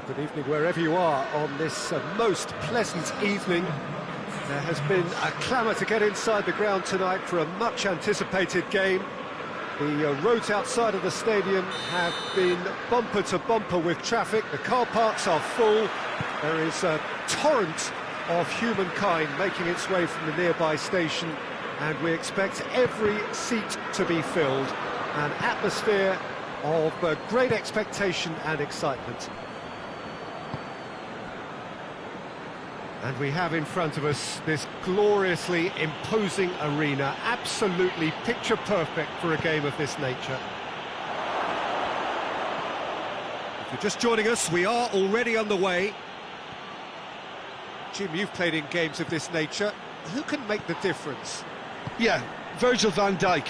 Good evening wherever you are on this most pleasant evening. There has been a clamour to get inside the ground tonight for a much-anticipated game. The roads outside of the stadium have been bumper to bumper with traffic. The car parks are full. There is a torrent of humankind making its way from the nearby station, and we expect every seat to be filled. An atmosphere of great expectation and excitement. And we have in front of us this gloriously imposing arena, absolutely picture perfect for a game of this nature. If you're just joining us, we are already underway. Jim, you've played in games of this nature. Who can make the difference? Yeah, Virgil van Dijk.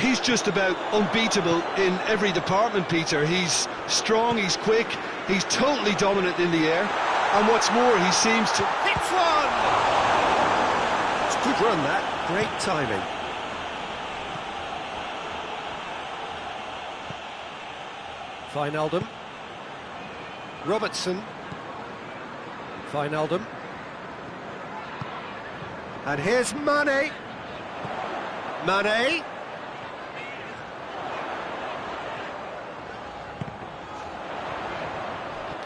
He's just about unbeatable in every department, Peter. He's strong, he's quick, he's totally dominant in the air. And what's more, he seems to... Hits one! It's a good run, that. Great timing. Wijnaldum. Robertson. Wijnaldum. And here's Mane. Mane.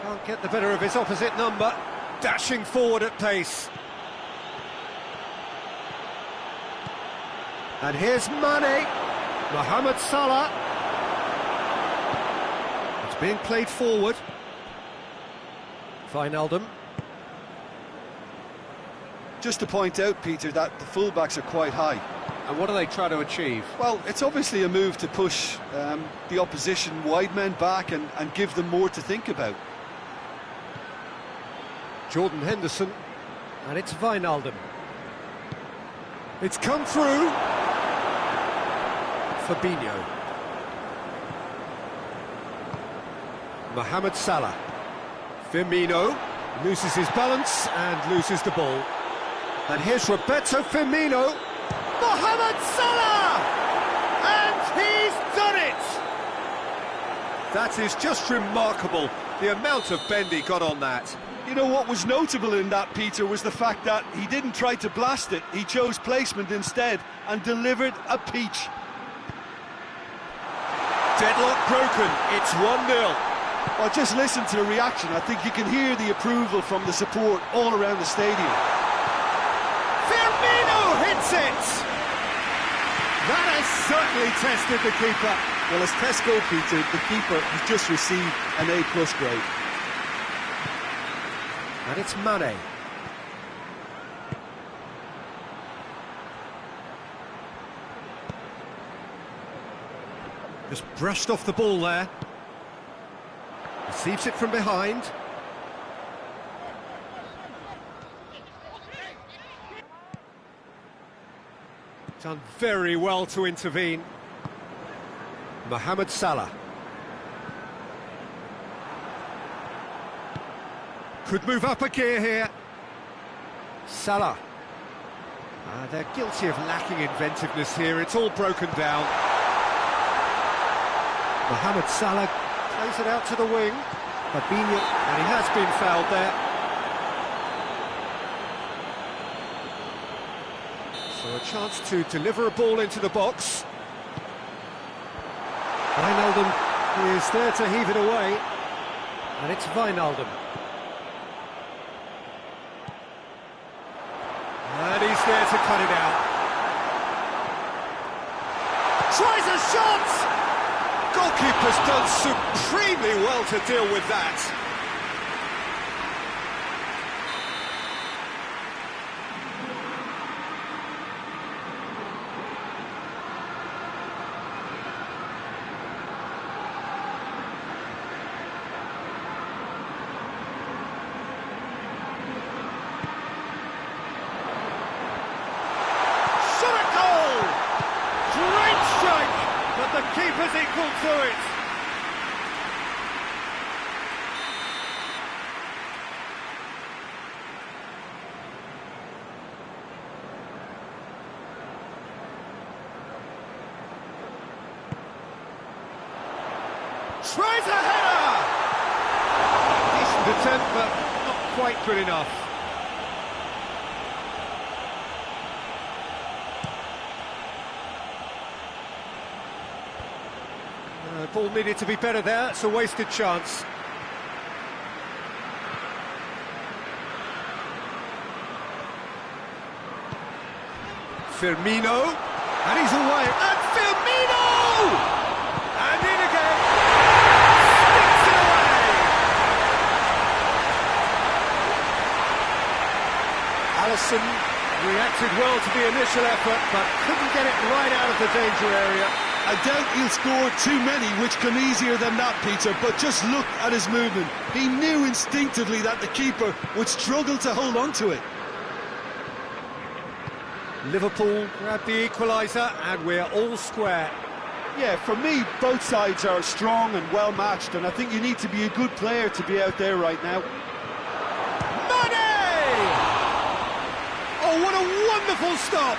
Can't get the better of his opposite number, dashing forward at pace. And here's Mane, Mohamed Salah. It's being played forward. Wijnaldum. Just to point out, Peter, that the fullbacks are quite high. And what do they try to achieve? Well, it's obviously a move to push the opposition wide men back and give them more to think about. Jordan Henderson, and it's Wijnaldum. It's come through. Fabinho. Mohamed Salah. Firmino loses his balance and loses the ball. And here's Roberto Firmino. Mohamed Salah! And he's done it! That is just remarkable, the amount of bend he got on that. You know what was notable in that, Peter, was the fact that he didn't try to blast it. He chose placement instead and delivered a peach. Deadlock broken, it's 1-0. Well, just listen to the reaction. I think you can hear the approval from the support all around the stadium. Firmino hits it! That has certainly tested the keeper. Well, as tests go, Peter, the keeper has just received an A+ grade. And it's Mane. Just brushed off the ball there. Receives it from behind. Done very well to intervene. Mohamed Salah. Could move up a gear here. Salah. They're guilty of lacking inventiveness here. It's all broken down. Mohamed Salah plays it out to the wing. Fabinho, and he has been fouled there. So a chance to deliver a ball into the box. Wijnaldum is there to heave it away. And it's Wijnaldum. And he's there to cut it out. Tries a shot! Goalkeeper's done supremely well to deal with that. But the keeper's equal to it. Tries a header! Decent Good attempt, but not quite good enough. Ball needed to be better there, it's a wasted chance. Firmino, and he's away, and Firmino! And in again, sticks it away! Alisson reacted well to the initial effort, but couldn't get it right out of the danger area. I doubt he'll score too many, which come easier than that, Peter, but just look at his movement. He knew instinctively that the keeper would struggle to hold on to it. Liverpool grab the equaliser, and we're all square. Yeah, for me, both sides are strong and well-matched, and I think you need to be a good player to be out there right now. Mane! Oh, what a wonderful stop!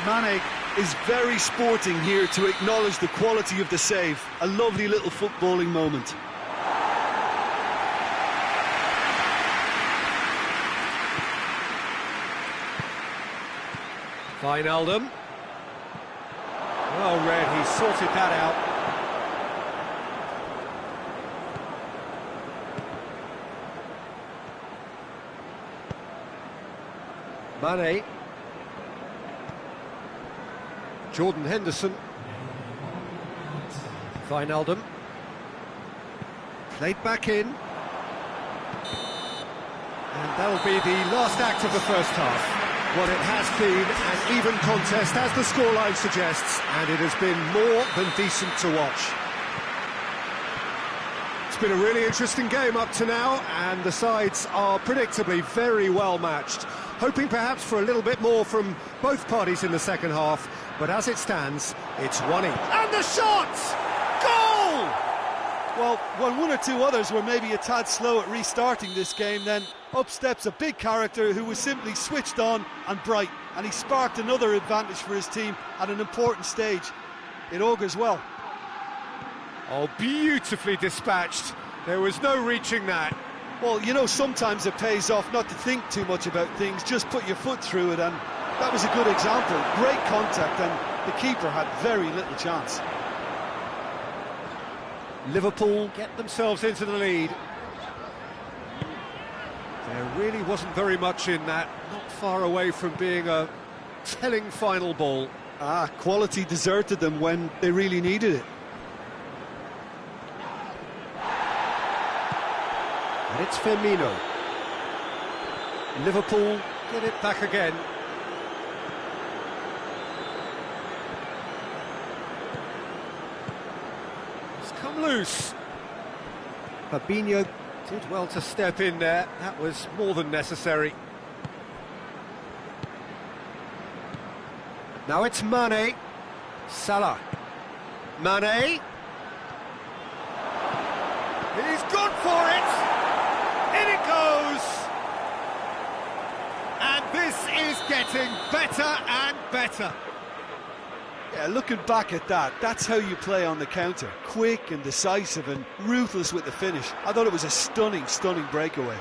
Mane is very sporting here to acknowledge the quality of the save. A lovely little footballing moment. Wijnaldum. Well read, he sorted that out. Mane. Jordan Henderson. Wijnaldum. Played back in. And that'll be the last act of the first half. What it has been an even contest, as the scoreline suggests, and it has been more than decent to watch. It's been a really interesting game up to now, and the sides are predictably very well matched. Hoping perhaps for a little bit more from both parties in the second half, but as it stands, it's 1-1. And the shot! Goal! Well, when one or two others were maybe a tad slow at restarting this game, then up steps a big character who was simply switched on and bright, and he sparked another advantage for his team at an important stage. It augurs well. Oh, beautifully dispatched. There was no reaching that. Well, you know, sometimes it pays off not to think too much about things, just put your foot through it, and that was a good example. Great contact, and the keeper had very little chance. Liverpool get themselves into the lead. There really wasn't very much in that, not far away from being a telling final ball. Quality deserted them when they really needed it. And it's Firmino. Liverpool get it back again. It's come loose. Fabinho did well to step in there. That was more than necessary. Now it's Mane. Salah. Mane. He's gone for it. In it goes. And this is getting better and better. Yeah, looking back at that, that's how you play on the counter. Quick and decisive and ruthless with the finish. I thought it was a stunning, stunning breakaway.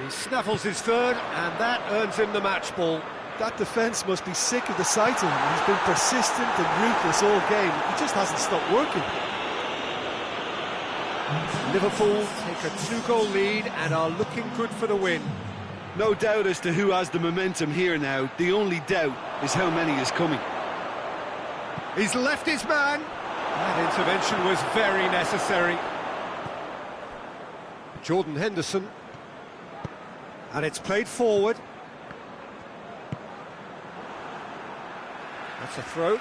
He snaffles his third, and that earns him the match ball. That defence must be sick of the sight of him. He's been persistent and ruthless all game. He just hasn't stopped working. Liverpool take a 2-goal lead and are looking good for the win. No doubt as to who has the momentum here now. The only doubt is how many is coming. He's left his man. That intervention was very necessary. Jordan Henderson. And it's played forward. That's a throw.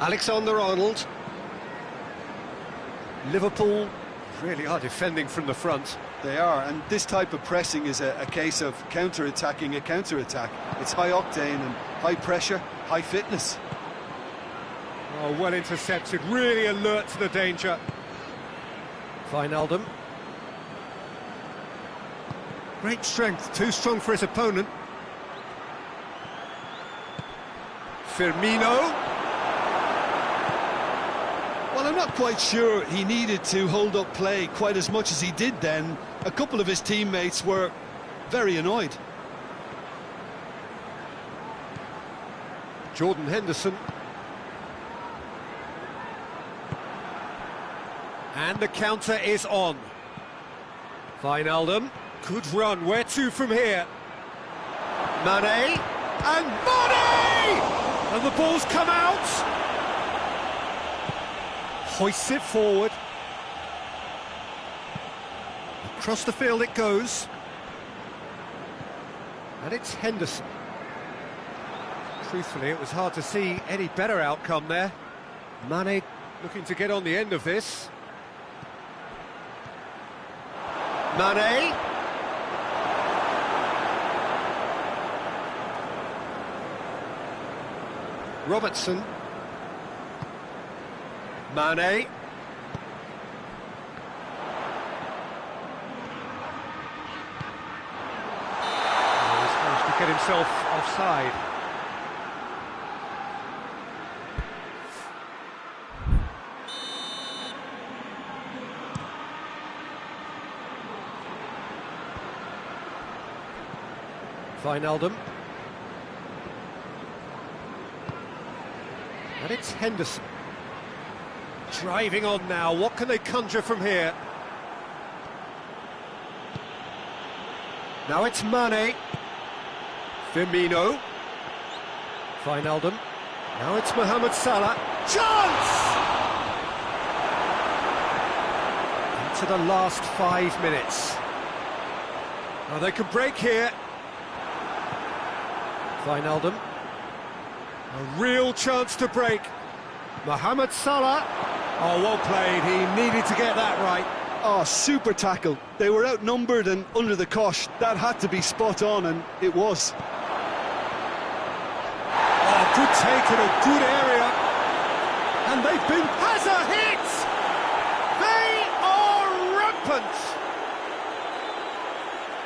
Alexander-Arnold. Liverpool really are defending from the front. They are, and this type of pressing is a case of counter-attacking a counter-attack. It's high octane and high pressure, high fitness. Oh, well intercepted, really alert to the danger. Wijnaldum. Great strength, too strong for his opponent. Firmino. Well, I'm not quite sure he needed to hold up play quite as much as he did then. A couple of his teammates were very annoyed. Jordan Henderson. And the counter is on. Wijnaldum. Good run. Where to from here? Mane. And Mane! And the ball's come out. Hoists it forward. Across the field it goes. And it's Henderson. Truthfully, it was hard to see any better outcome there. Mane looking to get on the end of this. Mane. Robertson. Mane. He's managed to get himself offside. Wijnaldum. And it's Henderson. Driving on now, what can they conjure from here? Now it's Mane. Firmino. Wijnaldum. Now it's Mohamed Salah. Chance! Into the last 5 minutes. Now they can break here. Wijnaldum. A real chance to break. Mohamed Salah. Oh, well played. He needed to get that right. Oh, super tackle. They were outnumbered and under the cosh. That had to be spot on, and it was. Oh, good take in a good area. And they've been... Has a hit! They are rampant!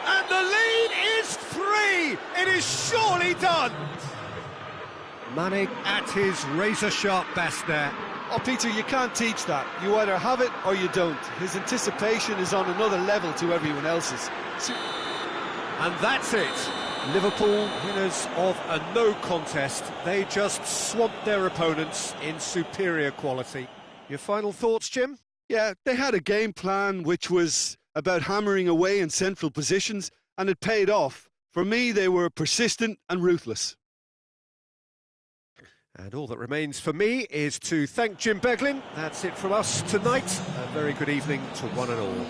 And the lead is 3! It is surely done! Mane at his razor-sharp best there. Oh, Peter, you can't teach that. You either have it or you don't. His anticipation is on another level to everyone else's. And that's it. Liverpool, winners of a no contest. They just swamped their opponents in superior quality. Your final thoughts, Jim? Yeah, they had a game plan which was about hammering away in central positions, and it paid off. For me, they were persistent and ruthless. And all that remains for me is to thank Jim Beglin. That's it from us tonight. A very good evening to one and all.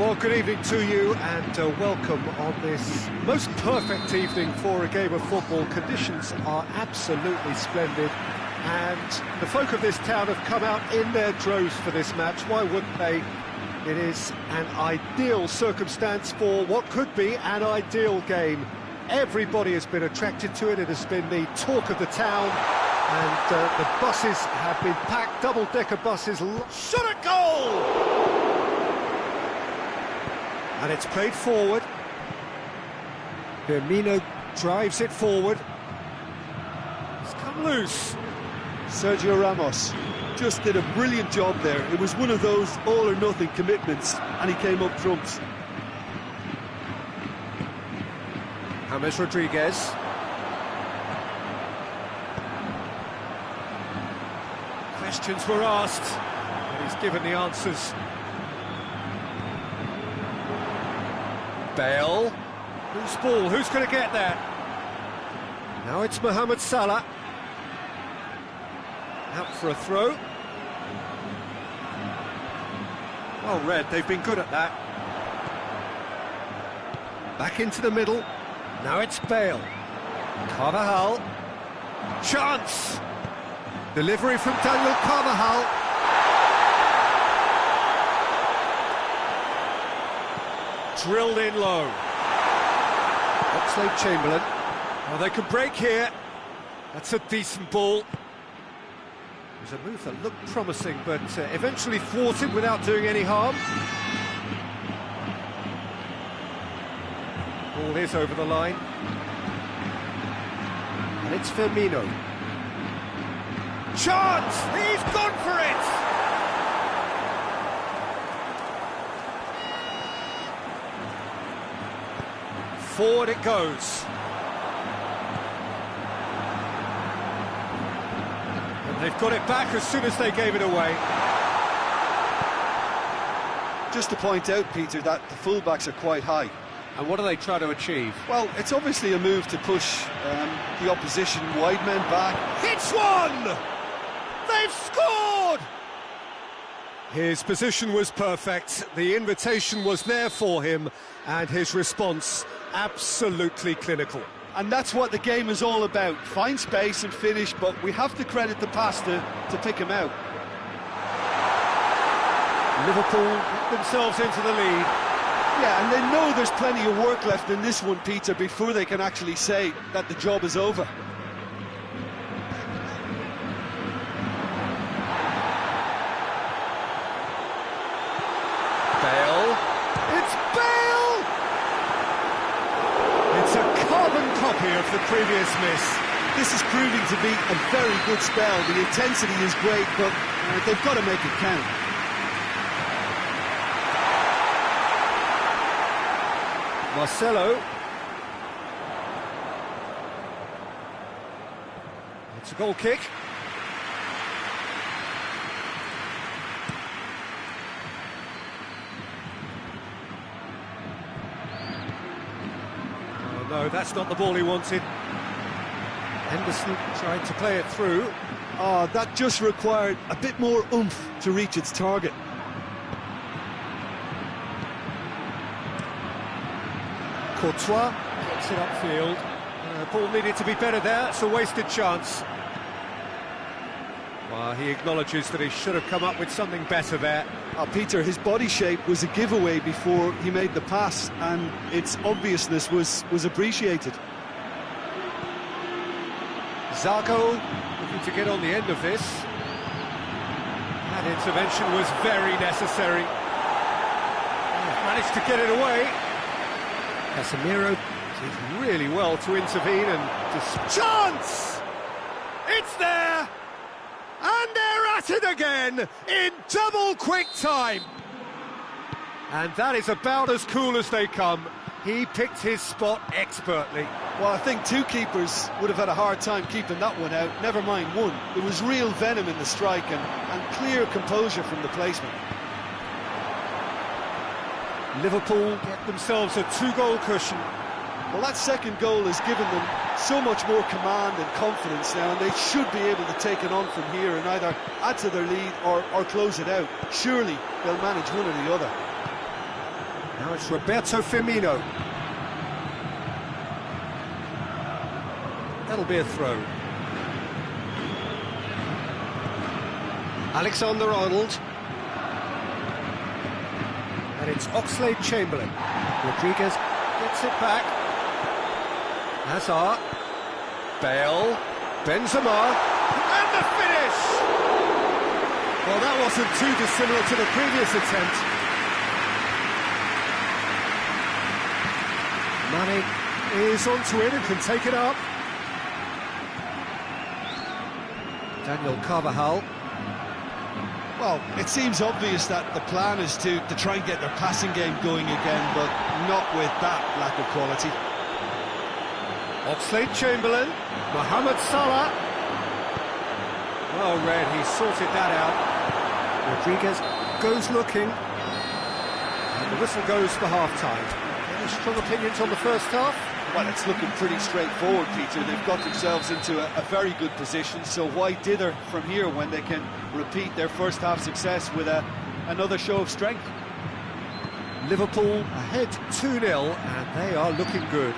Well, good evening to you and welcome on this most perfect evening for a game of football. Conditions are absolutely splendid and the folk of this town have come out in their droves for this match. Why wouldn't they? It is an ideal circumstance for what could be an ideal game. Everybody has been attracted to it. It has been the talk of the town and the buses have been packed, double-decker buses. Shot at goal! And it's played forward. Firmino drives it forward. It's come loose. Sergio Ramos just did a brilliant job there. It was one of those all-or-nothing commitments, and he came up trumps. James Rodriguez. Questions were asked, and he's given the answers. Bale. Who's ball? Who's going to get there? Now it's Mohamed Salah. Out for a throw. Well read, they've been good at that. Back into the middle. Now it's Bale. Carvajal. Chance! Delivery from Daniel Carvajal. Drilled in low. Oxlade-Chamberlain. Oh, they can break here. That's a decent ball. It was a move that looked promising, but eventually thwarted without doing any harm. Ball is over the line. And it's Firmino. Chance! He's gone for it! Forward it goes. And they've got it back as soon as they gave it away. Just to point out, Peter, that the fullbacks are quite high. And what do they try to achieve? Well, it's obviously a move to push the opposition wide men back. Hits one! They've scored! His position was perfect, the invitation was there for him, and his response absolutely clinical. And that's what the game is all about. Find space and finish, but we have to credit the pass to pick him out. Liverpool get themselves into the lead. Yeah, and they know there's plenty of work left in this one, Peter, before they can actually say that the job is over. Bale. It's Bale! It's a carbon copy of the previous miss. This is proving to be a very good spell. The intensity is great, but they've got to make it count. Marcelo. It's a goal kick. Oh no, that's not the ball he wanted. Henderson tried to play it through. Oh, that just required a bit more oomph to reach its target. Courtois gets it upfield. Ball needed to be better there, it's a wasted chance. Well, he acknowledges that he should have come up with something better there. Peter, his body shape was a giveaway before he made the pass, and its obviousness was appreciated. Zago looking to get on the end of this. That intervention was very necessary. Managed to get it away. Casemiro did really well to intervene and just... Chance! It's there! And they're at it again in double quick time. And that is about as cool as they come. He picked his spot expertly. Well, I think two keepers would have had a hard time keeping that one out, never mind one. There was real venom in the strike and clear composure from the placement. Liverpool get themselves a two-goal cushion. Well, that second goal has given them so much more command and confidence now, and they should be able to take it on from here and either add to their lead or close it out. Surely they'll manage one or the other. Now it's Roberto Firmino. That'll be a throw. Alexander-Arnold. And it's Oxlade-Chamberlain. Rodriguez gets it back. Hazard. Bale. Benzema. And the finish! Well, that wasn't too dissimilar to the previous attempt. Mane is onto it and can take it up. Daniel Carvajal. Well, it seems obvious that the plan is to try and get their passing game going again, but not with that lack of quality. Oxlade-Chamberlain, Mohamed Salah. Well read, he sorted that out. Rodriguez goes looking. And the whistle goes for half-time. Any strong opinions on the first half? Well, it's looking pretty straightforward, Peter. They've got themselves into a very good position, so why dither from here when they can repeat their first half success with another show of strength? Liverpool ahead 2-0, and they are looking good.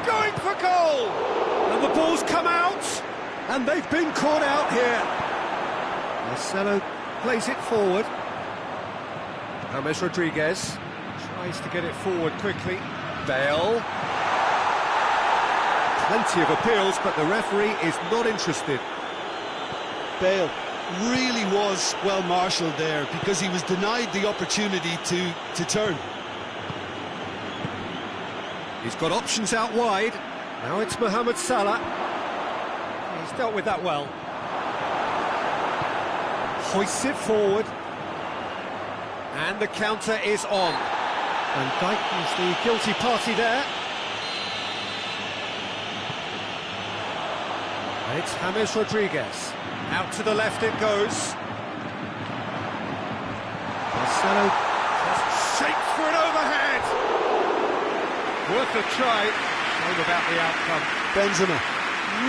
Going for goal! And the ball's come out, and they've been caught out here. Marcelo plays it forward. James Rodriguez tries to get it forward quickly. Bale. Plenty of appeals, but the referee is not interested. Bale really was well marshalled there because he was denied the opportunity to turn. He's got options out wide. Now it's Mohamed Salah. He's dealt with that well. Hoists it forward. And the counter is on. And Dijk is the guilty party there. And it's James Rodriguez. Out to the left it goes. Marcelo just shapes for an overhead. Worth a try. Shame about the outcome. Benzema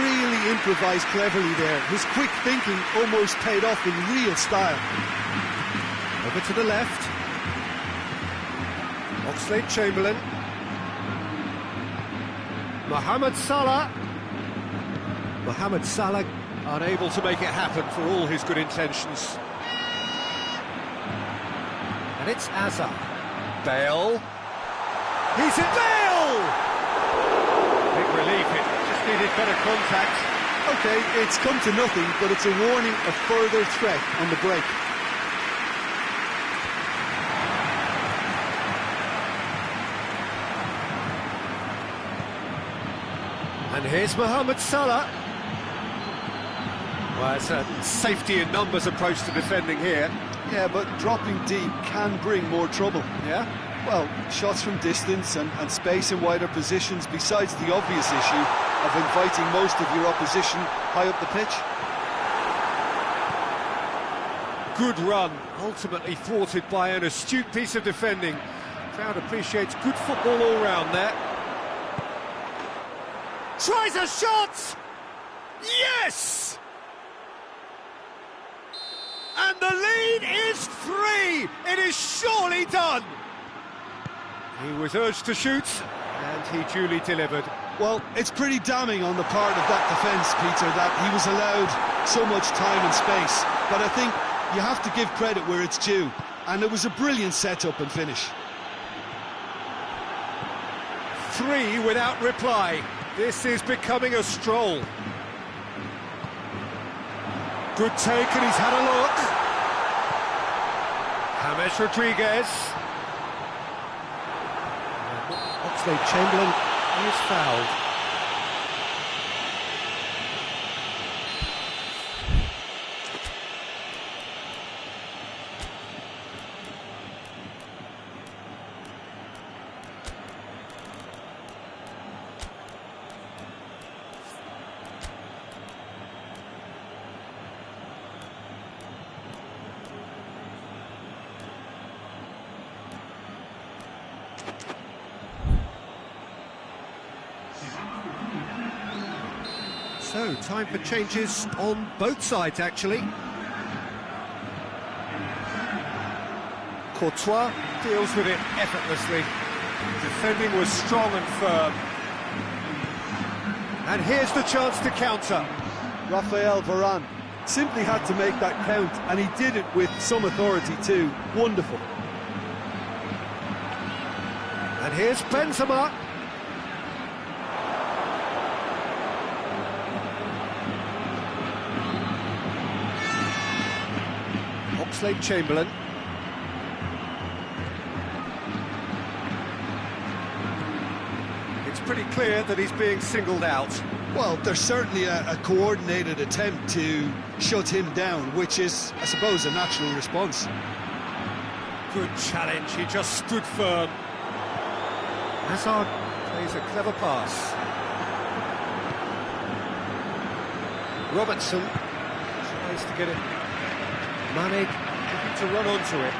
really improvised cleverly there. His quick thinking almost paid off in real style. Over to the left. Oxlade-Chamberlain. Mohamed Salah. Mohamed Salah unable to make it happen for all his good intentions. And it's Hazard. Bale. He's in Bale! Big relief, it just needed better contact. OK, it's come to nothing, but it's a warning of further threat on the break. And here's Mohamed Salah. Well, it's a safety in numbers approach to defending here. Yeah, but dropping deep can bring more trouble. Yeah? Well, shots from distance and space in wider positions, besides the obvious issue of inviting most of your opposition high up the pitch. Good run, ultimately thwarted by an astute piece of defending. Crowd appreciates good football all round there. Tries a shot! Yes! And the lead is 3! It is surely done! He was urged to shoot, and he duly delivered. Well, it's pretty damning on the part of that defence, Peter, that he was allowed so much time and space. But I think you have to give credit where it's due, and it was a brilliant set-up and finish. 3 without reply. This is becoming a stroll. Good take, and he's had a look. James Rodriguez. Oxlade-Chamberlain is fouled. So, time for changes on both sides, actually. Courtois deals with it effortlessly. Defending was strong and firm. And here's the chance to counter. Rafael Varane simply had to make that count, and he did it with some authority too. Wonderful. And here's Benzema. Oxlade-Chamberlain. It's pretty clear that he's being singled out. Well, there's certainly a coordinated attempt to shut him down, which is, I suppose, a natural response. Good challenge, he just stood firm. Hazard plays a clever pass. Robertson tries to get it. Mane looking to run onto it.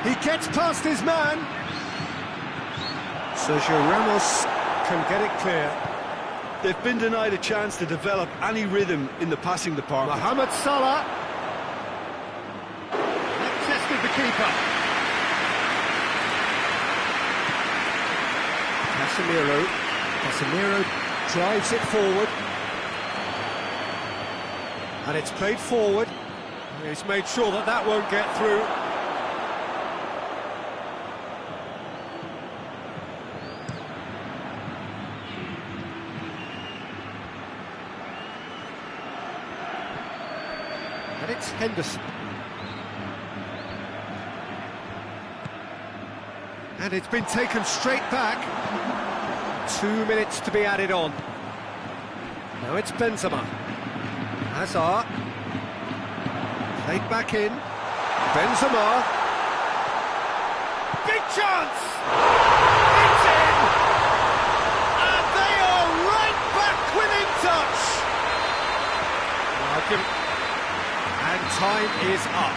He gets past his man. Sergio Ramos can get it clear. They've been denied a chance to develop any rhythm in the passing department. Mohamed Salah. Tested the keeper. Casemiro drives it forward. And it's played forward. He's made sure that that won't get through. And it's Henderson. And it's been taken straight back. 2 minutes to be added on. Now it's Benzema. Hazard. Played back in. Benzema. Big chance! It's in! And they are right back within touch! And time is up.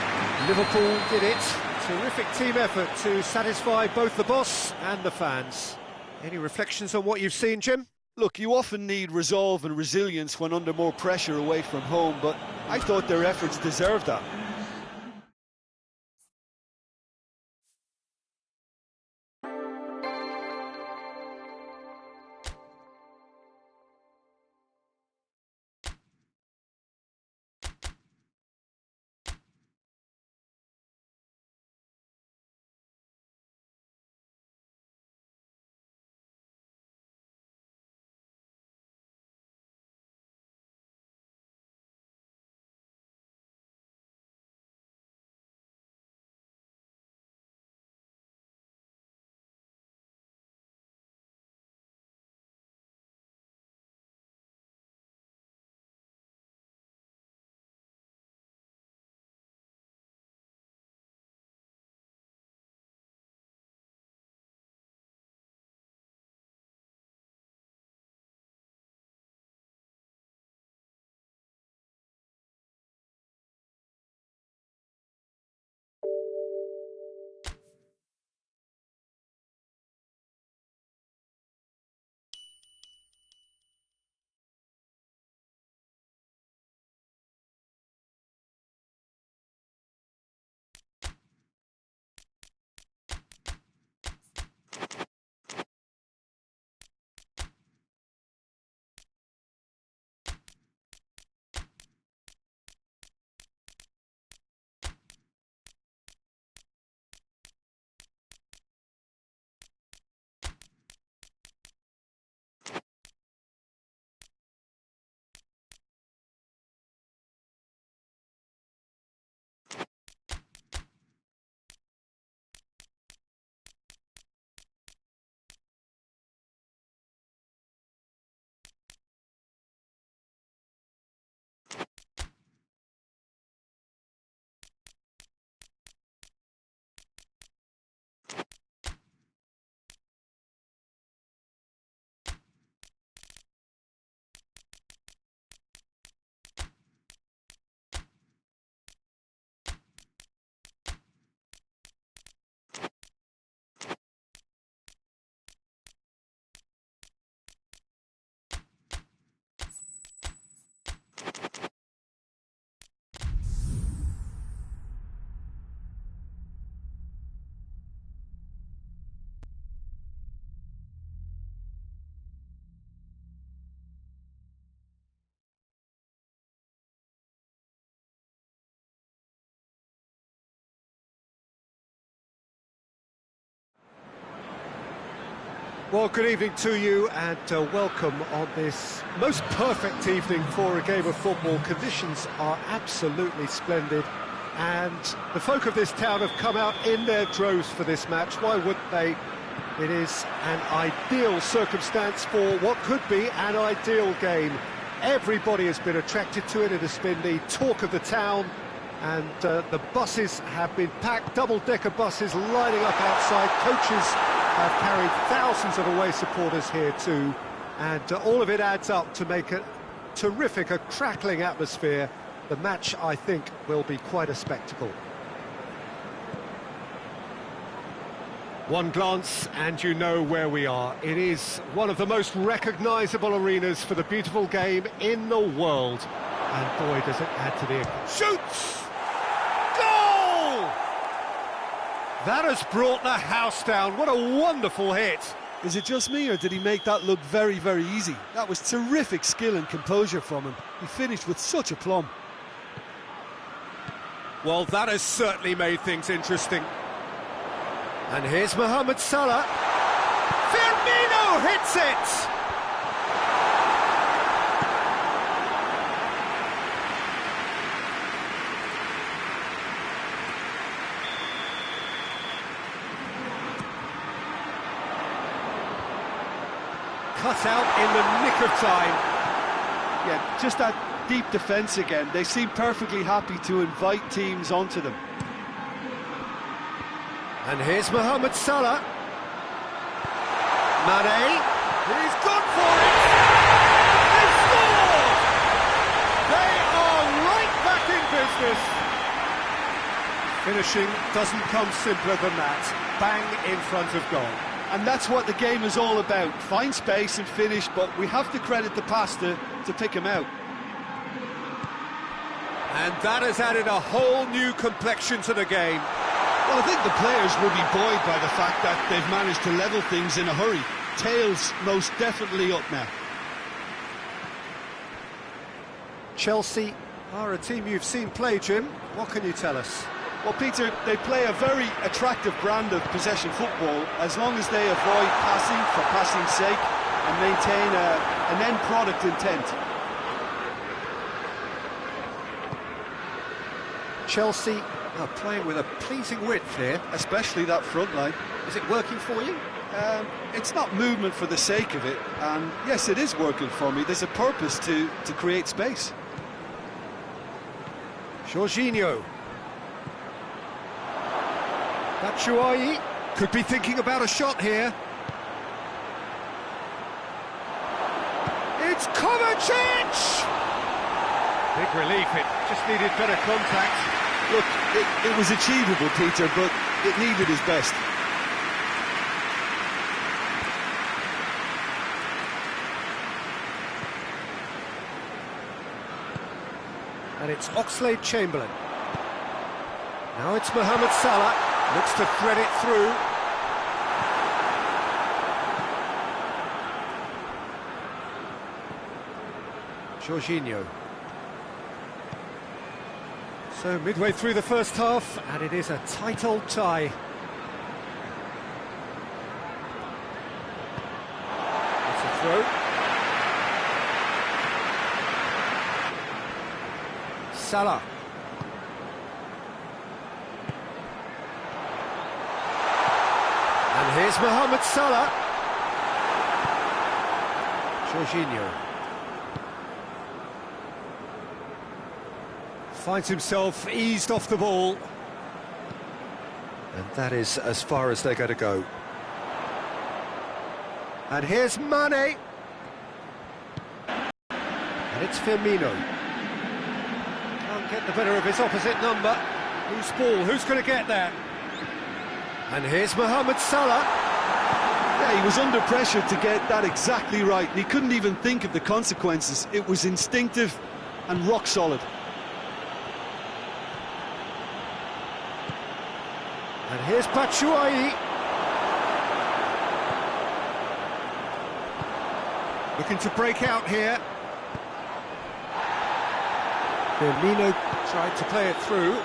Liverpool did it. Terrific team effort to satisfy both the boss and the fans. Any reflections on what you've seen, Jim? Look, you often need resolve and resilience when under more pressure away from home, but I thought their efforts deserved that. Well, good evening to you and welcome on this most perfect evening for a game of football. Conditions are absolutely splendid and the folk of this town have come out in their droves for this match. Why wouldn't they? It is an ideal circumstance for what could be an ideal game. Everybody has been attracted to it. It has been the talk of the town, and the buses have been packed, double-decker buses lining up outside. Coaches have carried thousands of away supporters here too, and all of it adds up to make a terrific, a crackling atmosphere. The match, I think, will be quite a spectacle. One glance and you know where we are. It is one of the most recognisable arenas for the beautiful game in the world. And boy, does it add to the... Shoots! Goal! That has brought the house down. What a wonderful hit. Is it just me, or did he make that look very, very easy? That was terrific skill and composure from him. He finished with such aplomb. Well, that has certainly made things interesting. And here's Mohamed Salah. Firmino hits it! Cut out in the nick of time. Yeah, just that deep defence again. They seem perfectly happy to invite teams onto them. And here's Mohamed Salah. Mane, he's gone for it! They've scored! They are right back in business! Finishing doesn't come simpler than that. Bang in front of goal. And that's what the game is all about. Find space and finish, but we have to credit the pass to pick him out. And that has added a whole new complexion to the game. Well, I think the players will be buoyed by the fact that they've managed to level things in a hurry. Tails most definitely up now. Chelsea are a team you've seen play, Jim. What can you tell us? Well, Peter, they play a very attractive brand of possession football as long as they avoid passing for passing's sake and maintain an end product intent. Chelsea are playing with a pleasing width here. Especially that front line. Is it working for you? It's not movement for the sake of it, and yes, it is working for me. There's a purpose to create space. Jorginho. Batshuayi could be thinking about a shot here. It's Kovacic! Big relief, it just needed better contact. Look, it was achievable, Peter, but it needed his best. And it's Oxlade-Chamberlain. Now it's Mohamed Salah. Looks to thread it through. Jorginho. So midway through the first half, and it is a tight old tie. It's a throw. Salah. And here's Mohamed Salah. Jorginho. Finds himself eased off the ball. And that is as far as they're going to go. And here's Mane. And it's Firmino. Can't get the better of his opposite number. Who's ball? Who's going to get there? And here's Mohamed Salah. Yeah, he was under pressure to get that exactly right. And he couldn't even think of the consequences. It was instinctive and rock solid. And here's Batshuayi. Looking to break out here. Firmino tried to play it through.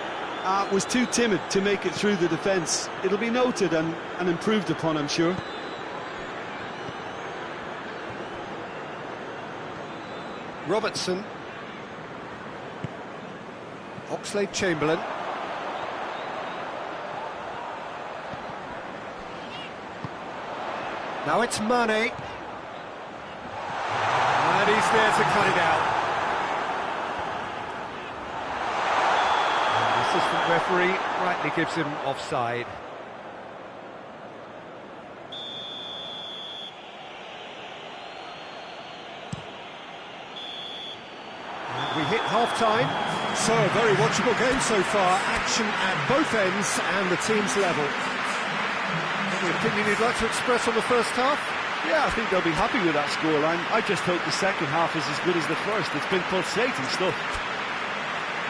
Was too timid to make it through the defence. It'll be noted and improved upon, I'm sure. Robertson. Oxlade-Chamberlain. Now it's Mane. And he's there to cut it out. And the assistant referee rightly gives him offside. And we hit half-time. So, a very watchable game so far. Action at both ends and the team's level. Any opinion you'd like to express on the first half? Yeah, I think they'll be happy with that scoreline. I just hope the second half is as good as the first. It's been pulsating stuff.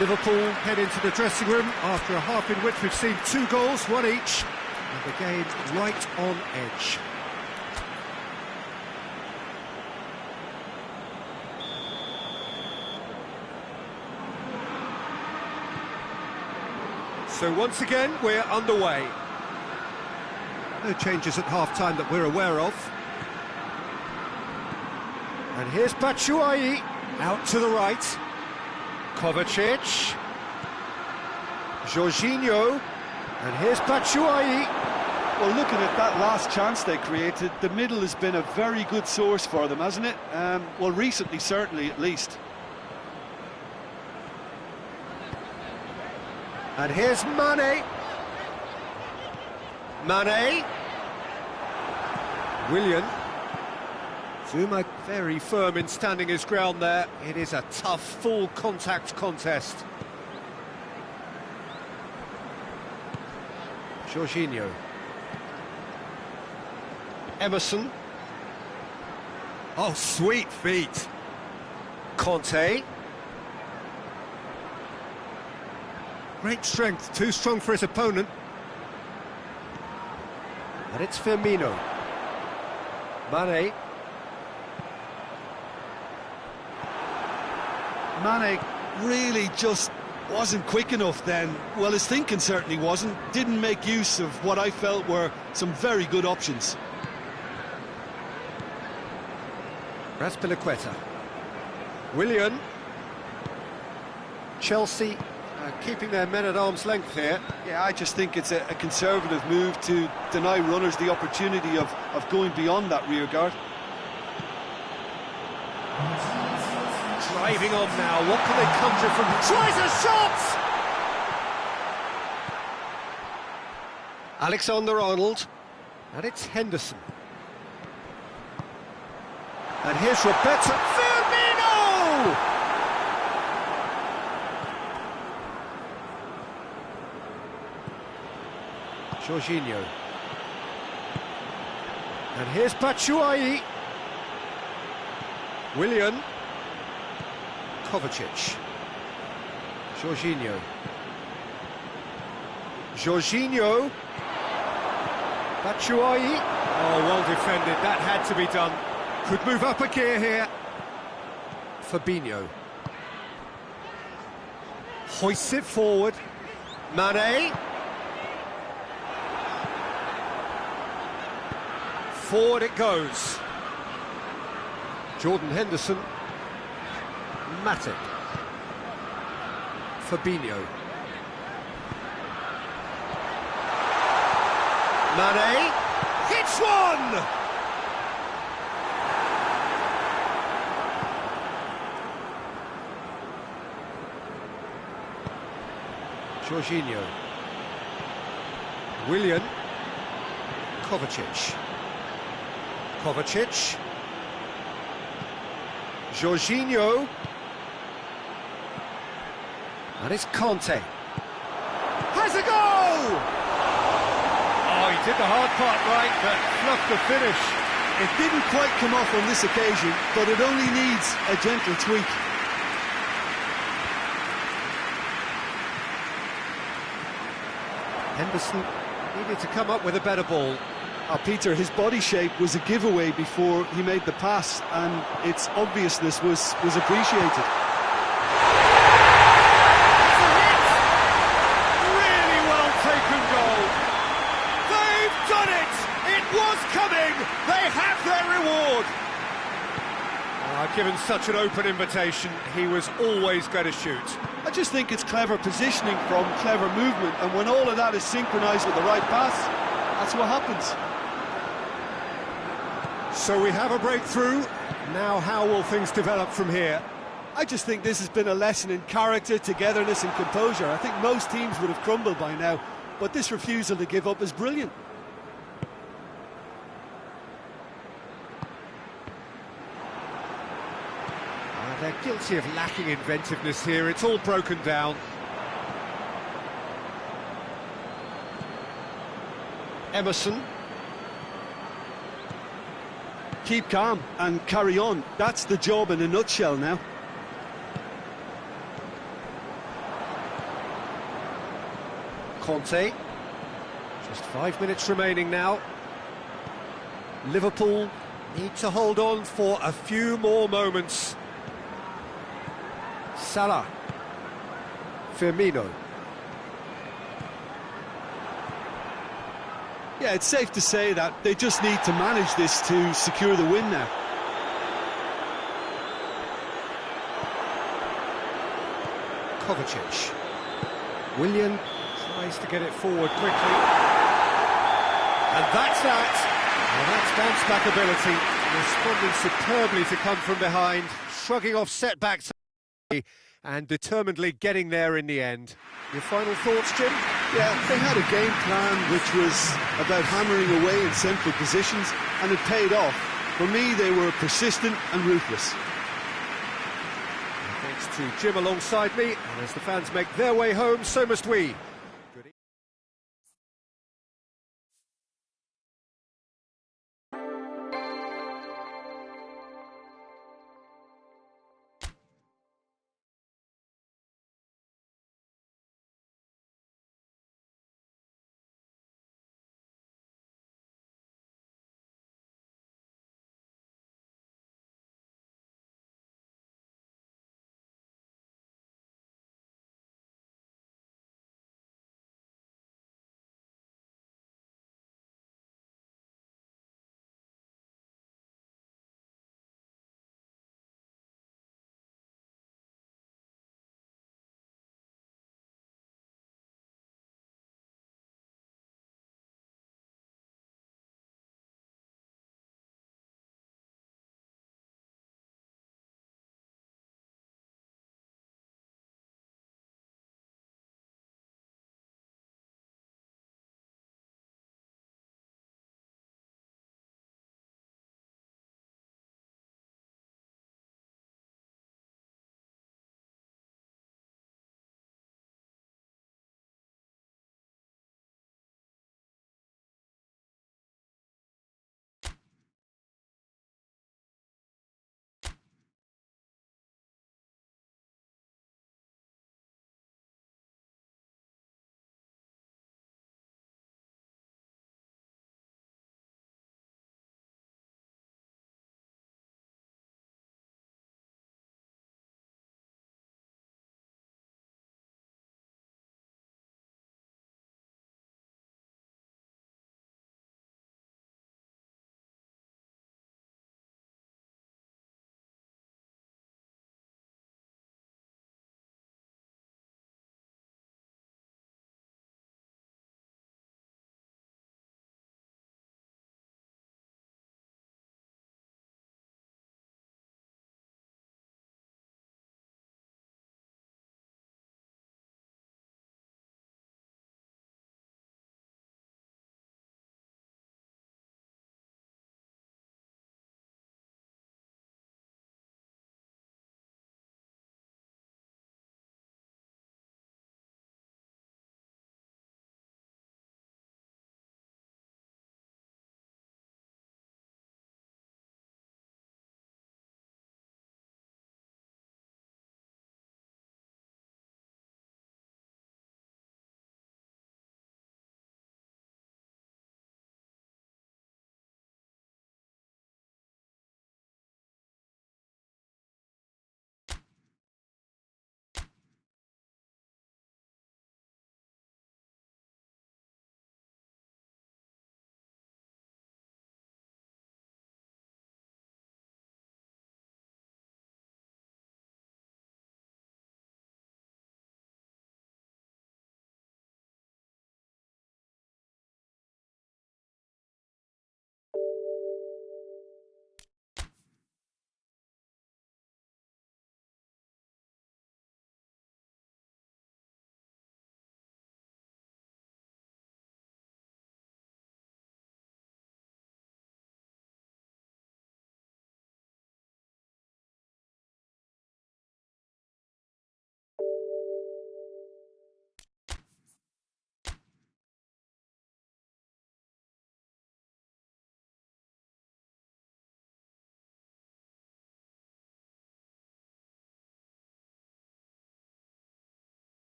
Liverpool head into the dressing room after a half in which we've seen 2 goals, 1 each. And the game right on edge. So once again, we're underway. No changes at half-time that we're aware of. And here's Batshuayi, out to the right. Kovacic. Jorginho. And here's Batshuayi. Well, looking at that last chance they created, the middle has been a very good source for them, hasn't it? Well, recently, certainly, at least. And here's Mane. Mane. Willian. Zuma very firm in standing his ground there. It is a tough, full contact contest. Jorginho. Emerson. Oh, sweet feet. Conte. Great strength, too strong for his opponent. And it's Firmino. Mane. Mane really just wasn't quick enough then. Well, his thinking certainly wasn't. Didn't make use of what I felt were some very good options. Raspilicueta. Willian. Chelsea keeping their men at arm's length here. Yeah, I just think it's a conservative move to deny runners the opportunity of going beyond that rear guard. Driving on now, what can they conjure from... Tries a shot! Alexander-Arnold. And it's Henderson. And here's Roberto Firmino! Jorginho. And here's Batshuayi. Willian. Kovacic. Jorginho. Jorginho. Batshuayi. Oh, well defended. That had to be done. Could move up a gear here. Fabinho. Hoists it forward. Mane. Forward it goes. Jordan Henderson. Matip. Fabinho. Mane. Hits one! Jorginho. Willian. Kovacic. Kovacic. Jorginho. And it's Conte. Has a goal! Oh, he did the hard part right, but fluffed the finish. It didn't quite come off on this occasion, but it only needs a gentle tweak. Henderson needed to come up with a better ball. Peter, his body shape was a giveaway before he made the pass, and its obviousness was appreciated. Really well taken goal. They've done it! It was coming! They have their reward! I given such an open invitation, he was always going to shoot. I just think it's clever positioning from clever movement, and when all of that is synchronised with the right pass, that's what happens. So we have a breakthrough. Now how will things develop from here? I just think this has been a lesson in character, togetherness and composure. I think most teams would have crumbled by now, but this refusal to give up is brilliant. They're guilty of lacking inventiveness here. It's all broken down. Emerson. Keep calm and carry on. That's the job in a nutshell now. Conte. Just 5 minutes remaining now. Liverpool need to hold on for a few more moments. Salah. Firmino. Yeah, it's safe to say that they just need to manage this to secure the win now. Kovacic. Willian tries to get it forward quickly. And that's that. Well, that's bounce-back ability. Responding superbly to come from behind, shrugging off setbacks and determinedly getting there in the end. Your final thoughts, Jim? Yeah, they had a game plan which was about hammering away in central positions, and it paid off. For me, they were persistent and ruthless. Thanks to Jim alongside me, and as the fans make their way home, so must we.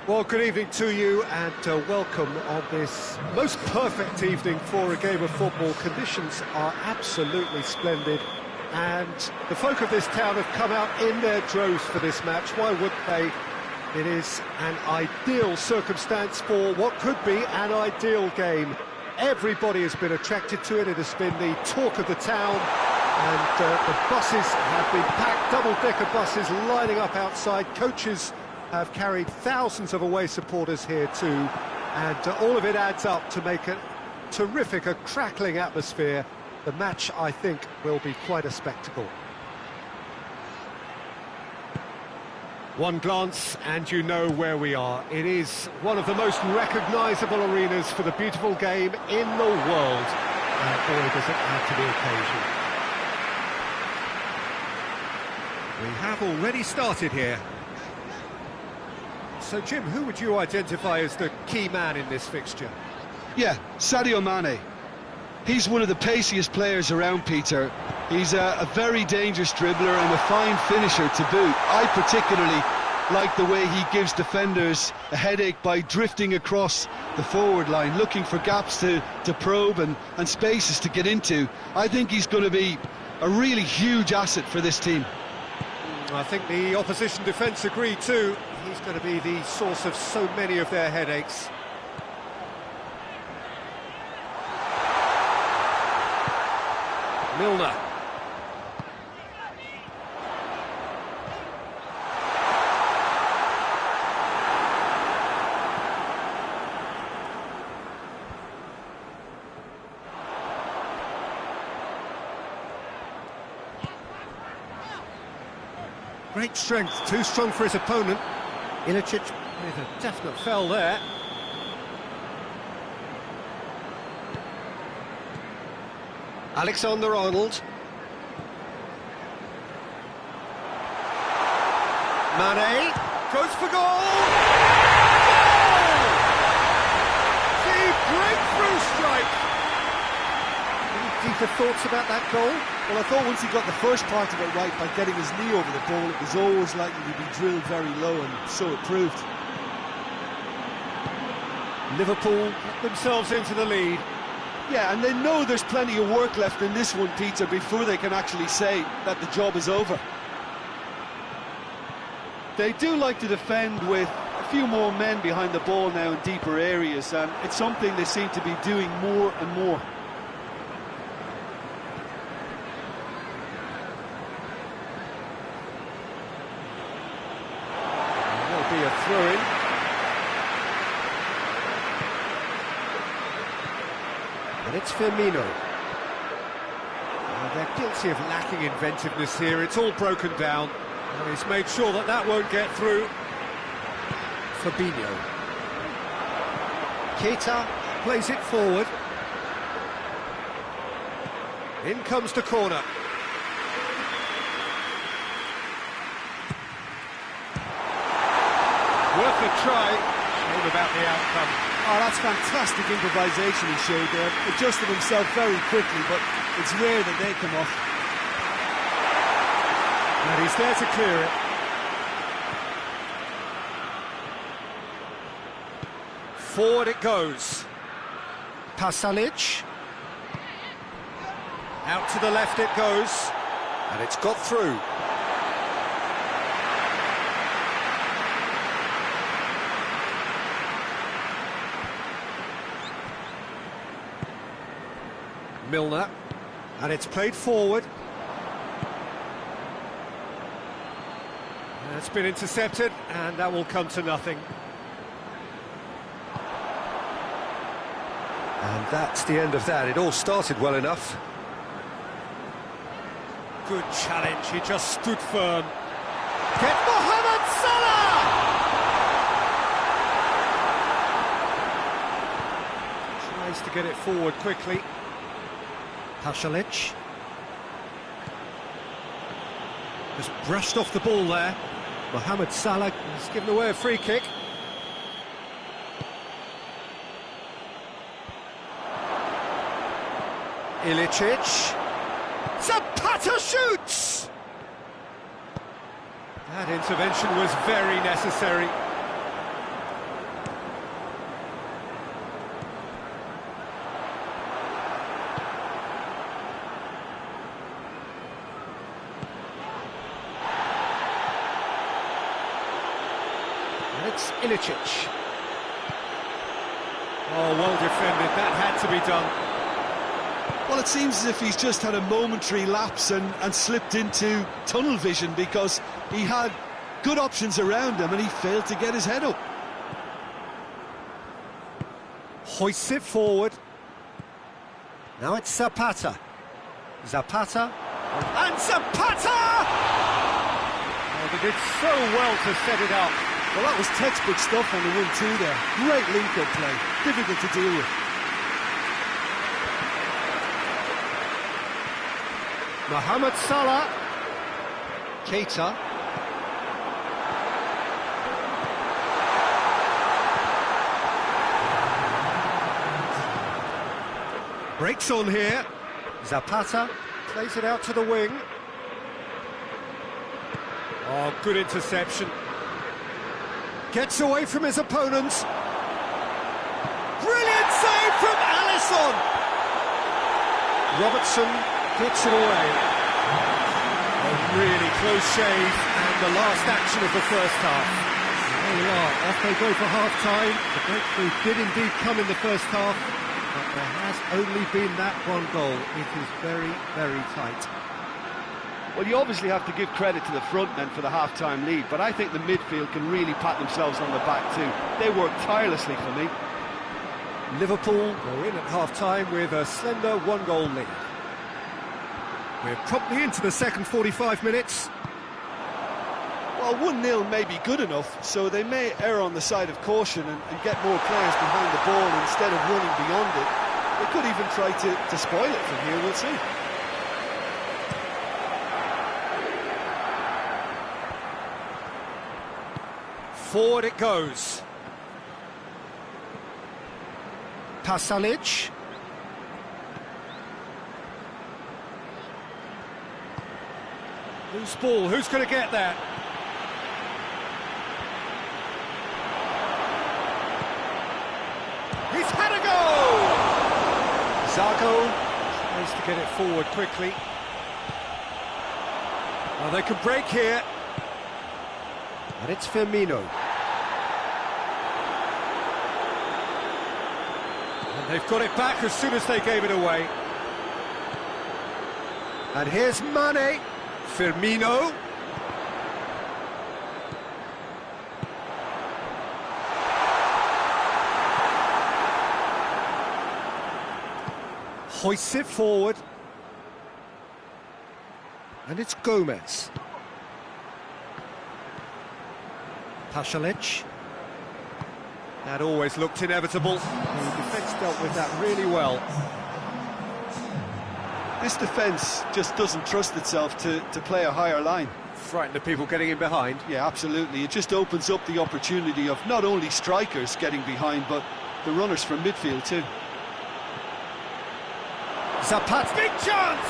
Well, good evening to you and welcome on this most perfect evening for a game of football. Conditions are absolutely splendid and the folk of this town have come out in their droves for this match. Why wouldn't they? It is an ideal circumstance for what could be an ideal game. Everybody has been attracted to it. It has been the talk of the town and the buses have been packed, double-decker buses lining up outside. Coaches have carried thousands of away supporters here too, and all of it adds up to make a terrific, a crackling atmosphere. The match, I think, will be quite a spectacle. One glance and you know where we are. It is one of the most recognisable arenas for the beautiful game in the world, and boy does it add to the occasion. We have already started here. So, Jim, who would you identify as the key man in this fixture? Yeah, Sadio Mane. He's one of the paciest players around, Peter. He's a very dangerous dribbler and a fine finisher to boot. I particularly like the way he gives defenders a headache by drifting across the forward line, looking for gaps to probe and spaces to get into. I think he's going to be a really huge asset for this team. I think the opposition defence agree too. He's going to be the source of so many of their headaches. Milner. Great strength, too strong for his opponent. Ilicic with a definite foul there. Alexander-Arnold. Mane goes for goal! Goal! The breakthrough strike! Any deeper thoughts about that goal? Well, I thought once he got the first part of it right by getting his knee over the ball, it was always likely to be drilled very low, and so it proved. Liverpool get themselves into the lead. Yeah, and they know there's plenty of work left in this one, Peter, before they can actually say that the job is over. They do like to defend with a few more men behind the ball now in deeper areas, and it's something they seem to be doing more and more. There'll be a throw-in. And it's Firmino. They're guilty of lacking inventiveness here. It's all broken down. And he's made sure that that won't get through. Fabinho. Keita plays it forward. In comes the corner. Worth a try. Shame about the outcome. Oh, that's fantastic improvisation he showed there. Adjusted himself very quickly, but it's rare that they come off. And he's there to clear it. Forward it goes. Pasalic. Out to the left it goes. And it's got through. Milner, and it's played forward. And it's been intercepted, and that will come to nothing. And that's the end of that. It all started well enough. Good challenge, he just stood firm. Get Mohamed Salah! Tries to get it forward quickly. Pasalic. Just brushed off the ball there. Mohamed Salah has given away a free kick. Ilicic. Zapata shoots! That intervention was very necessary. Ilicic. Oh, well defended, that had to be done. Well, it seems as if he's just had a momentary lapse and slipped into tunnel vision, because he had good options around him and he failed to get his head up. Hoists it forward. Now it's Zapata. Zapata. And Zapata! Oh, they did so well to set it up. Well, that was textbook stuff on the 1-2 there. Great link-up play. Difficult to deal with. Mohamed Salah. Keita. Breaks on here. Zapata plays it out to the wing. Oh, good interception. Gets away from his opponents. Brilliant save from Alisson. Robertson gets it away. A really close shave, and the last action of the first half. There we are, off they go for half-time. The breakthrough did indeed come in the first half, but there has only been that one goal. It is very, very tight. Well, you obviously have to give credit to the front men for the half-time lead, but I think the midfield can really pat themselves on the back too. They worked tirelessly for me. Liverpool go in at half-time with a slender one-goal lead. We're promptly into the second 45 minutes. Well, 1-0 may be good enough, so they may err on the side of caution and get more players behind the ball instead of running beyond it. They could even try to spoil it from here, we'll see. Forward it goes. Pasalic. Loose ball, who's going to get that? He's had a go! Zago tries to get it forward quickly. Well, they can break here. And it's Firmino. And they've got it back as soon as they gave it away. And here's Mane. Firmino. Hoists it forward. And it's Gomez. Pasalic. That always looked inevitable. The defence dealt with that really well. This defence just doesn't trust itself to play a higher line. Frightened of people getting in behind. Yeah, absolutely. It just opens up the opportunity of not only strikers getting behind, but the runners from midfield too. Zapata, big chance!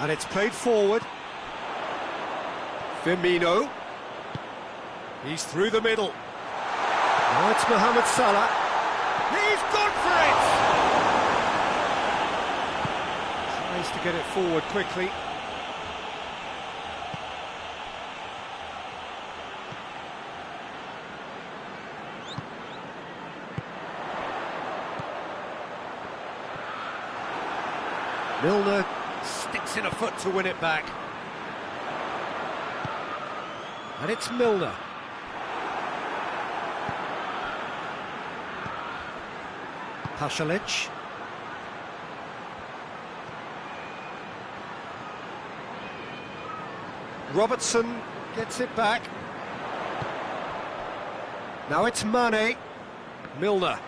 And it's played forward. Firmino. He's through the middle. Now it's Mohamed Salah. He's gone for it! Tries to get it forward quickly. Milner sticks in a foot to win it back. And it's Milner. Pasalic. Robertson gets it back. Now it's Mane. Milner.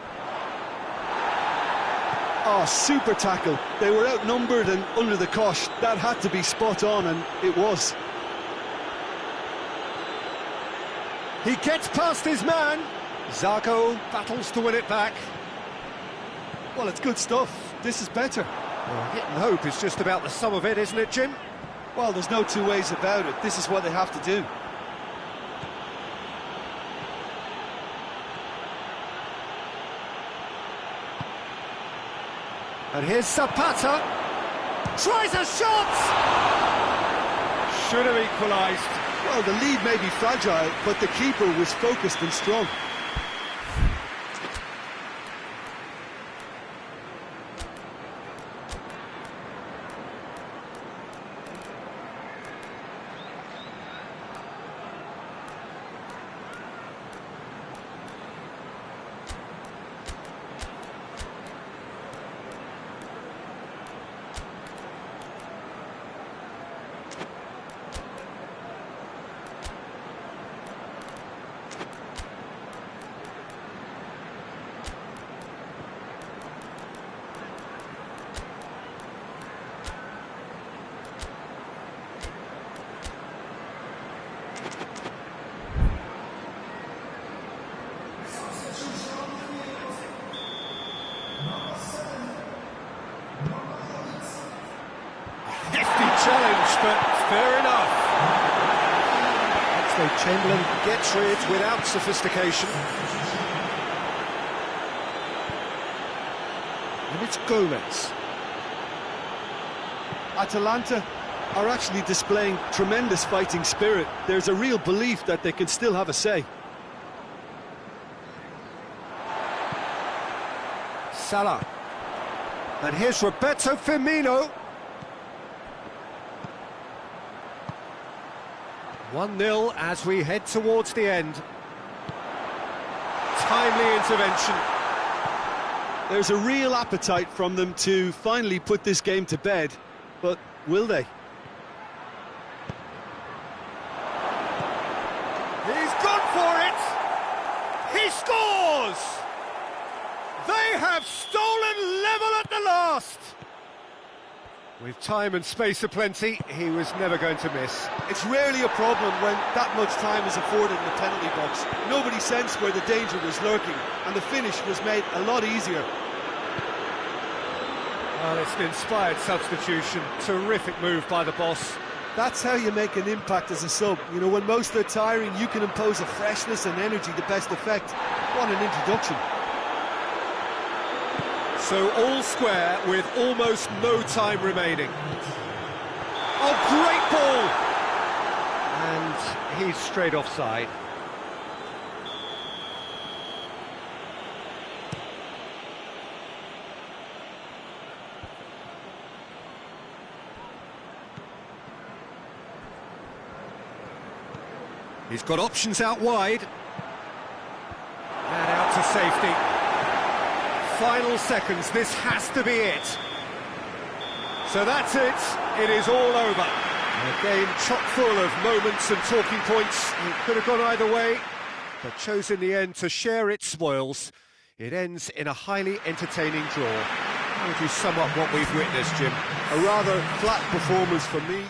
Oh, super tackle. They were outnumbered and under the cosh. That had to be spot on, and it was. He gets past his man. Zago battles to win it back. Well, it's good stuff. This is better. Well, hit and hope is just about the sum of it, isn't it, Jim? Well, there's no two ways about it. This is what they have to do. And here's Zapata. Tries a shot! should have equalised. Well, the lead may be fragile, but the keeper was focused and strong. Challenge, but fair enough. Oxlade-Chamberlain gets rid without sophistication. And it's Gomez. Atalanta are actually displaying tremendous fighting spirit. There's a real belief that they can still have a say. Salah. And here's Roberto Firmino. 1-0 as we head towards the end. Timely intervention. There's a real appetite from them to finally put this game to bed, but will they? He's gone for it! He scores! They have stolen level at the last! With time and space aplenty, he was never going to miss. It's rarely a problem when that much time is afforded in the penalty box. Nobody sensed where the danger was lurking, and the finish was made a lot easier. Well, it's an inspired substitution. Terrific move by the boss. That's how you make an impact as a sub. You know, when most are tiring, you can impose a freshness and energy to best effect. What an introduction. So all square with almost no time remaining. Oh, great ball! And he's straight offside. He's got options out wide. And out to safety. Final seconds, this has to be it. So that's it, it is all over. A game chock full of moments and talking points. It could have gone either way, but chose in the end to share its spoils. It ends in a highly entertaining draw. How would you sum up what we've witnessed, Jim? A rather flat performance for me.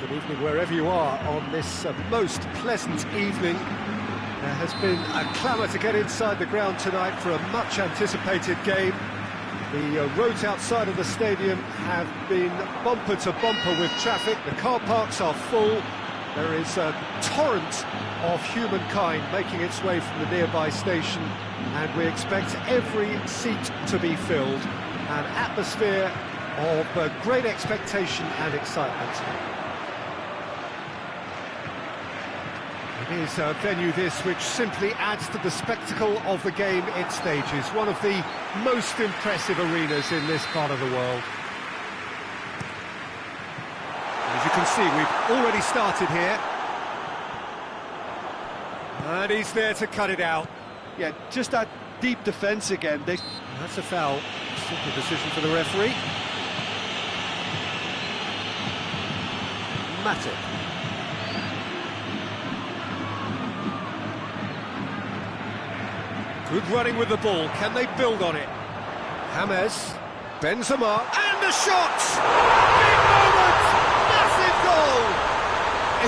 Good evening wherever you are on this most pleasant evening. There has been a clamour to get inside the ground tonight for a much anticipated game. The roads outside of the stadium have been bumper to bumper with traffic. The car parks are full. There is a torrent of humankind making its way from the nearby station, and we expect every seat to be filled. An atmosphere of great expectation and excitement. It is a venue this which simply adds to the spectacle of the game it stages. One of the most impressive arenas in this part of the world. As you can see, we've already started here. And he's there to cut it out. Yeah, just that deep defence again. That's a foul. Simple decision for the referee. Matip. Good running with the ball. Can they build on it? James, Benzema, and the shot! Big moment! Massive goal!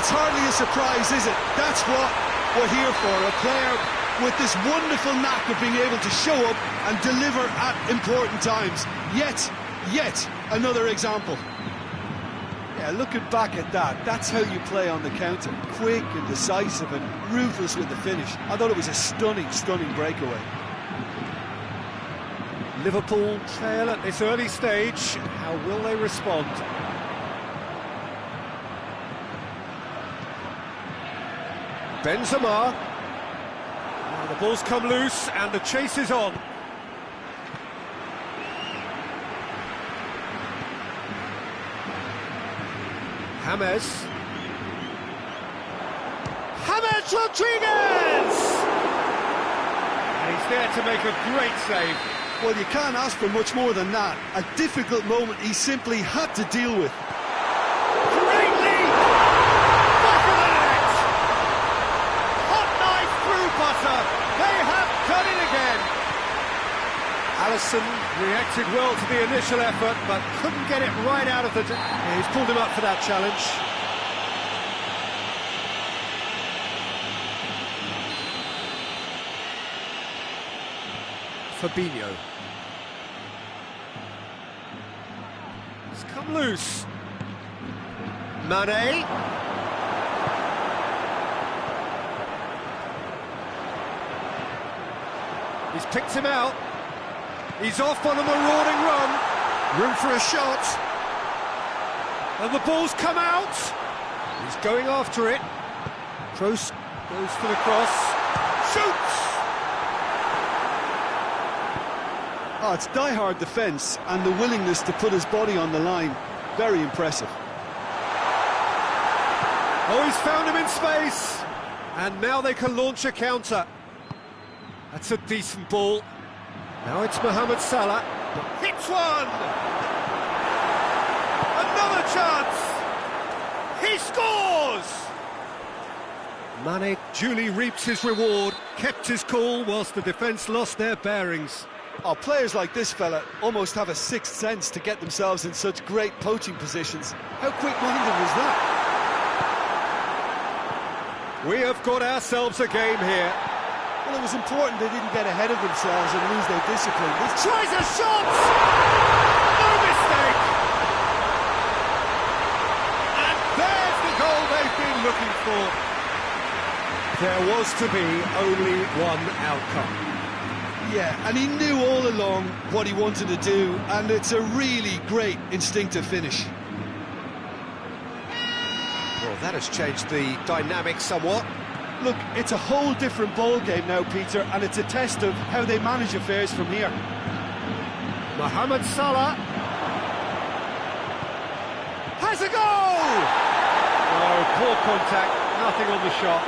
It's hardly a surprise, is it? That's what we're here for. A player with this wonderful knack of being able to show up and deliver at important times. Yet another example. Yeah, looking back at that, that's how you play on the counter. Quick and decisive and ruthless with the finish. I thought it was a stunning breakaway. Liverpool trail at this early stage. How will they respond? Benzema. Now the ball's come loose and the chase is on. James Rodriguez! And he's there to make a great save. Well, you can't ask for much more than that. A difficult moment he simply had to deal with. Great lead! Back of the net! Hot knife through butter. They have done it again. Alisson reacted well to the initial effort, but couldn't get it right out of the... He's pulled him up for that challenge. Fabinho. It's come loose. Mane. He's picked him out. He's off on a marauding run. Room for a shot. And the ball's come out. He's going after it. Kroos goes for the cross. Shoots! Oh, it's die-hard defence and the willingness to put his body on the line. Very impressive. Oh, he's found him in space. And now they can launch a counter. That's a decent ball. Now it's Mohamed Salah. Hits one! Another chance! He scores! Mane duly reaps his reward, kept his cool whilst the defence lost their bearings. Oh, players like this fella almost have a sixth sense to get themselves in such great poaching positions. How quick-minded was that? We have got ourselves a game here. Well, it was important they didn't get ahead of themselves and lose their discipline. Tries a shot! No mistake! And there's the goal they've been looking for. There was to be only one outcome. Yeah, and he knew all along what he wanted to do, and it's a really great instinctive finish. Well, that has changed the dynamic somewhat. Look, it's a whole different ball game now, Peter, and it's a test of how they manage affairs from here. Mohamed Salah has a goal! Oh, poor contact, nothing on the shot.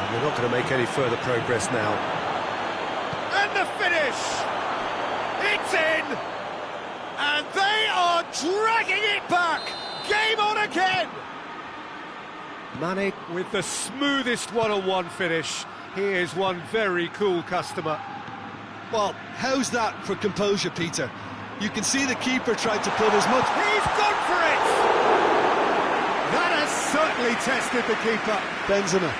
And we're not going to make any further progress now. And the finish! It's in! And they are dragging it back! Game on again! Mane with the smoothest one-on-one finish. He is one very cool customer. Well, how's that for composure, Peter? You can see the keeper tried to put as much... He's gone for it! That has certainly tested the keeper. Benzema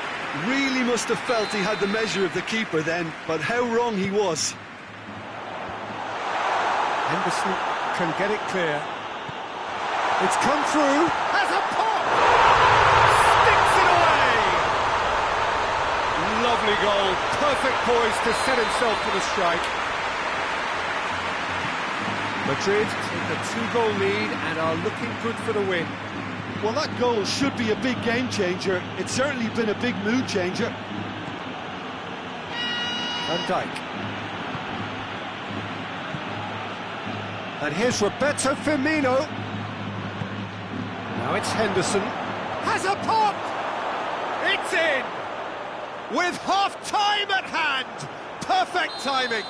really must have felt he had the measure of the keeper then, but how wrong he was. Henderson can get it clear. It's come through. Has a pop! Sticks it away! Lovely goal. Perfect poise to set himself for the strike. Madrid take a 2-goal lead and are looking good for the win. Well, that goal should be a big game changer. It's certainly been a big mood changer. Van Dijk. And here's Roberto Firmino. Now it's Henderson. Has a pop! It's in! With half-time at hand! Perfect timing!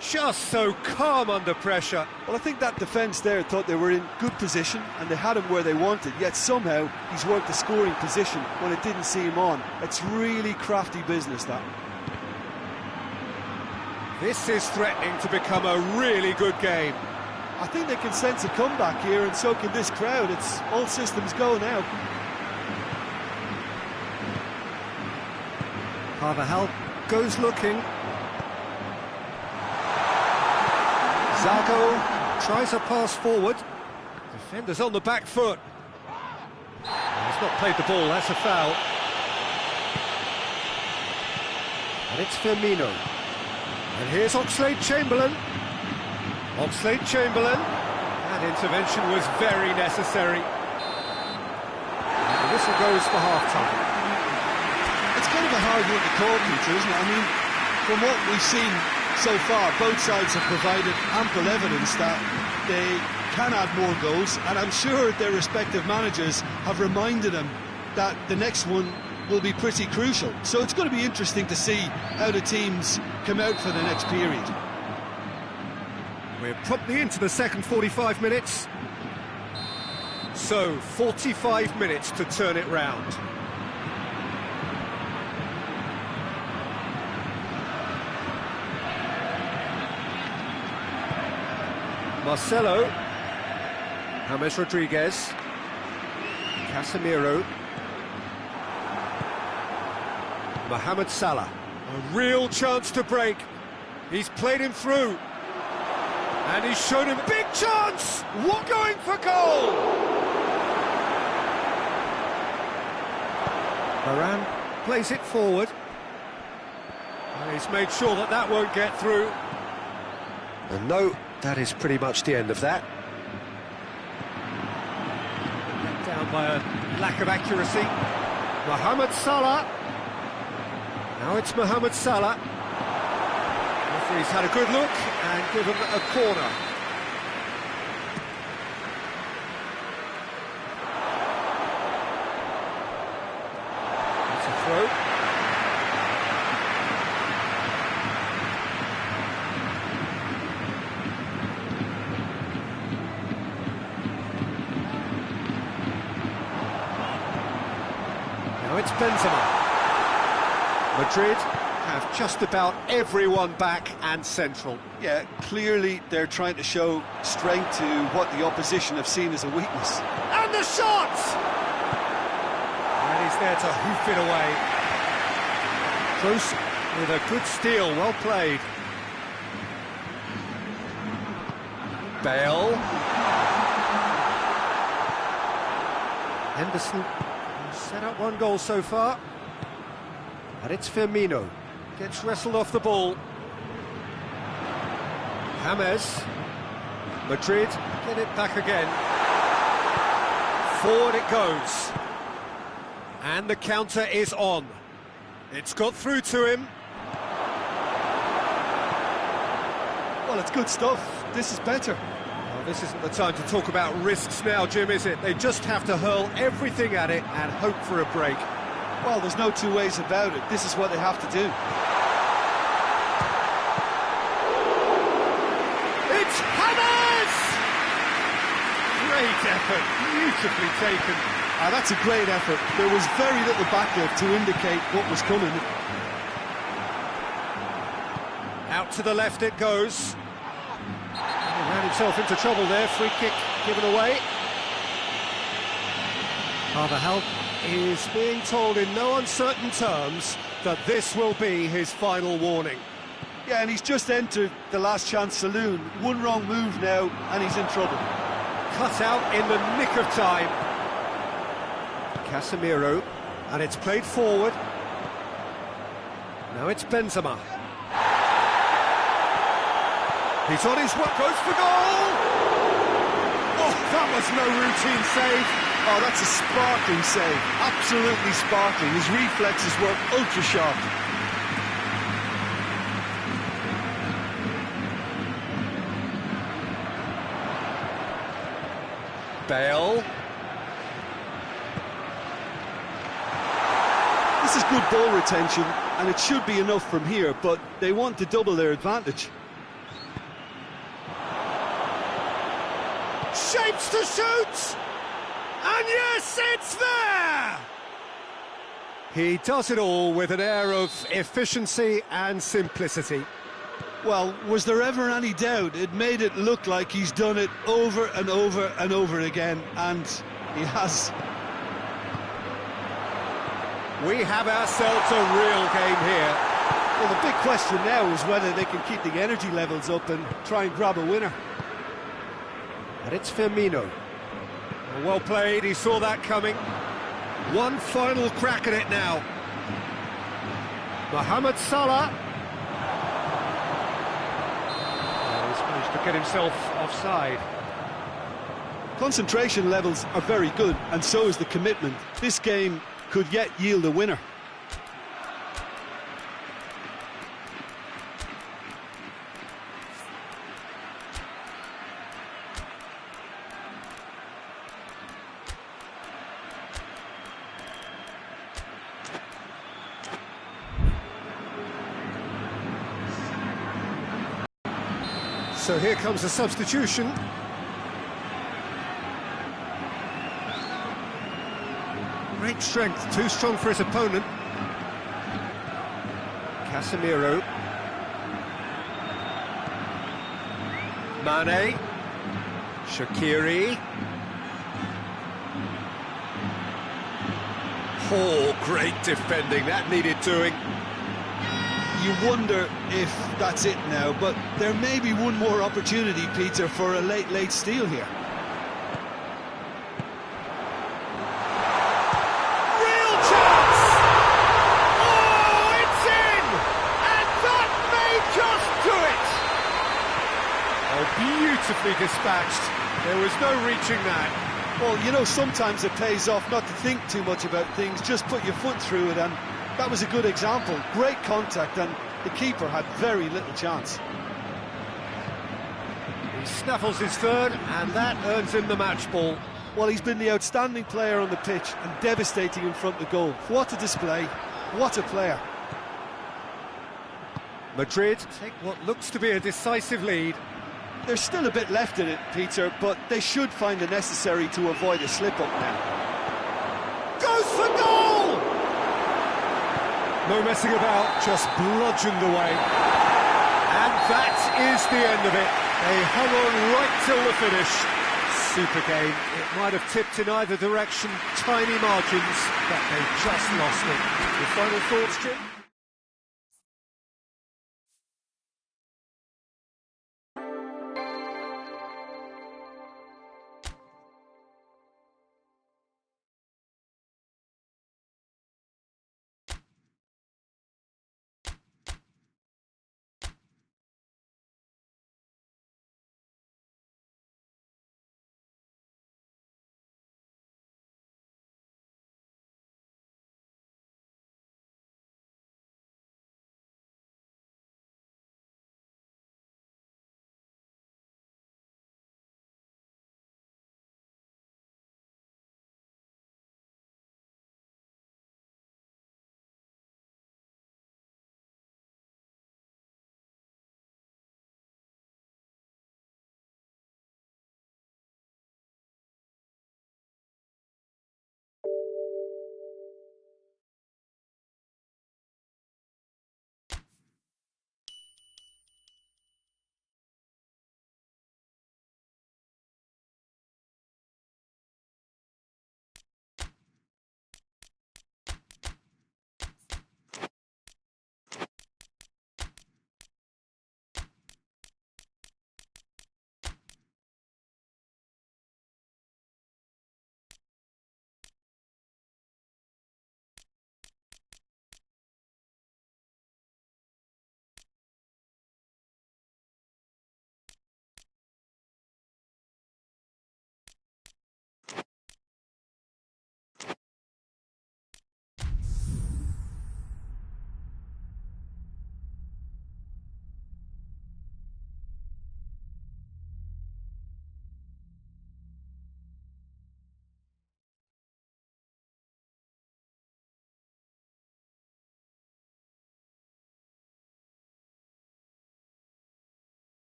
Just so calm under pressure. Well, I think that defence there thought they were in good position and they had him where they wanted, yet somehow he's worked the scoring position when it didn't see him on. It's really crafty business, that. This is threatening to become a really good game. I think they can sense a comeback here, and so can this crowd. It's all systems go now. Carvajal goes looking. Zago tries a pass forward. Defender's on the back foot. He's not played the ball, that's a foul. And it's Firmino. And here's Oxlade-Chamberlain. Oxlade-Chamberlain. That intervention was very necessary. And the whistle goes for half-time. It's kind of a hard one to call, Peter, isn't it? I mean, from what we've seen so far, both sides have provided ample evidence that they can add more goals, and I'm sure their respective managers have reminded them that the next one will be pretty crucial. So it's going to be interesting to see how the teams come out for the next period. We're promptly into the second 45 minutes. So, 45 minutes to turn it round. Marcelo, James Rodriguez, Casemiro, Mohamed Salah. A real chance to break. He's played him through. And he's shown him a big chance! What going for goal? Varane plays it forward. And he's made sure that that won't get through. And no, that is pretty much the end of that. Let down by a lack of accuracy. Mohamed Salah. Now it's Mohamed Salah. Referee's had a good look and given a corner. It's a throw. Benzema. Madrid have just about everyone back and central. Yeah, clearly they're trying to show strength to what the opposition have seen as a weakness. And the shot! And he's there to hoof it away. Close with a good steal, well played. Bale. Henderson set up one goal so far. And it's Firmino. Gets wrestled off the ball. James. Madrid get it back again. Forward it goes. And the counter is on. It's got through to him. Well, it's good stuff. This is better. Well, this isn't the time to talk about risks now, Jim, is it? They just have to hurl everything at it and hope for a break. Well, there's no two ways about it. This is what they have to do. It's James! Great effort, beautifully taken. That's a great effort. There was very little backlift to indicate what was coming. Out to the left it goes. He ran himself into trouble there, free kick given away. Carvajal is being told in no uncertain terms that this will be his final warning. Yeah, and he's just entered the last chance saloon. One wrong move now, and he's in trouble. Cut out in the nick of time. Casemiro, and it's played forward. Now it's Benzema. He's on his way, goes for goal! Oh, that was no routine save. Oh, that's a sparkling save. Absolutely sparkling. His reflexes were ultra sharp. Bale. This is good ball retention, and it should be enough from here, but they want to double their advantage. Shapes to shoot! And yes, it's there! He does it all with an air of efficiency and simplicity. Well, was there ever any doubt? It made it look like he's done it over and over and over again, and he has. We have ourselves a real game here. Well, the big question now is whether they can keep the energy levels up and try and grab a winner. And it's Firmino. Well played, he saw that coming. One final crack at it now. Mohamed Salah. He's managed to get himself offside. Concentration levels are very good, and so is the commitment. This game could yet yield a winner. So here comes a substitution. Great strength, too strong for his opponent. Casemiro. Mane. Shaqiri. Oh, great defending, that needed doing. You wonder if that's it now, but there may be one more opportunity, Peter, for a late steal here. Real chance! Oh, it's in! And that may just do it! Oh, beautifully dispatched. There was no reaching that. Well, you know, sometimes it pays off not to think too much about things, just put your foot through it, and that was a good example. Great contact, and the keeper had very little chance. He snaffles his third, and that earns him the match ball. Well, he's been the outstanding player on the pitch and devastating in front of the goal. What a display, what a player. Madrid take what looks to be a decisive lead. There's still a bit left in it, Peter, but they should find the necessary to avoid a slip-up now. Goes for goal! No messing about, just bludgeoned away. And that is the end of it. They hung on right till the finish. Super game. It might have tipped in either direction, tiny margins, but they just lost it. Your final thoughts, Jim?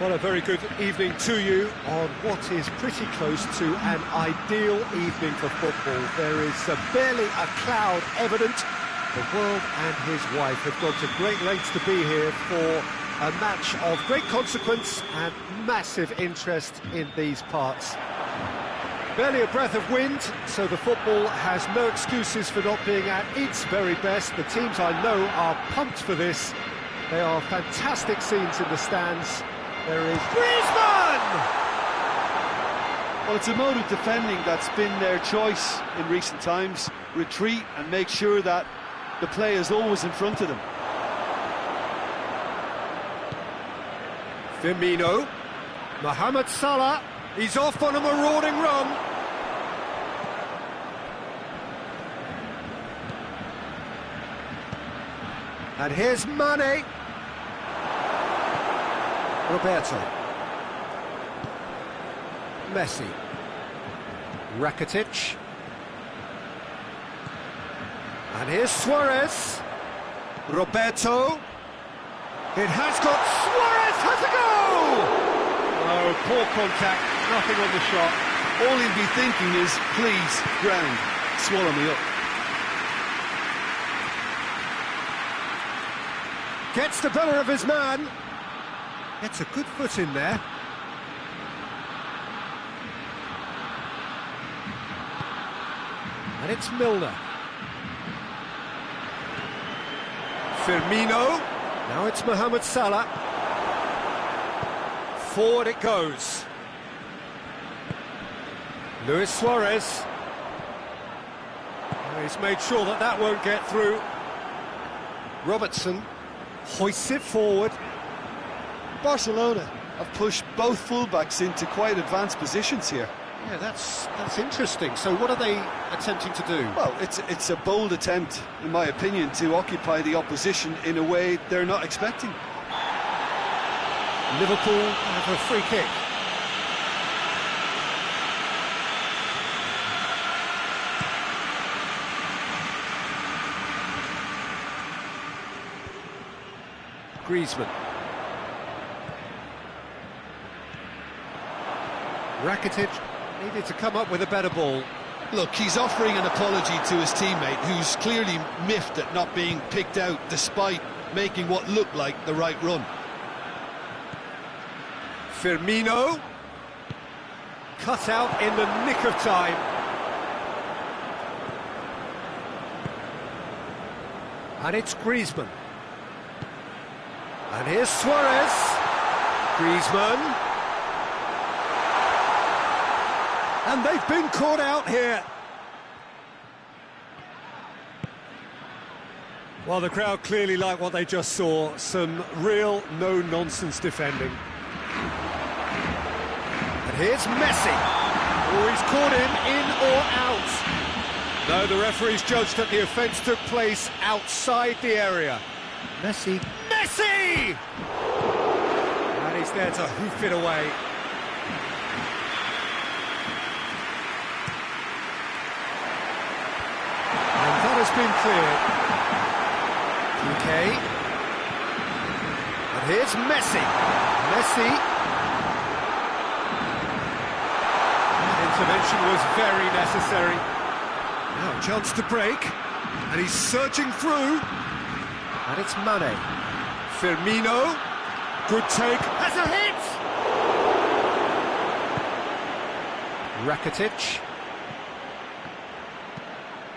Well, a very good evening to you on what is pretty close to an ideal evening for football. There is barely a cloud evident. The world and his wife have gone to great lengths to be here for a match of great consequence and massive interest in these parts. Barely a breath of wind, so the football has no excuses for not being at its very best. The teams I know are pumped for this. They are fantastic scenes in the stands. There is Griezmann! Well, it's a mode of defending that's been their choice in recent times. Retreat and make sure that the play is always in front of them. Firmino, Mohamed Salah, he's off on a marauding run. And here's Mane. Roberto. Messi. Rakitic. And here's Suarez. Roberto. It has got Suarez has a goal! Oh, poor contact, nothing on the shot. All he'll be thinking is, please, ground, swallow me up. Gets the better of his man. Gets a good foot in there. And it's Milner. Firmino. Now it's Mohamed Salah. Forward it goes. Luis Suarez. He's made sure that that won't get through. Robertson hoists it forward. Barcelona have pushed both fullbacks into quite advanced positions here. Yeah, that's interesting. So what are they attempting to do? Well, it's a bold attempt, in my opinion, to occupy the opposition in a way they're not expecting. Liverpool have a free kick. Griezmann. Rakitic needed to come up with a better ball. Look, he's offering an apology to his teammate, who's clearly miffed at not being picked out despite making what looked like the right run. Firmino. Cut out in the nick of time. And it's Griezmann. And here's Suarez. Griezmann. And they've been caught out here. Well, the crowd clearly like what they just saw. Some real no-nonsense defending. And here's Messi. Oh, he's caught him in or out. No, the referee's judged that the offence took place outside the area. Messi. Messi! And he's there to hoof it away. Has been cleared. Okay. And here's Messi. Messi. That intervention was very necessary. Now a chance to break. And he's surging through. And it's Mane. Firmino. Good take. Has a hit. Rakitic.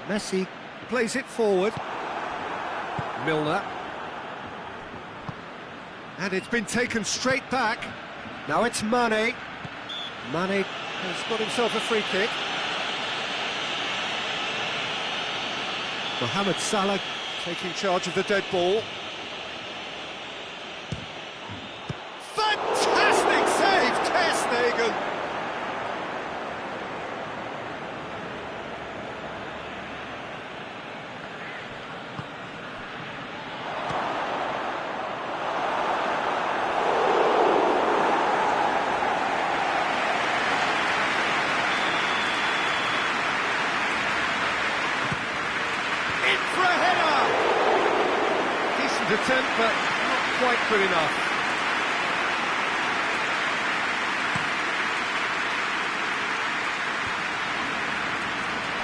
Messi. Plays it forward. Milner. And it's been taken straight back. Now it's Mane. Mane has got himself a free kick. Mohamed Salah taking charge of the dead ball. Fantastic save, Ter Stegen. Attempt, but not quite good enough.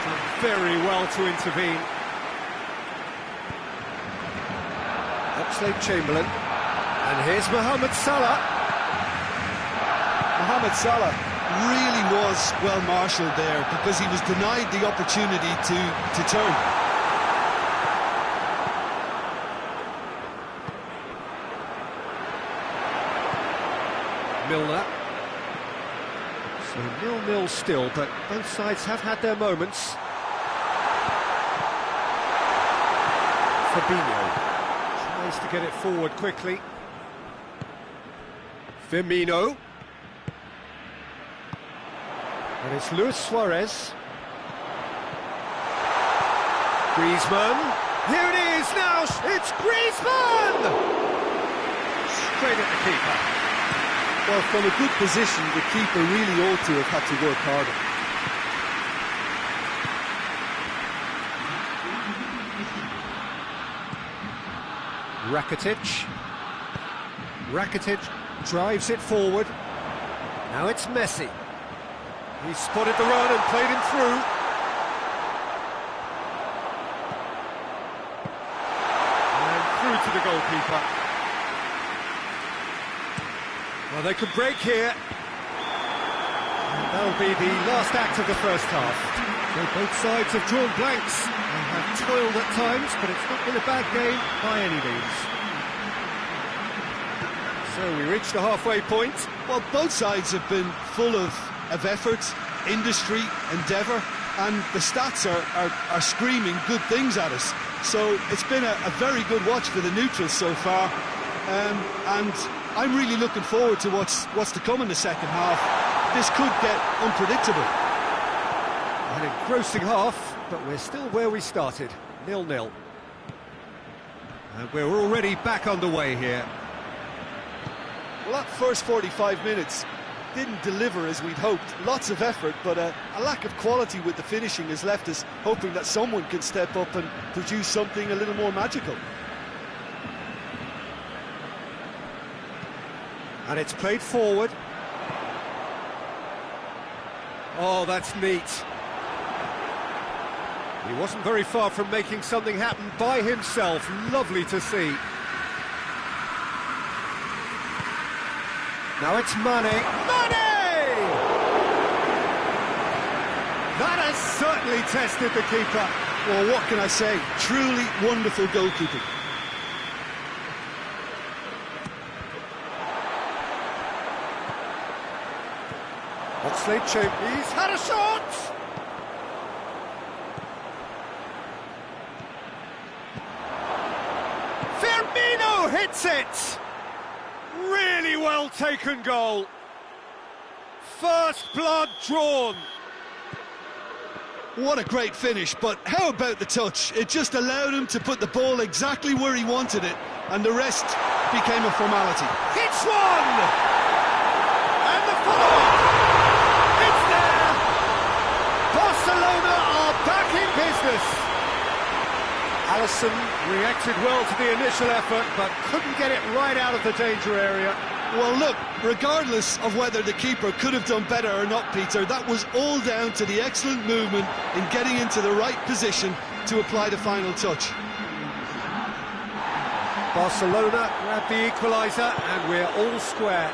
Done very well to intervene. Oxlade-Chamberlain, and here's Mohamed Salah. Mohamed Salah really was well marshalled there because he was denied the opportunity to turn. Milner. So 0-0 still, but both sides have had their moments. Fabinho tries to get it forward quickly. Firmino. And it's Luis Suarez. Griezmann. Here it is now, it's Griezmann! Straight at the keeper. Well, from a good position, the keeper really ought to have had to work harder. Rakitic. Rakitic drives it forward. Now it's Messi. He spotted the run and played him through. And through to the goalkeeper. Well, they could break here. And that'll be the last act of the first half. So both sides have drawn blanks and have toiled at times, but it's not been a bad game by any means. So we reach the halfway point. Well, both sides have been full of effort, industry, endeavour, and the stats are screaming good things at us. So it's been a very good watch for the neutrals so far, and I'm really looking forward to what's to come in the second half. This could get unpredictable. An engrossing half, but we're still where we started, 0-0. And we're already back underway here. Well, that first 45 minutes didn't deliver as we'd hoped. Lots of effort, but a lack of quality with the finishing has left us hoping that someone can step up and produce something a little more magical. And it's played forward. Oh, that's neat. He wasn't very far from making something happen by himself. Lovely to see. Now it's Mane. Mane! That has certainly tested the keeper. Well, what can I say? Truly wonderful goalkeeping. Oxlade-Chamberlain, he's had a shot! Firmino hits it! Really well taken goal. First blood drawn. What a great finish, but how about the touch? It just allowed him to put the ball exactly where he wanted it, and the rest became a formality. Hits one! And the follow-up! It's there! Barcelona are back in business. Alisson reacted well to the initial effort, but couldn't get it right out of the danger area. Well, look, regardless of whether the keeper could have done better or not, Peter, that was all down to the excellent movement in getting into the right position to apply the final touch. Barcelona grabbed the equaliser, and we're all square.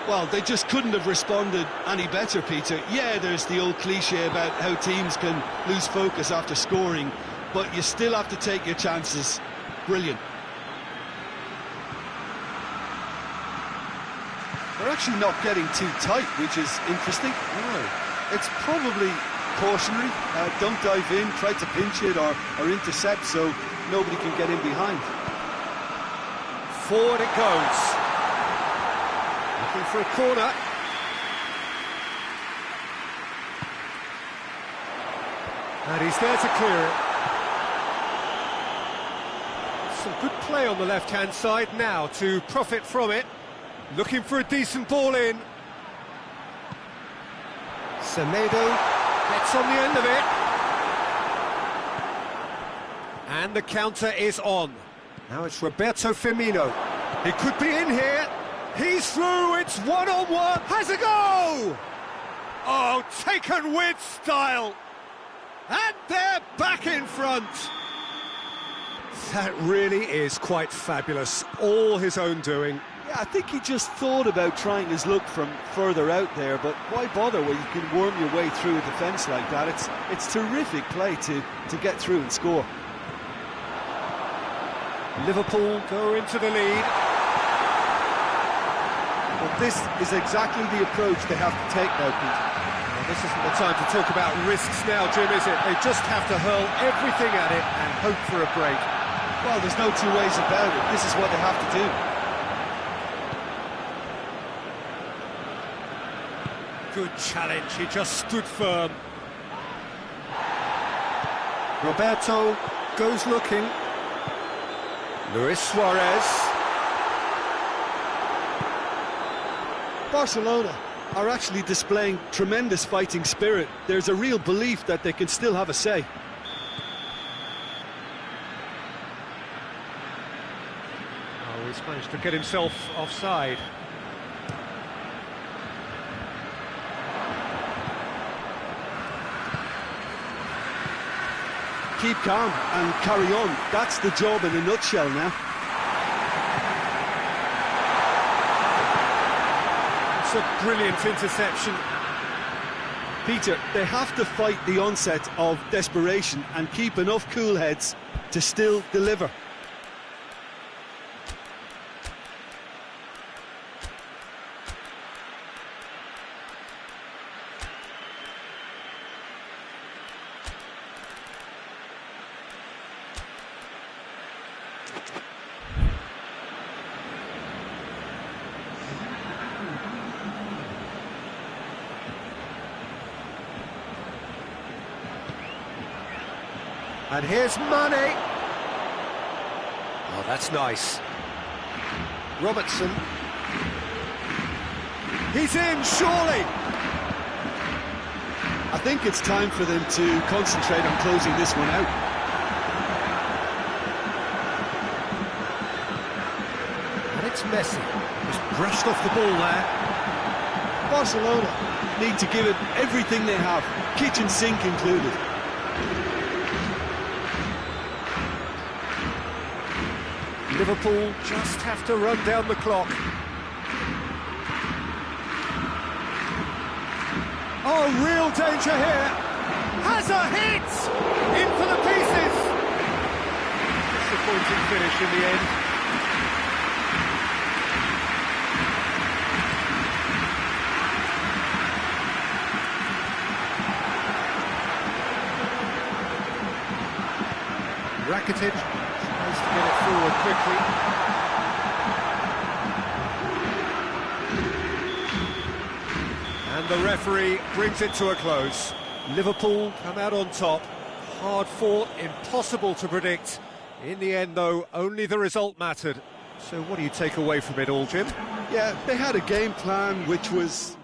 Well, they just couldn't have responded any better, Peter. Yeah, there's the old cliche about how teams can lose focus after scoring, but you still have to take your chances. Brilliant. They're actually not getting too tight, which is interesting. It's probably cautionary. Don't dive in, try to pinch it or intercept so nobody can get in behind. Forward it goes. Looking for a corner. And he's there to clear it. Some good play on the left-hand side now to profit from it. Looking for a decent ball in. Semedo gets on the end of it. And the counter is on. Now it's Roberto Firmino. He could be in here. He's through, it's one-on-one. Has a go! Oh, taken with style. And they're back in front. That really is quite fabulous. All his own doing. Yeah, I think he just thought about trying his luck from further out there, but why bother when you can worm your way through a defence like that? It's terrific play to get through and score. Liverpool go into the lead. But this is exactly the approach they have to take now, Pete. Well, this isn't the time to talk about risks now, Jim, is it? They just have to hurl everything at it and hope for a break. Well, there's no two ways about it. This is what they have to do. Good challenge, he just stood firm. Roberto Goes looking. Luis Suarez. Barcelona are actually displaying tremendous fighting spirit. There's a real belief that they can still have a say. Oh, he's managed to get himself offside. Keep calm and carry on. That's the job in a nutshell now. It's a brilliant interception. Peter, they have to fight the onset of desperation and keep enough cool heads to still deliver. And here's Mane. Oh, that's nice. Robertson. He's in, surely. I think it's time for them to concentrate on closing this one out. And it's Messi. Just brushed off the ball there. Barcelona need to give it everything they have, kitchen sink included. Liverpool just have to run down the clock. Oh, real danger here. Has a hit! In for the pieces! Disappointing finish in the end. Rakitic tries to get it forward quickly. And the referee brings it to a close. Liverpool come out on top. Hard fought, impossible to predict. In the end, though, only the result mattered. So what do you take away from it all, Jim? Yeah, they had a game plan which was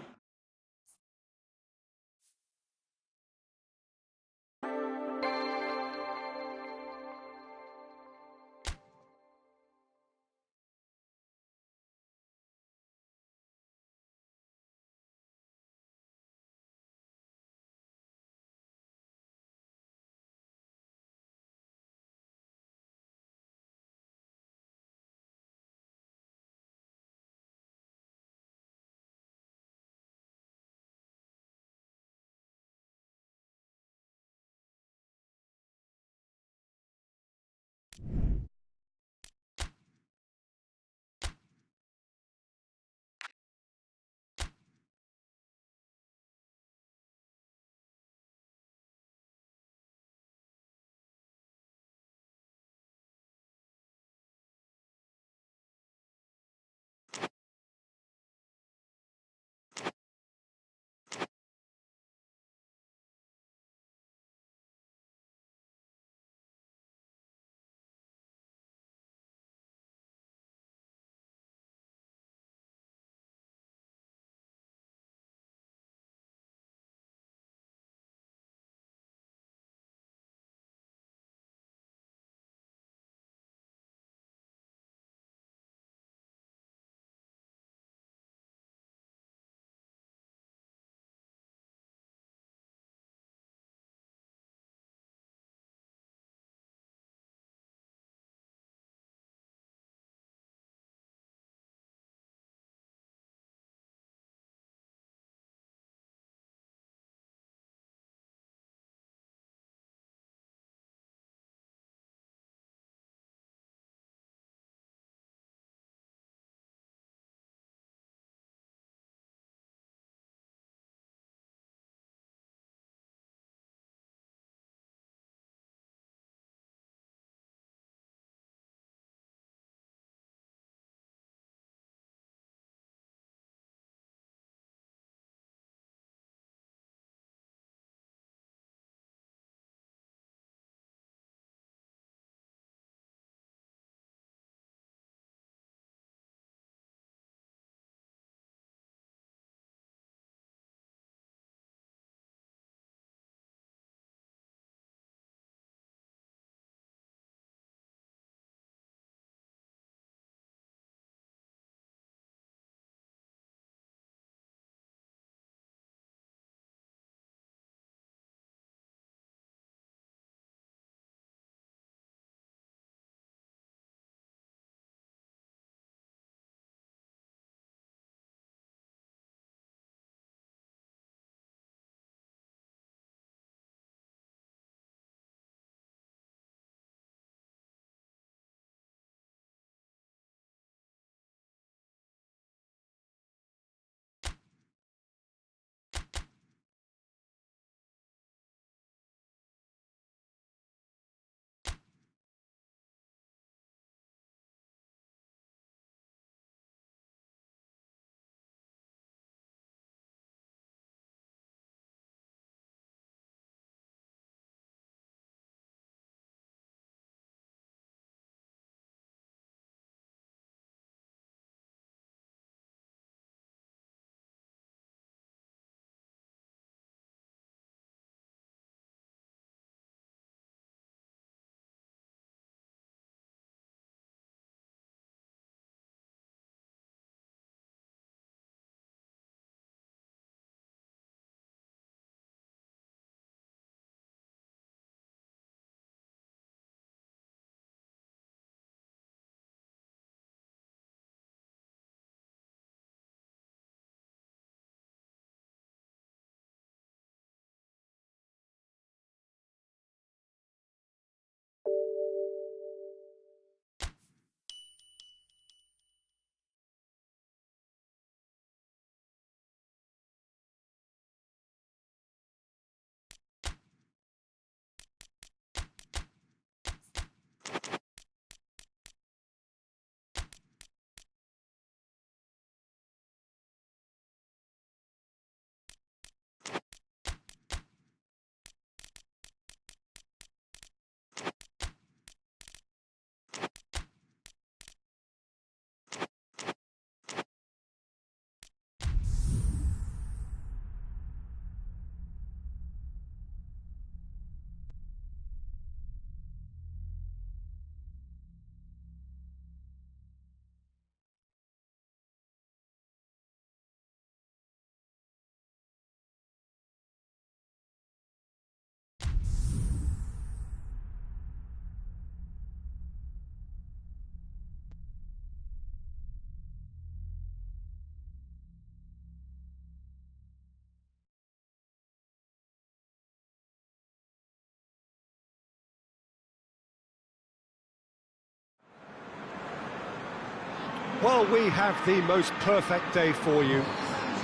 Well, we have the most perfect day for you.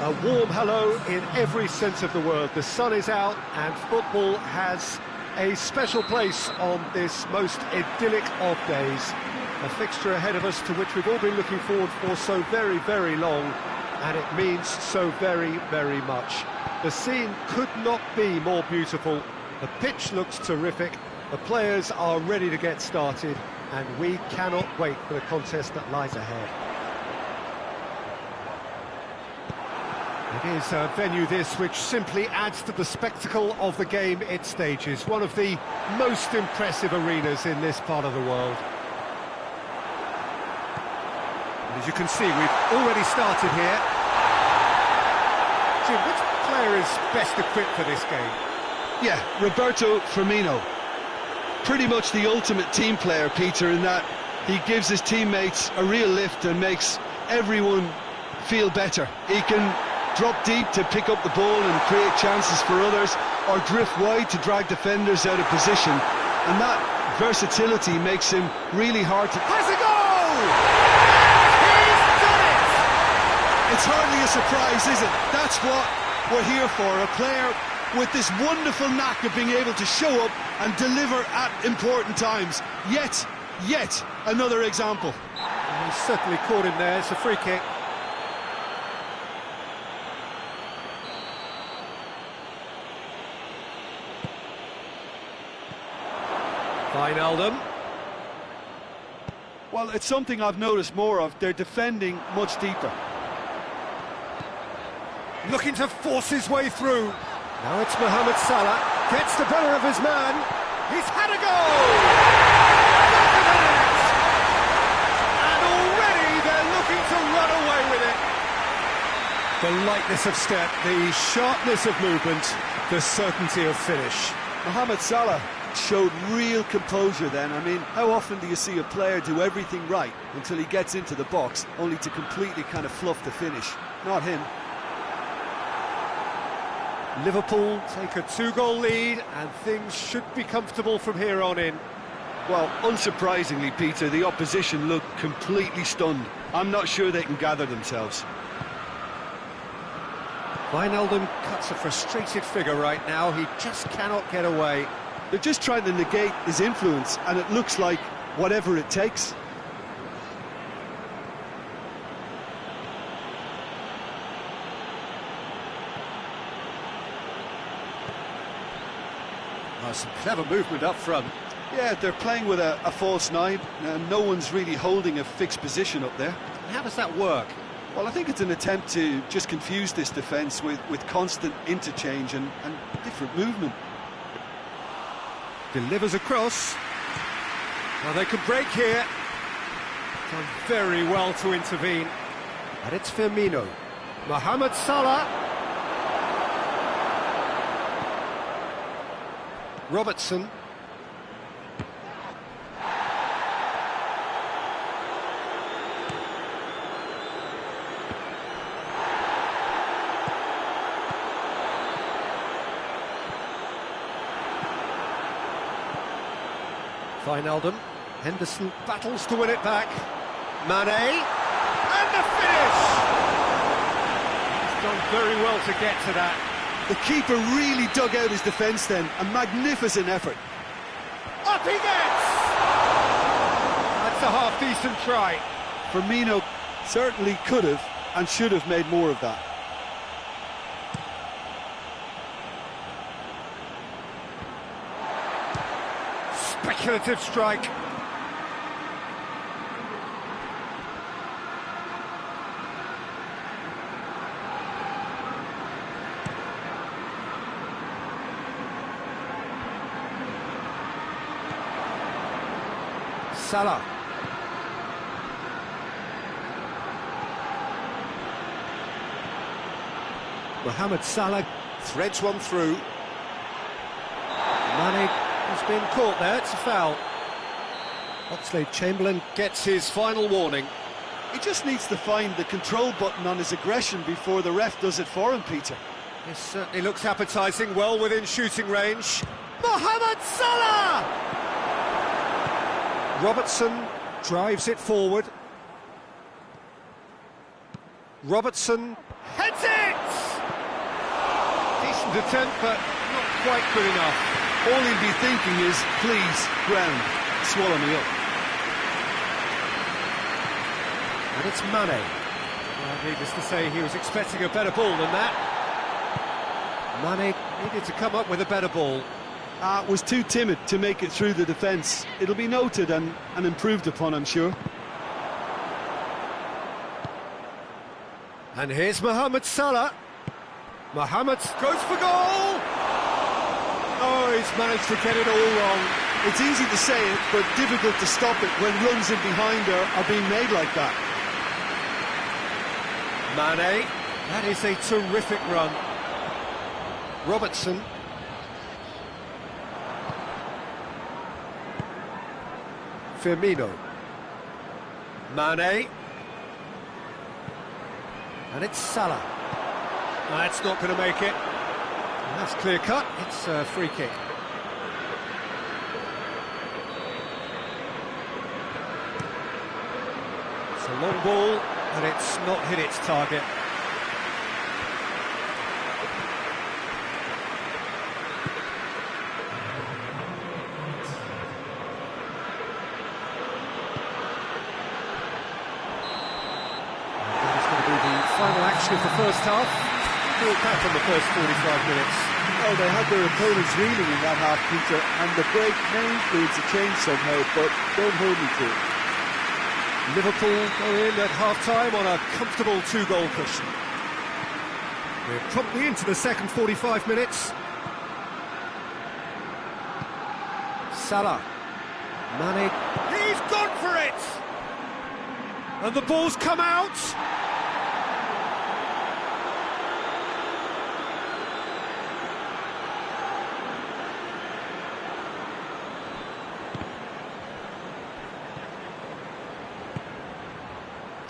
A warm hello in every sense of the word. The sun is out and football has a special place on this most idyllic of days. A fixture ahead of us to which we've all been looking forward for so very, very long, and it means so very, very much. The scene could not be more beautiful. The pitch looks terrific. The players are ready to get started, and we cannot wait for the contest that lies ahead. It is a venue this which simply adds to the spectacle of the game it stages. One of the most impressive arenas in this part of the world. And as you can see, we've already started here. Jim, which player is best equipped for this game? Yeah, Roberto Firmino. Pretty much the ultimate team player, Peter, in that he gives his teammates a real lift and makes everyone feel better. He can drop deep to pick up the ball and create chances for others, or drift wide to drag defenders out of position, and that versatility makes him really hard to... Has a goal! He's done it! It's hardly a surprise, is it? That's what we're here for, a player with this wonderful knack of being able to show up and deliver at important times. Yet another example. And he's certainly caught him there. It's a free kick. Wijnaldum. Well, it's something I've noticed more of. They're defending much deeper. Looking to force his way through. Now it's Mohamed Salah. Gets the better of his man. He's had a goal! Look at that! And already they're looking to run away with it. The lightness of step, the sharpness of movement, the certainty of finish. Mohamed Salah showed real composure then. I mean, how often do you see a player do everything right until he gets into the box, only to completely kind of fluff the finish? Not him. Liverpool take a 2-goal lead, and things should be comfortable from here on in. Well, unsurprisingly, Peter, the opposition look completely stunned. I'm not sure they can gather themselves. Wijnaldum cuts a frustrated figure right now. He just cannot get away. They're just trying to negate his influence, and it looks like whatever it takes. Oh, some clever movement up front. Yeah, they're playing with a false nine, and no one's really holding a fixed position up there. How does that work? Well, I think it's an attempt to just confuse this defence with constant interchange and different movement. Delivers across. Well, they could break here. Done very well to intervene. And it's Firmino. Mohamed Salah. Robertson. Wijnaldum. Henderson battles to win it back. Mane. And the finish! He's done very well to get to that. The keeper really dug out his defence then. A magnificent effort. Up he gets! That's a half-decent try. Firmino certainly could have and should have made more of that. Speculative strike. Salah. Mohamed Salah threads one through. Mane has been caught there, it's a foul. Oxlade-Chamberlain gets his final warning. He just needs to find the control button on his aggression before the ref does it for him, Peter. This certainly looks appetising, well within shooting range. Mohamed Salah! Robertson drives it forward. Robertson heads it! Decent attempt, but not quite good enough. All he'll be thinking is, please, ground, swallow me up. And it's Mane. Well, needless to say, he was expecting a better ball than that. Mane needed to come up with a better ball. Was too timid to make it through the defence. It'll be noted and improved upon, I'm sure. And here's Mohamed Salah. Mohamed goes for goal! Oh, he's managed to get it all wrong. It's easy to say it, but difficult to stop it when runs in behind are being made like that. Mane, that is a terrific run. Robertson. Firmino. Mane. And it's Salah. That's not going to make it. And that's clear cut. It's a free kick. It's a long ball, and it's not hit its target. Final action of the first half. Thought back on the first 45 minutes. Oh, they had their opponents reeling in that half, Peter, and the break may influence a change somehow, but don't hold me to it. Liverpool go in at half-time on a comfortable 2-goal cushion. We're promptly into the second 45 minutes. Salah. Mane. He's gone for it! And the ball's come out!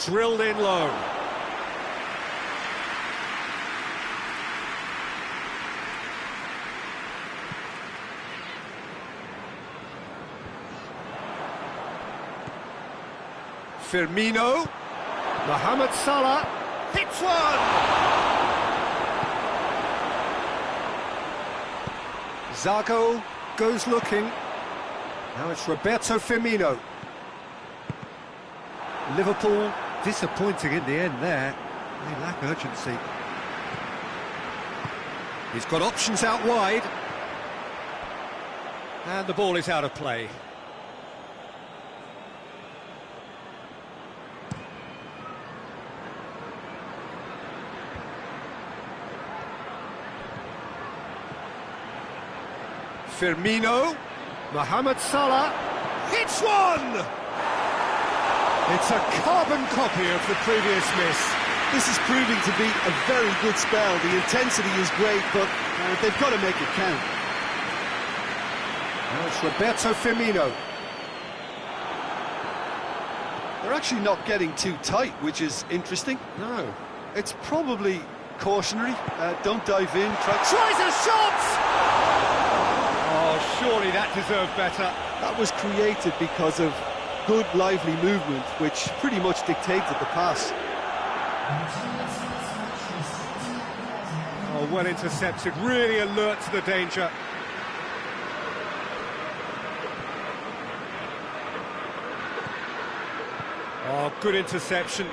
Drilled in low. Firmino. Mohamed Salah hits one. Zago goes looking. Now it's Roberto Firmino. Liverpool disappointing in the end there. They lack urgency. He's got options out wide. And the ball is out of play. Firmino. Mohamed Salah hits one! It's a carbon copy of the previous miss. This is proving to be a very good spell. The intensity is great, but they've got to make it count. Now it's Roberto Firmino. They're actually not getting too tight, which is interesting. No. It's probably cautionary. Don't dive in. Tries a shot! Oh, surely that deserved better. That was created because of good, lively movement, which pretty much dictated the pass. Oh, well intercepted, really alert to the danger. Oh, good interception.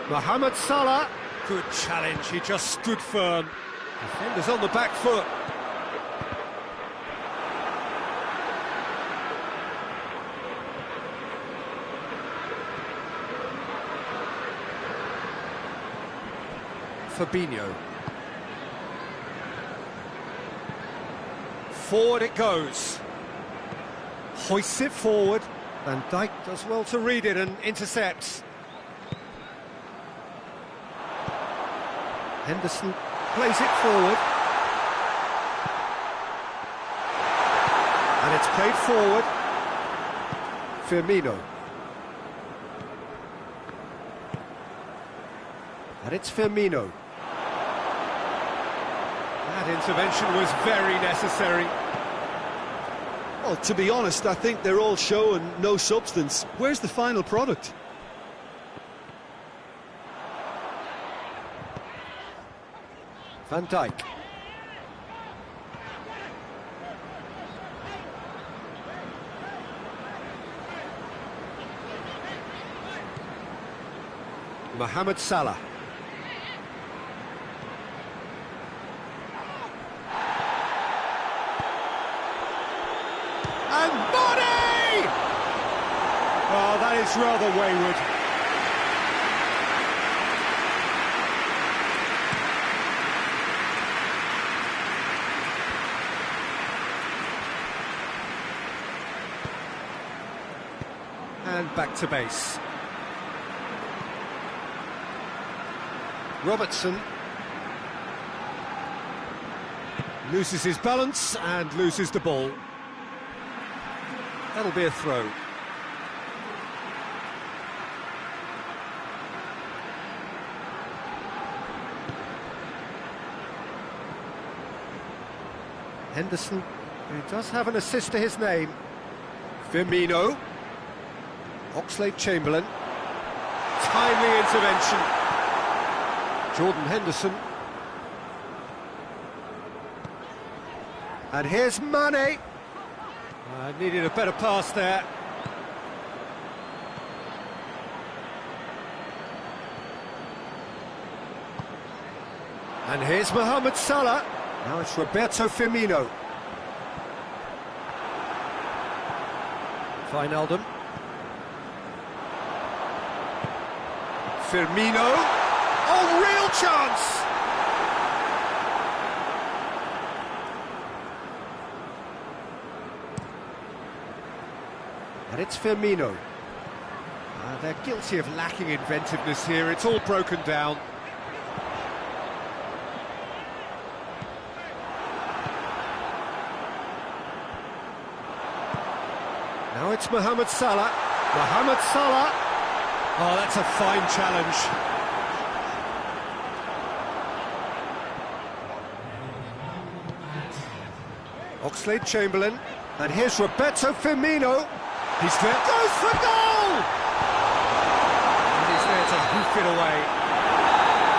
Mohamed Salah, good challenge, he just stood firm. Defenders on the back foot. Fabinho. Forward it goes. Hoists it forward. Van Dijk does well to read it and intercepts. Henderson plays it forward. And it's played forward. Firmino. And it's Firmino. That intervention was very necessary. Well, to be honest, I think they're all show and no substance. Where's the final product? Van Dijk. Mohamed Salah. And Mane! Oh, that is rather wayward. And back to base. Robertson loses his balance and loses the ball. That'll be a throw. Henderson, who does have an assist to his name. Firmino. Oxlade-Chamberlain. Timely intervention. Jordan Henderson. And here's Mane. Needed a better pass there. And here's Mohamed Salah. Now it's Roberto Firmino. Wijnaldum. Firmino. Oh, real chance! And it's Firmino. They're guilty of lacking inventiveness here. It's all broken down. Now it's Mohamed Salah. Mohamed Salah. Oh, that's a fine challenge. Oxlade-Chamberlain. And here's Roberto Firmino. He's there. Goes for goal! And he's there to hoof it away.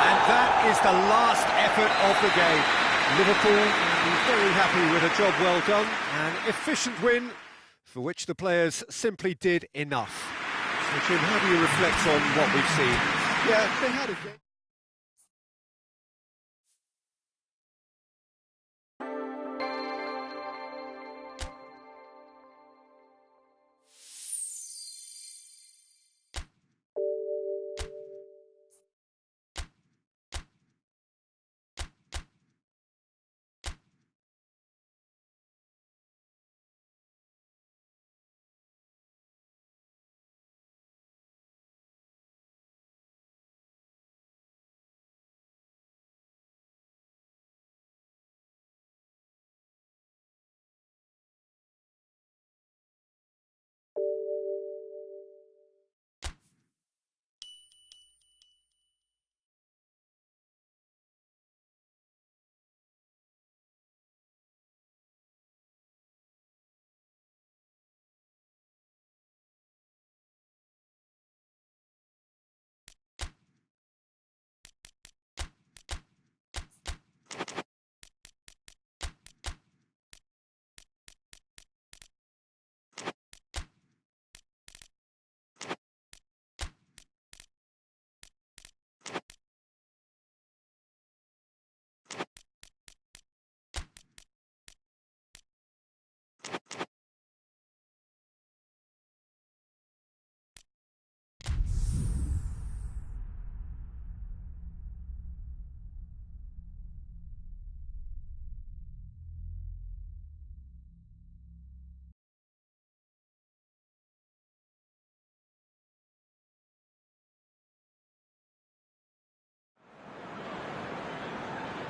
And that is the last effort of the game. Liverpool will be very happy with a job well done. An efficient win for which the players simply did enough. So, Jim, how do you reflect on what we've seen? Yeah, they had a game.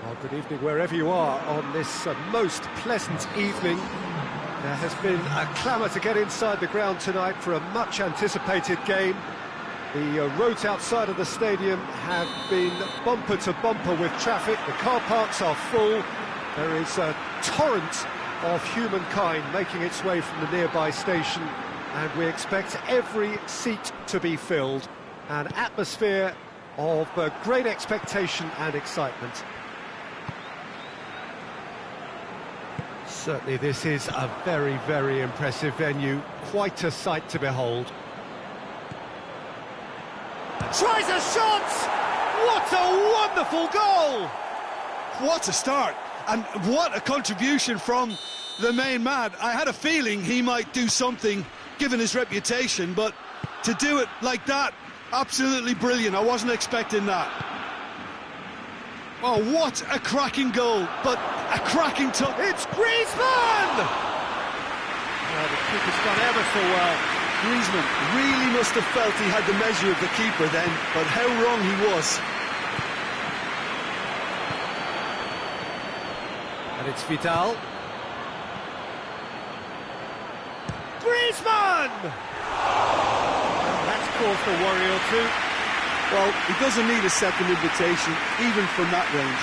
Well, good evening wherever you are on this most pleasant evening. There has been a clamour to get inside the ground tonight for a much anticipated game. The roads outside of the stadium have been bumper to bumper with traffic. The car parks are full. There is a torrent of humankind making its way from the nearby station, and we expect every seat to be filled. An atmosphere of great expectation and excitement. Certainly this is a very, very impressive venue. Quite a sight to behold. Tries a shot! What a wonderful goal! What a start, and what a contribution from the main man. I had a feeling he might do something, given his reputation, but to do it like that, absolutely brilliant. I wasn't expecting that. Oh, what a cracking goal, but a cracking touch. It's Griezmann! Well, the keeper's done ever so well. Griezmann really must have felt he had the measure of the keeper then, but how wrong he was. And it's Vidal. Griezmann! Well, that's cause for worry or two. Well, he doesn't need a second invitation, even from that range.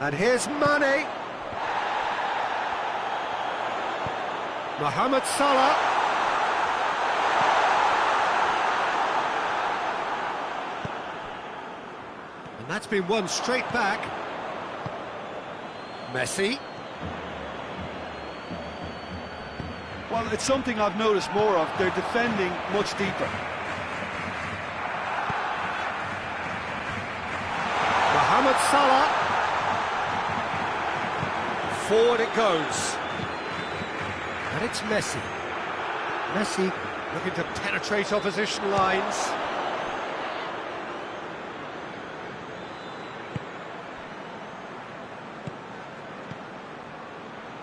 And here's Mane. Mohamed Salah. And that's been won straight back. Messi. Well, it's something I've noticed more of. They're defending much deeper. Mohamed Salah. Forward it goes. And it's Messi. Messi looking to penetrate opposition lines.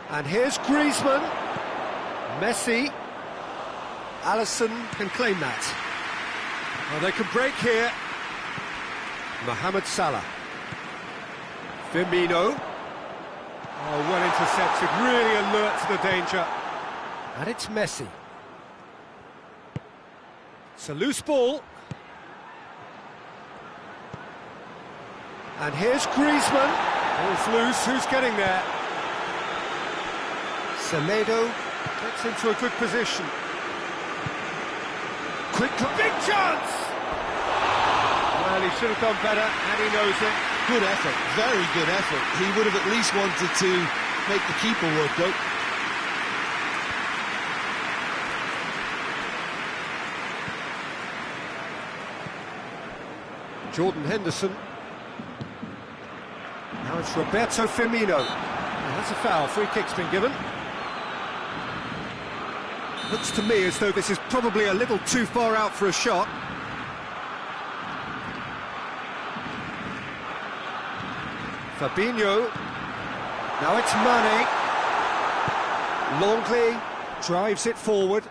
And here's Griezmann. Messi. Alisson can claim that. Well, they can break here. Mohamed Salah. Firmino. Oh, well intercepted, really alert to the danger. And it's Messi. It's a loose ball. And here's Griezmann. Ball's loose, who's getting there? Semedo gets into a good position. Quick, big chance! Well, he should have done better, and he knows it. Good effort, very good effort. He would have at least wanted to make the keeper work, though. Jordan Henderson. Now it's Roberto Firmino. Well, that's a foul, free kick's been given. Looks to me as though this is probably a little too far out for a shot. Fabinho. Now it's Mane. Longley drives it forward.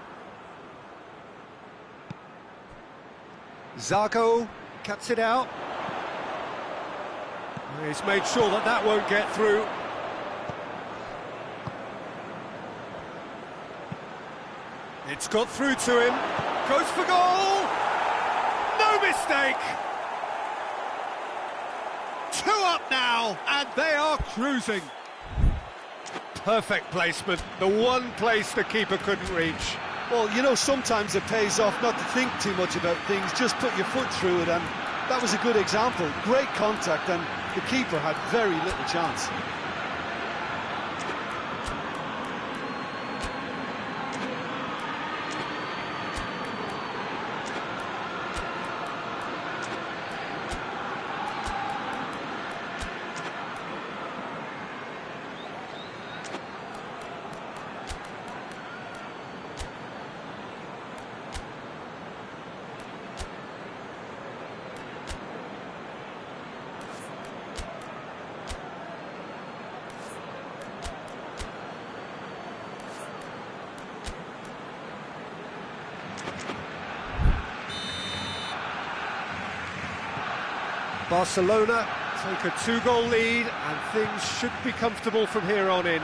Zago cuts it out. He's made sure that that won't get through. It's got through to him. Goes for goal. No mistake. 2 up now, and they are cruising. Perfect placement, the one place the keeper couldn't reach. Well, you know, sometimes it pays off not to think too much about things, just put your foot through it, and that was a good example. Great contact, and the keeper had very little chance. Barcelona take a 2-goal lead, and things should be comfortable from here on in.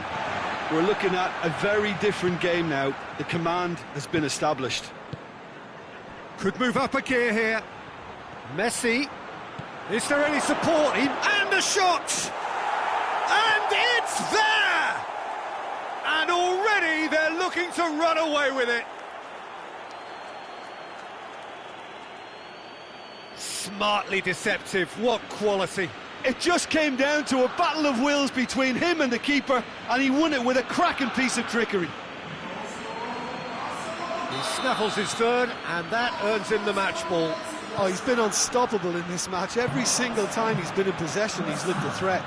We're looking at a very different game now. The command has been established. Could move up a gear here. Messi. Is there any support? And a shot! And it's there! And already they're looking to run away with it. Smartly deceptive, what quality. It just came down to a battle of wills between him and the keeper, and he won it with a cracking piece of trickery. He snaffles his third, and that earns him the match ball. Oh, he's been unstoppable in this match. Every single time he's been in possession, he's looked a threat.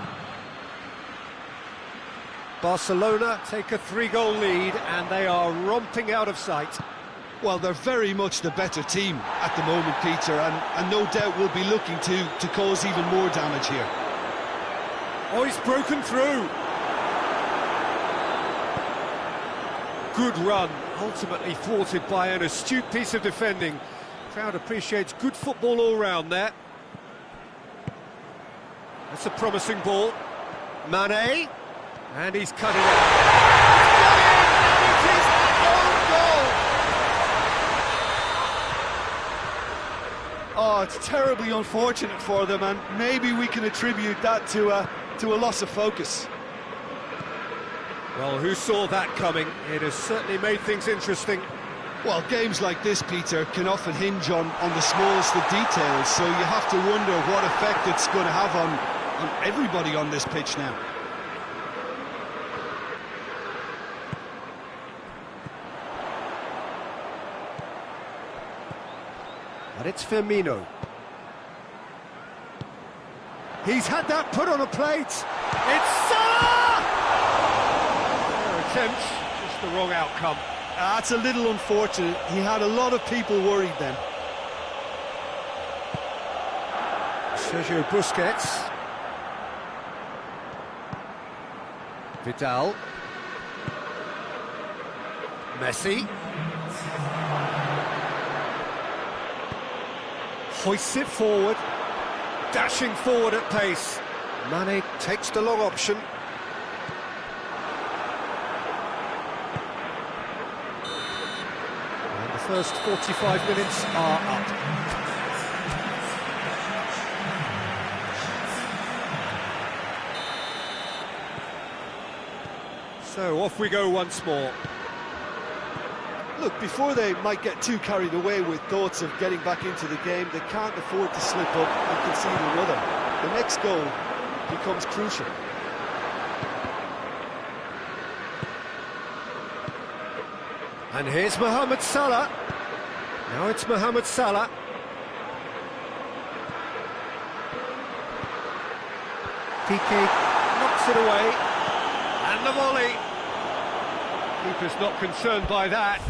Barcelona take a 3-goal lead, and they are romping out of sight. Well, they're very much the better team at the moment, Peter, and no doubt will be looking to cause even more damage here. Oh, he's broken through. Good run, ultimately thwarted by an astute piece of defending. Crowd appreciates good football all round there. That's a promising ball. Mane, and he's cut it out. It's got in, and it is own goal. Oh, it's terribly unfortunate for them, and maybe we can attribute that to a loss of focus. Well, who saw that coming? It has certainly made things interesting. Well, games like this, Peter, can often hinge on the smallest of details, so you have to wonder what effect it's going to have on everybody on this pitch now. But it's Firmino. He's had that put on a plate. It's Salah! Fair attempt, just the wrong outcome. That's a little unfortunate. He had a lot of people worried then. Sergio Busquets. Vidal. Messi. Hoists it forward. Dashing forward at pace. Mane takes the long option. And the first 45 minutes are up. So off we go once more. Look, before they might get too carried away with thoughts of getting back into the game, they can't afford to slip up and concede another. The next goal becomes crucial. And here's Mohamed Salah. Now it's Mohamed Salah. Piqué knocks it away. And the volley. Keeper's not concerned by that.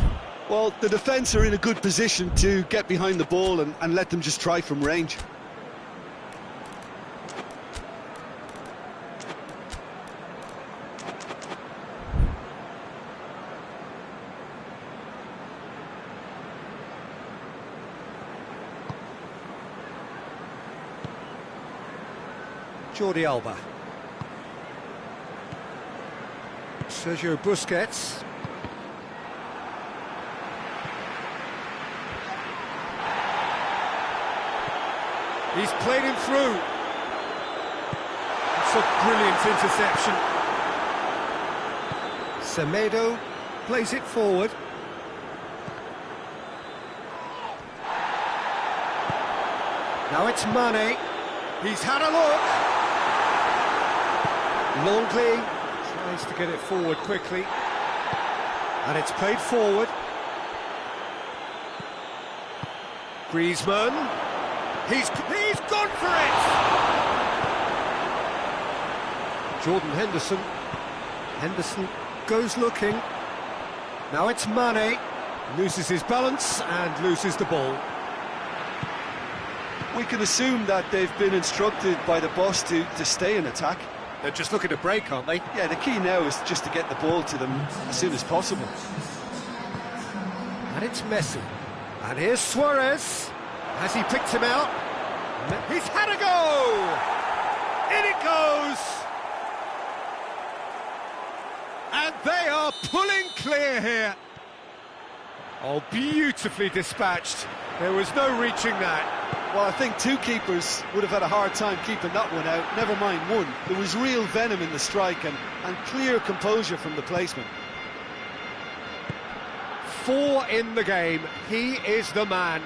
Well, the defence are in a good position to get behind the ball and let them just try from range. Jordi Alba. Sergio Busquets. He's played him through. It's a brilliant interception. Semedo plays it forward. Now it's Mane. He's had a look. Longley tries to get it forward quickly. And it's played forward. Griezmann. He's gone for it! Jordan Henderson. Henderson goes looking. Now it's Mane. Loses his balance and loses the ball. We can assume that they've been instructed by the boss to stay in attack. They're just looking to break, aren't they? Yeah, the key now is just to get the ball to them as soon as possible. And it's Messi. And here's Suarez. Has he picked him out? He's had a go! In it goes! And they are pulling clear here. Oh, beautifully dispatched. There was no reaching that. Well, I think two keepers would have had a hard time keeping that one out, never mind one. There was real venom in the strike and clear composure from the placement. 4 in the game. He is the man.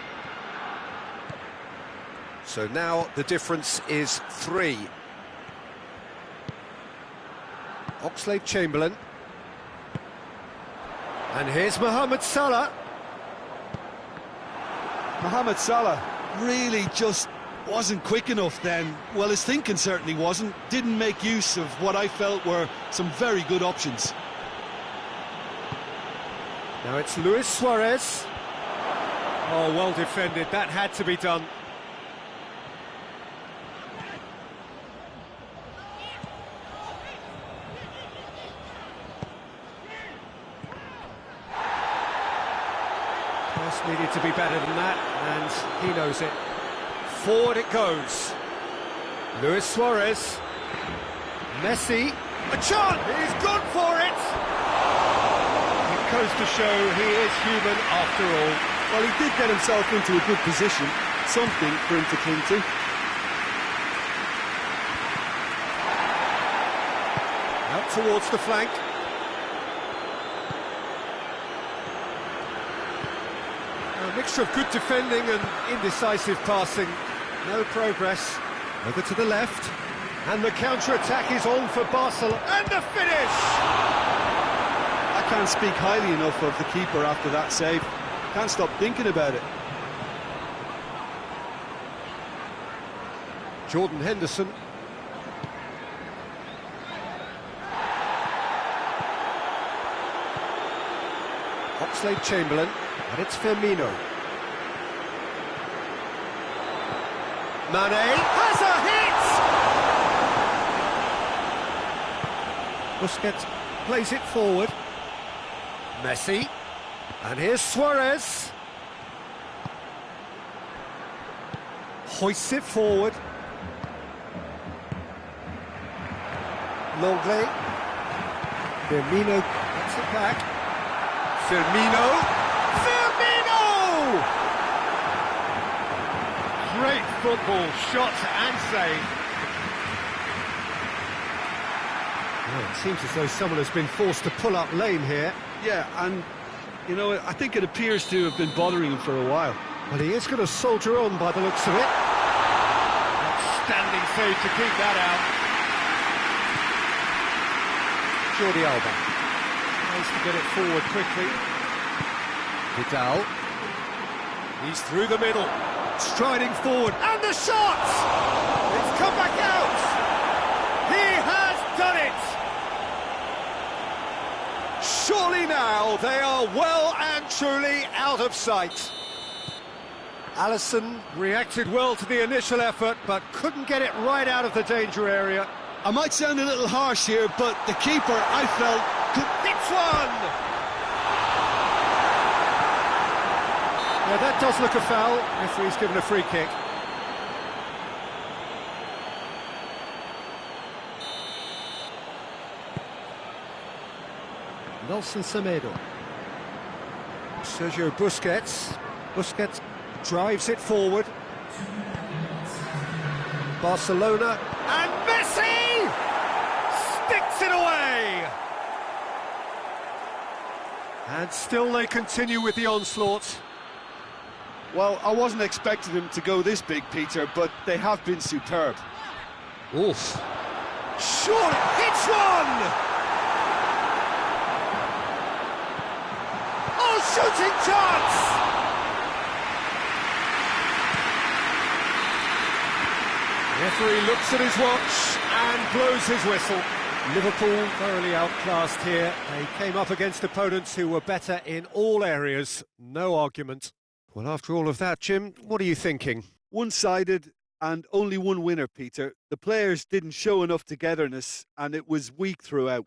So now the difference is 3. Oxlade-Chamberlain. And here's Mohamed Salah. Mohamed Salah really just wasn't quick enough then. Well, his thinking certainly wasn't. Didn't make use of what I felt were some very good options. Now it's Luis Suarez. Oh, well defended. That had to be done. Pass needed to be better than that, and he knows it. Forward it goes. Luis Suarez. Messi. A chance! He's gone for it! It goes to show he is human after all. Well, he did get himself into a good position. Something for him to cling to. Out towards the flank. A mixture of good defending and indecisive passing. No progress. Over to the left. And the counter-attack is on for Barcelona. And the finish! I can't speak highly enough of the keeper after that save. Can't stop thinking about it. Jordan Henderson. Oxlade-Chamberlain, and it's Firmino. Mane has a hit! Busquets plays it forward. Messi. And here's Suarez. Hoists it forward. Longley. Firmino gets it back. Firmino. Firmino! Great football, shot and save. Well, it seems as though someone has been forced to pull up lane here. Yeah, and, you know, I think it appears to have been bothering him for a while. Well, he is going to soldier on by the looks of it. Outstanding save to keep that out. Jordi Alba. Tries to get it forward quickly. Vidal. He's through the middle. Striding forward. And the shot! It's come back out! He has done it! Surely now they are well and truly out of sight. Alisson reacted well to the initial effort, but couldn't get it right out of the danger area. I might sound a little harsh here, but the keeper, I felt, Hits one! Yeah, that does look a foul. Referee's given a free kick. Nelson Semedo. Sergio Busquets. Busquets drives it forward. Barcelona. And Messi! Sticks it away! And still they continue with the onslaught. Well, I wasn't expecting him to go this big, Peter, but they have been superb. Oof. Short hits one! Oh, shooting chance! The referee looks at his watch and blows his whistle. Liverpool thoroughly outclassed here. They came up against opponents who were better in all areas. No argument. Well, after all of that, Jim, what are you thinking? One-sided and only one winner, Peter. The players didn't show enough togetherness and it was weak throughout.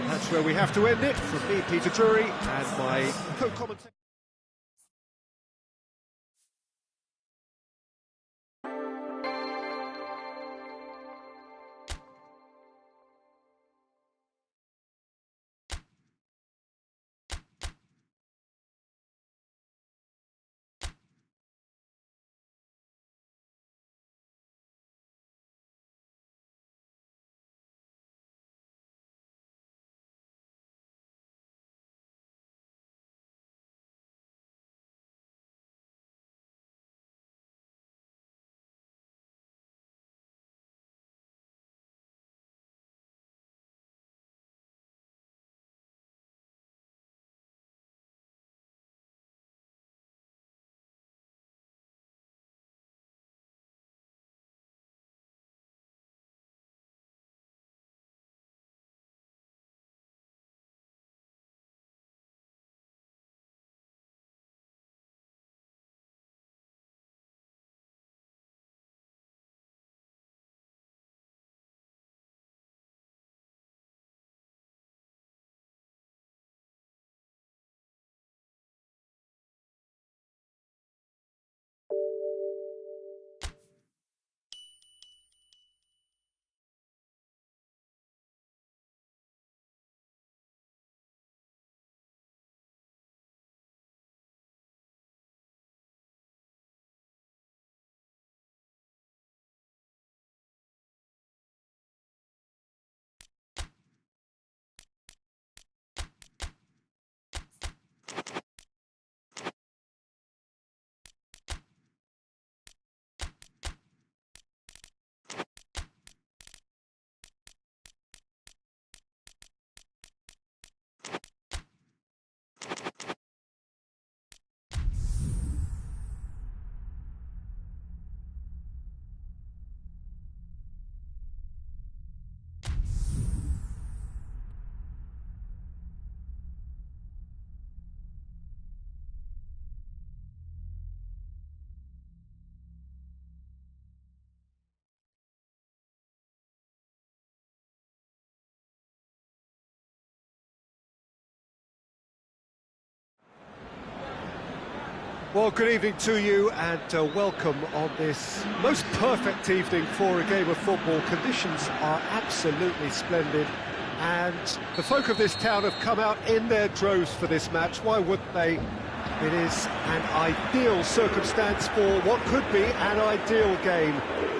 That's where we have to end it. From me, Peter Drury, and my co-commentator. Well, good evening to you and welcome on this most perfect evening for a game of football. Conditions are absolutely splendid and the folk of this town have come out in their droves for this match. Why wouldn't they? It is an ideal circumstance for what could be an ideal game.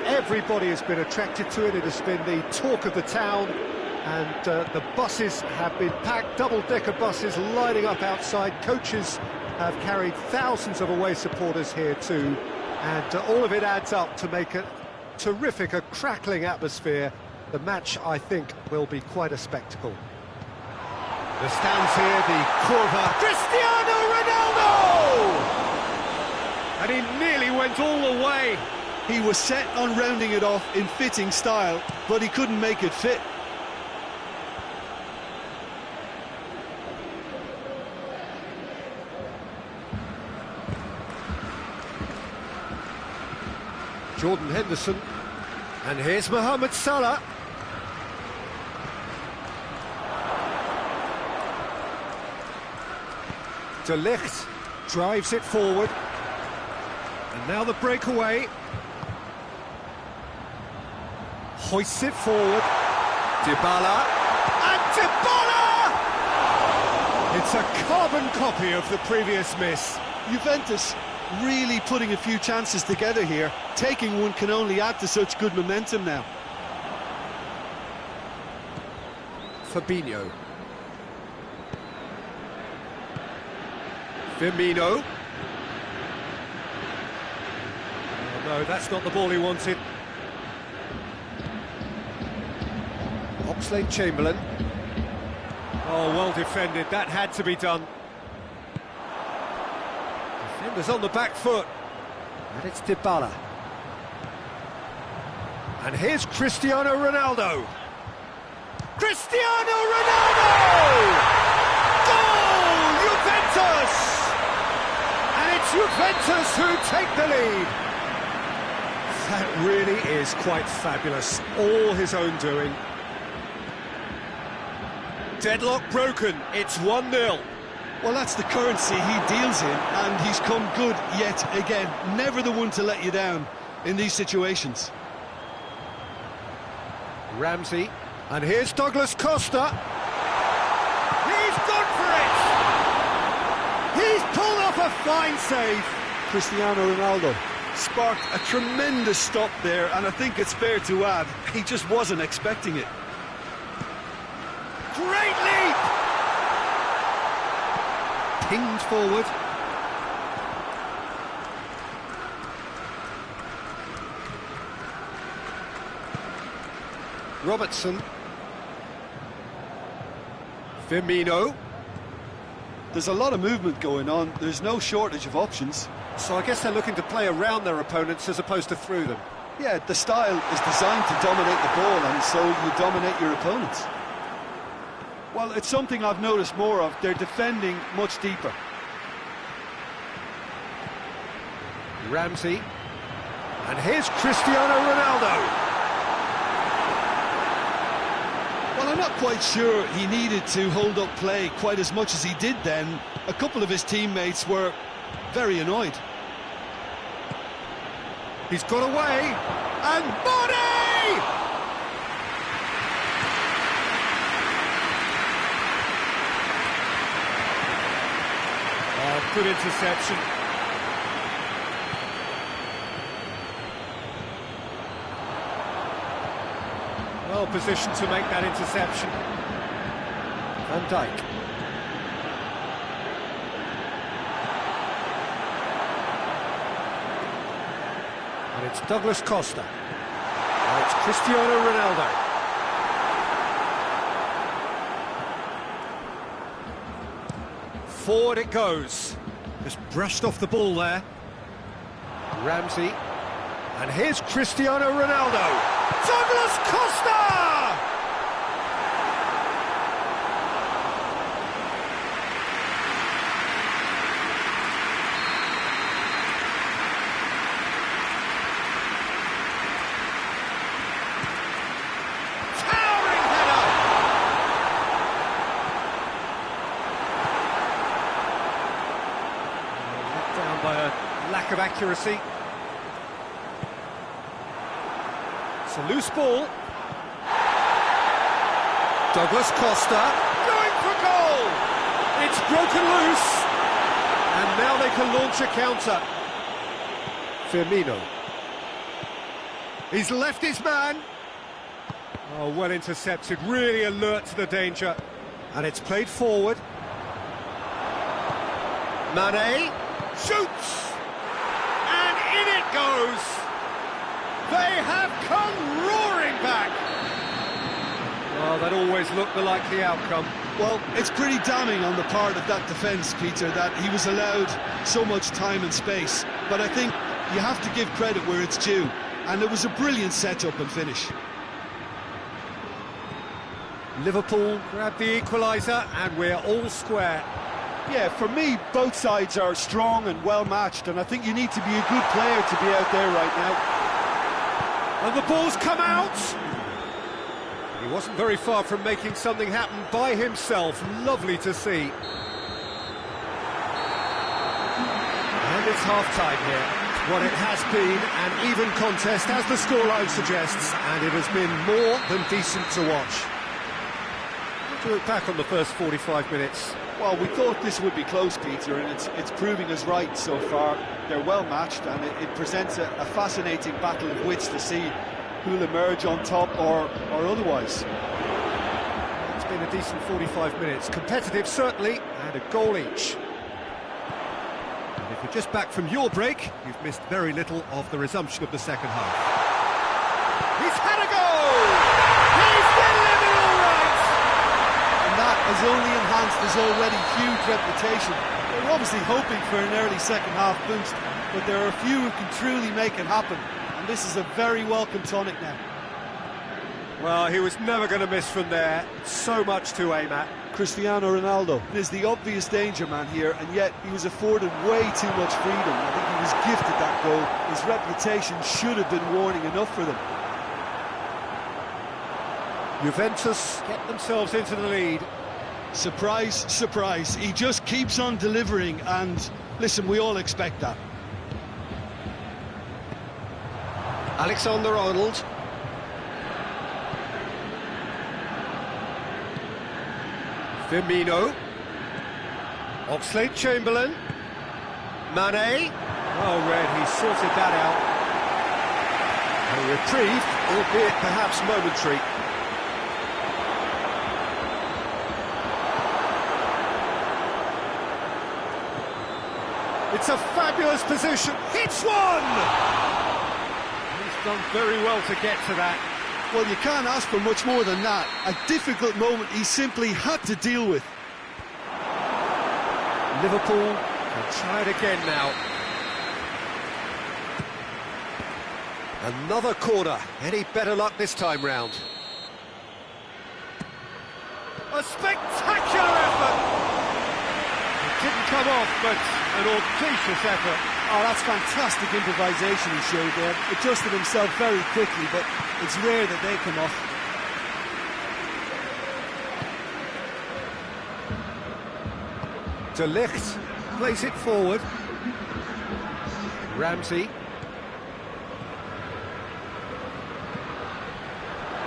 Everybody has been attracted to it. It has been the talk of the town, and the buses have been packed, double-decker buses lining up outside. Coaches have carried thousands of away supporters here too, and all of it adds up to make a terrific, a crackling atmosphere. The match, I think, will be quite a spectacle. The stands here, the curva. Cristiano Ronaldo! And he nearly went all the way. He was set on rounding it off in fitting style, but he couldn't make it fit. Jordan Henderson, and here's Mohamed Salah. De Ligt drives it forward, and now the breakaway. Hoists it forward. Dybala, and Dybala! It's a carbon copy of the previous miss. Juventus really putting a few chances together here. Taking one can only add to such good momentum now. Fabinho. Firmino. Oh, no, that's not the ball he wanted. Oxlade-Chamberlain. Oh, well defended. That had to be done. Defenders on the back foot. And it's Dybala. And here's Cristiano Ronaldo. Cristiano Ronaldo! Goal! Juventus! And it's Juventus who take the lead. That really is quite fabulous. All his own doing. Deadlock broken. It's 1-0. Well, that's the currency he deals in, and he's come good yet again. Never the one to let you down in these situations. Ramsey, and here's Douglas Costa. He's gone for it! He's pulled off a fine save. Cristiano Ronaldo sparked a tremendous stop there, and I think it's fair to add, he just wasn't expecting it. Great leap! Pinged forward. Robertson. Firmino. There's a lot of movement going on. There's no shortage of options. So I guess they're looking to play around their opponents as opposed to through them. Yeah, the style is designed to dominate the ball, and so you dominate your opponents. Well, it's something I've noticed more of. They're defending much deeper. Ramsey. And here's Cristiano Ronaldo. Well, I'm not quite sure he needed to hold up play quite as much as he did then. A couple of his teammates were very annoyed. He's got away, and body! Oh, good interception. Well positioned to make that interception. Van Dijk. And it's Douglas Costa. And it's Cristiano Ronaldo. Forward it goes. Just brushed off the ball there. Ramsey. And here's Cristiano Ronaldo. Douglas Costa! Towering header! Let down by a lack of accuracy. It's a loose ball. Douglas Costa going for goal. It's broken loose, and now they can launch a counter. Firmino. He's left his man. Oh, well intercepted, really alert to the danger. And it's played forward. Mane shoots, and in it goes. They have come roaring back. Well, that always looked the likely outcome. Well, it's pretty damning on the part of that defence, Peter, that he was allowed so much time and space. But I think you have to give credit where it's due, and it was a brilliant setup and finish. Liverpool grab the equaliser, and we're all square. Yeah, for me, both sides are strong and well matched, and I think you need to be a good player to be out there right now. And the ball's come out. He wasn't very far from making something happen by himself. Lovely to see. And it's half-time here. What it has been an even contest, as the scoreline suggests, and it has been more than decent to watch. To look back on the first 45 minutes. Well, we thought this would be close, Peter, and it's proving us right so far. They're well matched, and it presents a fascinating battle of wits to see who'll emerge on top or otherwise. It's been a decent 45 minutes. Competitive, certainly, and a goal each. And if you're just back from your break, you've missed very little of the resumption of the second half. He's had a goal! He's delivered all right! And that has only enhanced his already huge reputation. They're obviously hoping for an early second half boost, but there are a few who can truly make it happen, and this is a very welcome tonic now. Well, he was never going to miss from there. So much to aim at. Cristiano Ronaldo is the obvious danger man here, and yet he was afforded way too much freedom. I think he was gifted that goal. His reputation should have been warning enough for them. Juventus get themselves into the lead. Surprise, surprise. He just keeps on delivering, and listen, we all expect that. Alexander-Arnold. Firmino. Oxlade-Chamberlain. Mane. Well read, he sorted that out. A reprieve, albeit perhaps momentary. It's a fabulous position. Hits one! He's done very well to get to that. Well, you can't ask for much more than that. A difficult moment he simply had to deal with. Liverpool will try it again now. Another corner. Any better luck this time round? A spectacular effort! It didn't come off, but an audacious effort. Oh, that's fantastic improvisation he showed there. Adjusted himself very quickly, but it's rare that they come off. De Ligt plays it forward. Ramsey.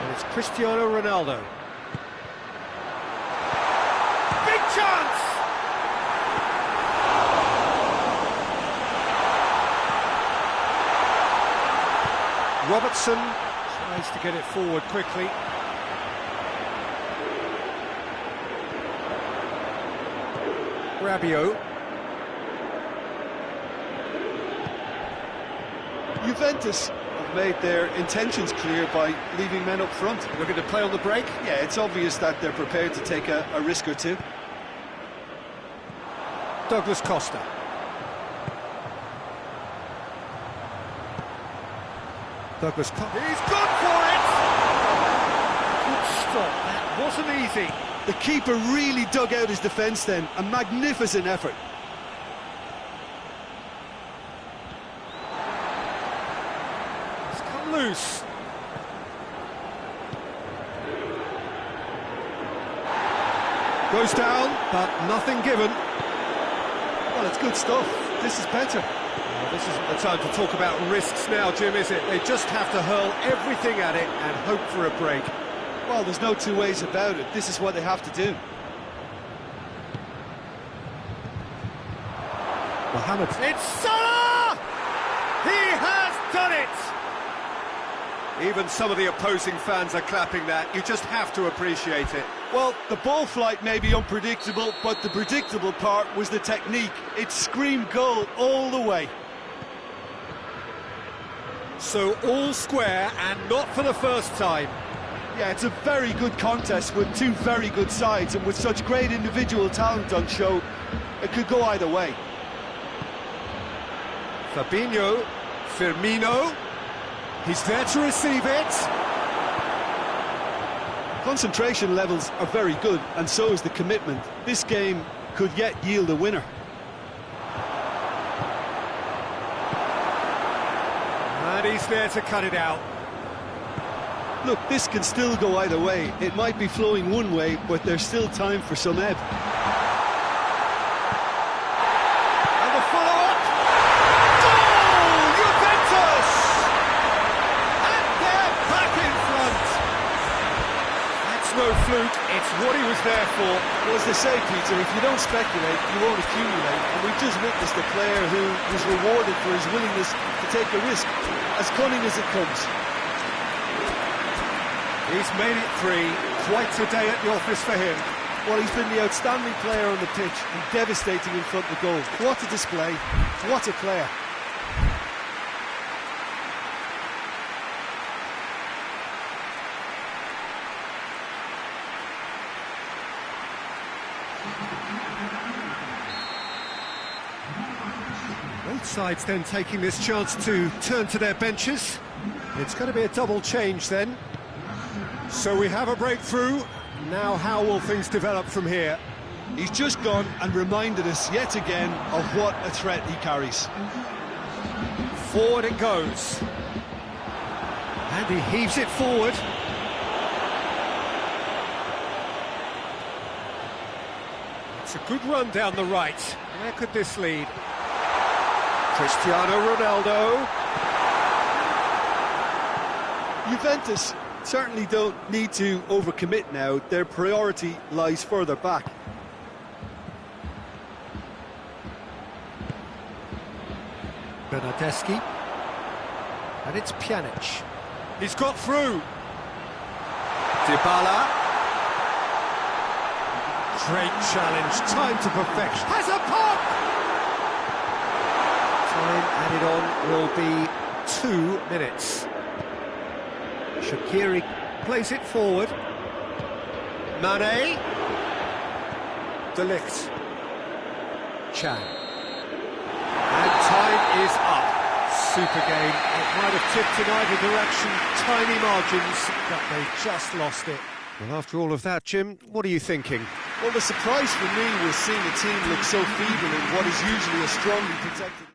And it's Cristiano Ronaldo. Big chance! Robertson tries to get it forward quickly. Rabiot. Juventus have made their intentions clear by leaving men up front. Looking to play on the break? Yeah, it's obvious that they're prepared to take a risk or two. Douglas Costa. Douglas Costa. He's gone for it! Good stop. That wasn't easy. The keeper really dug out his defence then. A magnificent effort. It's come loose. Goes down, but nothing given. Well, it's good stuff. This is better. This isn't the time to talk about risks now, Jim, is it? They just have to hurl everything at it and hope for a break. Well, there's no two ways about it. This is what they have to do. Mohamed. It's Salah! He has done it! Even some of the opposing fans are clapping that. You just have to appreciate it. Well, the ball flight may be unpredictable, but the predictable part was the technique. It screamed goal all the way. So all square, and not for the first time. Yeah, it's a very good contest with two very good sides, and with such great individual talent on show, it could go either way. Fabinho, Firmino, he's there to receive it. Concentration levels are very good, and so is the commitment. This game could yet yield a winner. And he's there to cut it out. Look, this can still go either way. It might be flowing one way, but there's still time for some ebb. And the follow-up! Goal! Juventus! And they're back in front! That's no fluke, it's what he was there for. Well, as they say, Peter, if you don't speculate, you won't accumulate. And we've just witnessed a player who was rewarded for his willingness to take a risk, as cunning as it comes. He's made it three. Quite a day at the office for him. Well, he's been the outstanding player on the pitch and devastating in front of goal. What a display. What a player. Both sides then taking this chance to turn to their benches. It's going to be a double change then. So we have a breakthrough. Now how will things develop from here? He's just gone and reminded us yet again of what a threat he carries. Forward it goes. And he heaves it forward. It's a good run down the right. Where could this lead? Cristiano Ronaldo. Juventus certainly don't need to overcommit now. Their priority lies further back. Bernardeschi. And it's Pjanic. He's got through. Dybala. Great challenge. Time to perfection. Has a pop! Time added on will be 2 minutes. Shaqiri plays it forward. Mane. De Ligt. Chan. And time is up. Super game. It might have tipped in either direction. Tiny margins, but they just lost it. Well, after all of that, Jim, what are you thinking? Well, the surprise for me was seeing a team look so feeble in what is usually a strongly protected...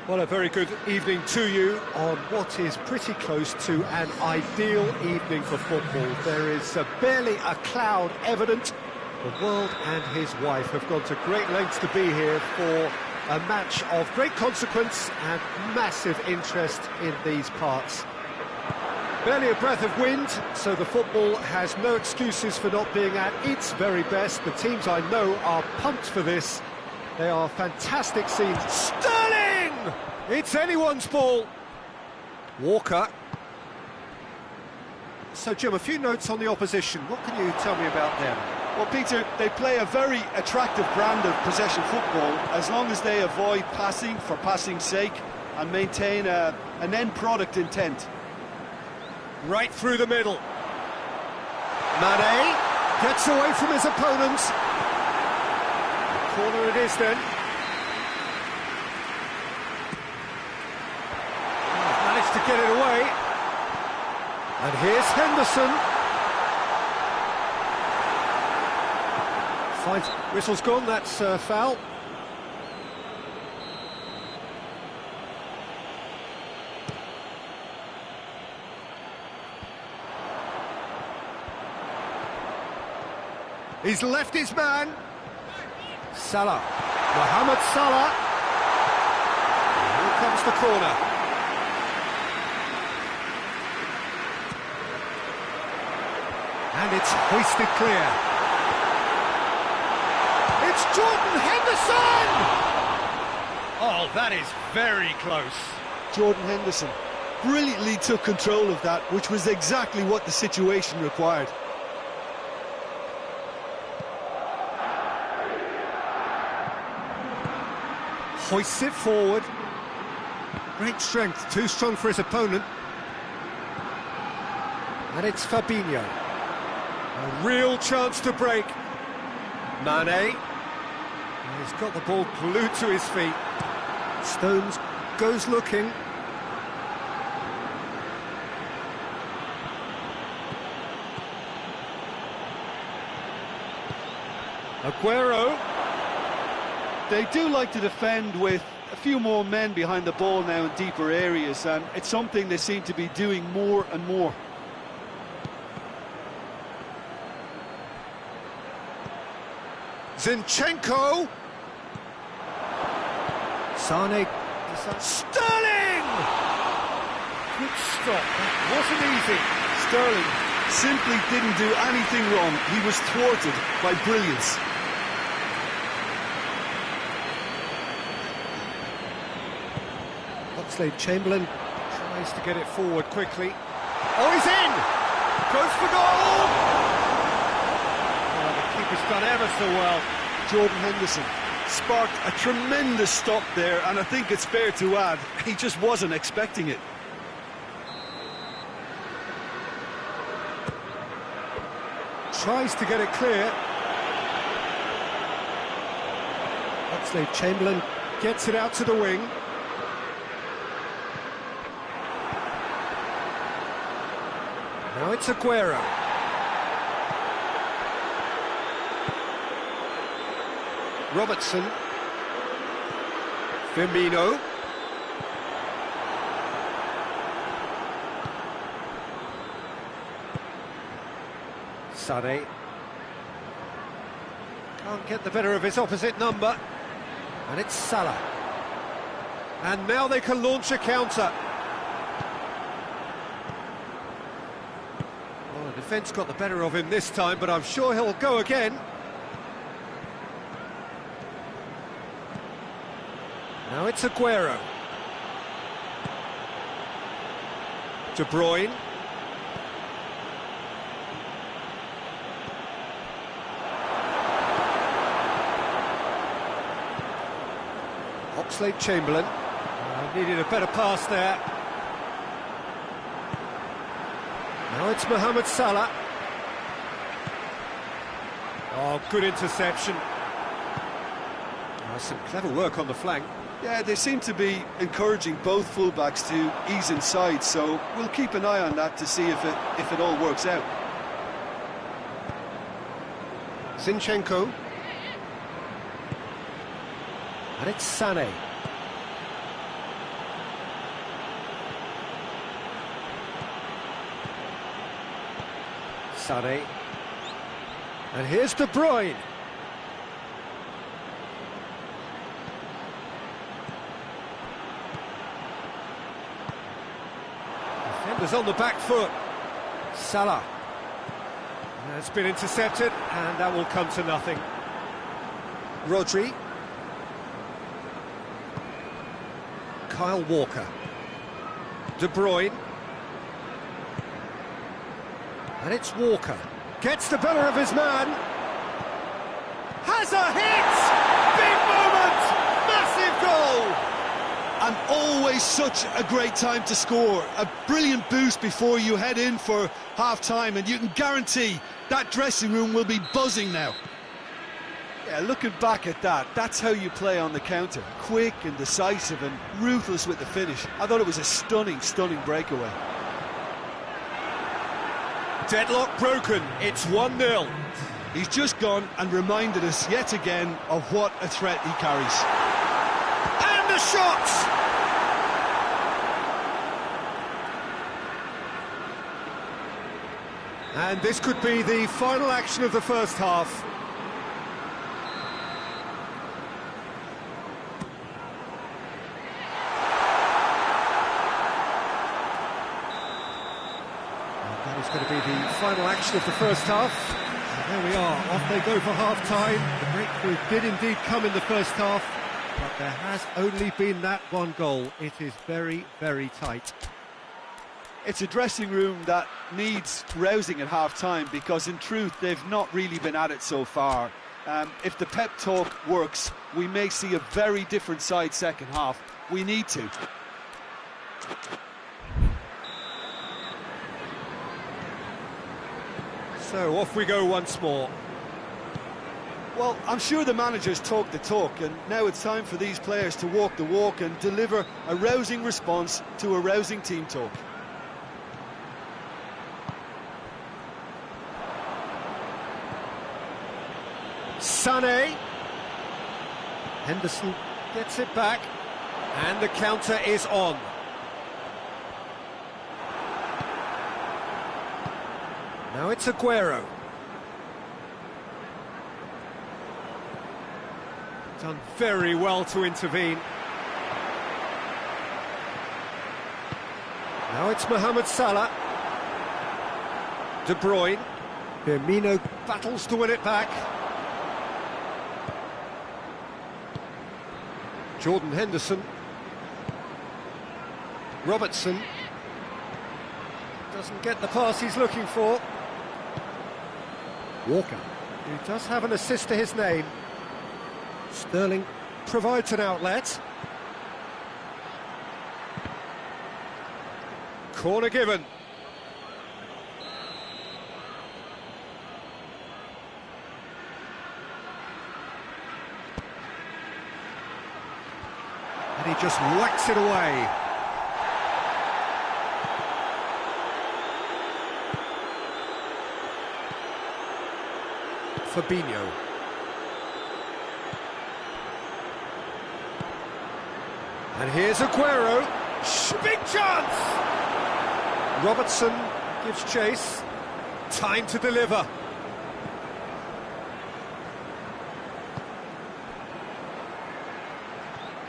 Well, a very good evening to you on what is pretty close to an ideal evening for football. There is barely a cloud evident. The world and his wife have gone to great lengths to be here for a match of great consequence and massive interest in these parts. Barely a breath of wind, so the football has no excuses for not being at its very best. The teams I know are pumped for this. They are fantastic scenes. Sterling! It's anyone's ball. Walker. So, Jim, a few notes on the opposition. What can you tell me about them? Well, Peter, they play a very attractive brand of possession football as long as they avoid passing for passing's sake and maintain an end product intent. Right through the middle. Mane gets away from his opponent. Corner it is then. He's managed to get it away. And here's Henderson. Finds whistle's gone, that's foul. He's left his man. Salah, Mohamed Salah. Here comes the corner. And it's hoisted clear. It's Jordan Henderson! Oh, that is very close. Jordan Henderson brilliantly took control of that, which was exactly what the situation required. Hoists it forward. Great strength, too strong for his opponent. And it's Fabinho. A real chance to break. Mane. He's got the ball glued to his feet. Stones goes looking. Aguero. They do like to defend with a few more men behind the ball now in deeper areas, and it's something they seem to be doing more and more. Zinchenko. Sane. Sterling! Good stop. That wasn't easy. Sterling simply didn't do anything wrong. He was thwarted by brilliance. Chamberlain tries to get it forward quickly. Oh, he's in! Goes for goal! Oh, the keeper's done ever so well. Jordan Henderson sparked a tremendous stop there, and I think it's fair to add, he just wasn't expecting it. Tries to get it clear. Chamberlain gets it out to the wing. Now it's Aguero. Robertson. Firmino. Sané. Can't get the better of his opposite number. And it's Salah. And now they can launch a counter. Well, the defence got the better of him this time, but I'm sure he'll go again. Now it's Aguero. De Bruyne. Oxlade-Chamberlain. Needed a better pass there. Now it's Mohamed Salah. Oh, good interception. Some clever work on the flank. Yeah, they seem to be encouraging both fullbacks to ease inside, so we'll keep an eye on that to see if it all works out. Zinchenko. And it's Sané. Sané. And here's De Bruyne. Defenders on the back foot. Salah. It's been intercepted, and that will come to nothing. Rodri. Kyle Walker. De Bruyne. And it's Walker. Gets the better of his man. Has a hit! Big moment! Massive goal! And always such a great time to score. A brilliant boost before you head in for half-time, and you can guarantee that dressing room will be buzzing now. Yeah, looking back at that, that's how you play on the counter. Quick and decisive and ruthless with the finish. I thought it was a stunning, stunning breakaway. Deadlock broken, it's 1-0. He's just gone and reminded us yet again of what a threat he carries. And the shot! And this could be the final action of the first half. That is going to be the final action of the first half. And there we are, off they go for half-time. The breakthrough did indeed come in the first half, but there has only been that one goal. It is very, very tight. It's a dressing room that needs rousing at half-time, because in truth they've not really been at it so far. If the pep talk works, we may see a very different side second half. We need to. So off we go once more. Well, I'm sure the managers talk the talk, and now it's time for these players to walk the walk and deliver a rousing response to a rousing team talk. Sané. Henderson gets it back, and the counter is on. Now it's Aguero. Done very well to intervene. Now it's Mohamed Salah. De Bruyne. Firmino battles to win it back. Jordan Henderson. Robertson. Doesn't get the pass he's looking for. Walker, who does have an assist to his name. Sterling provides an outlet. Corner given. And he just whacks it away. Fabinho. And here's Aguero. Big chance! Robertson gives chase. Time to deliver.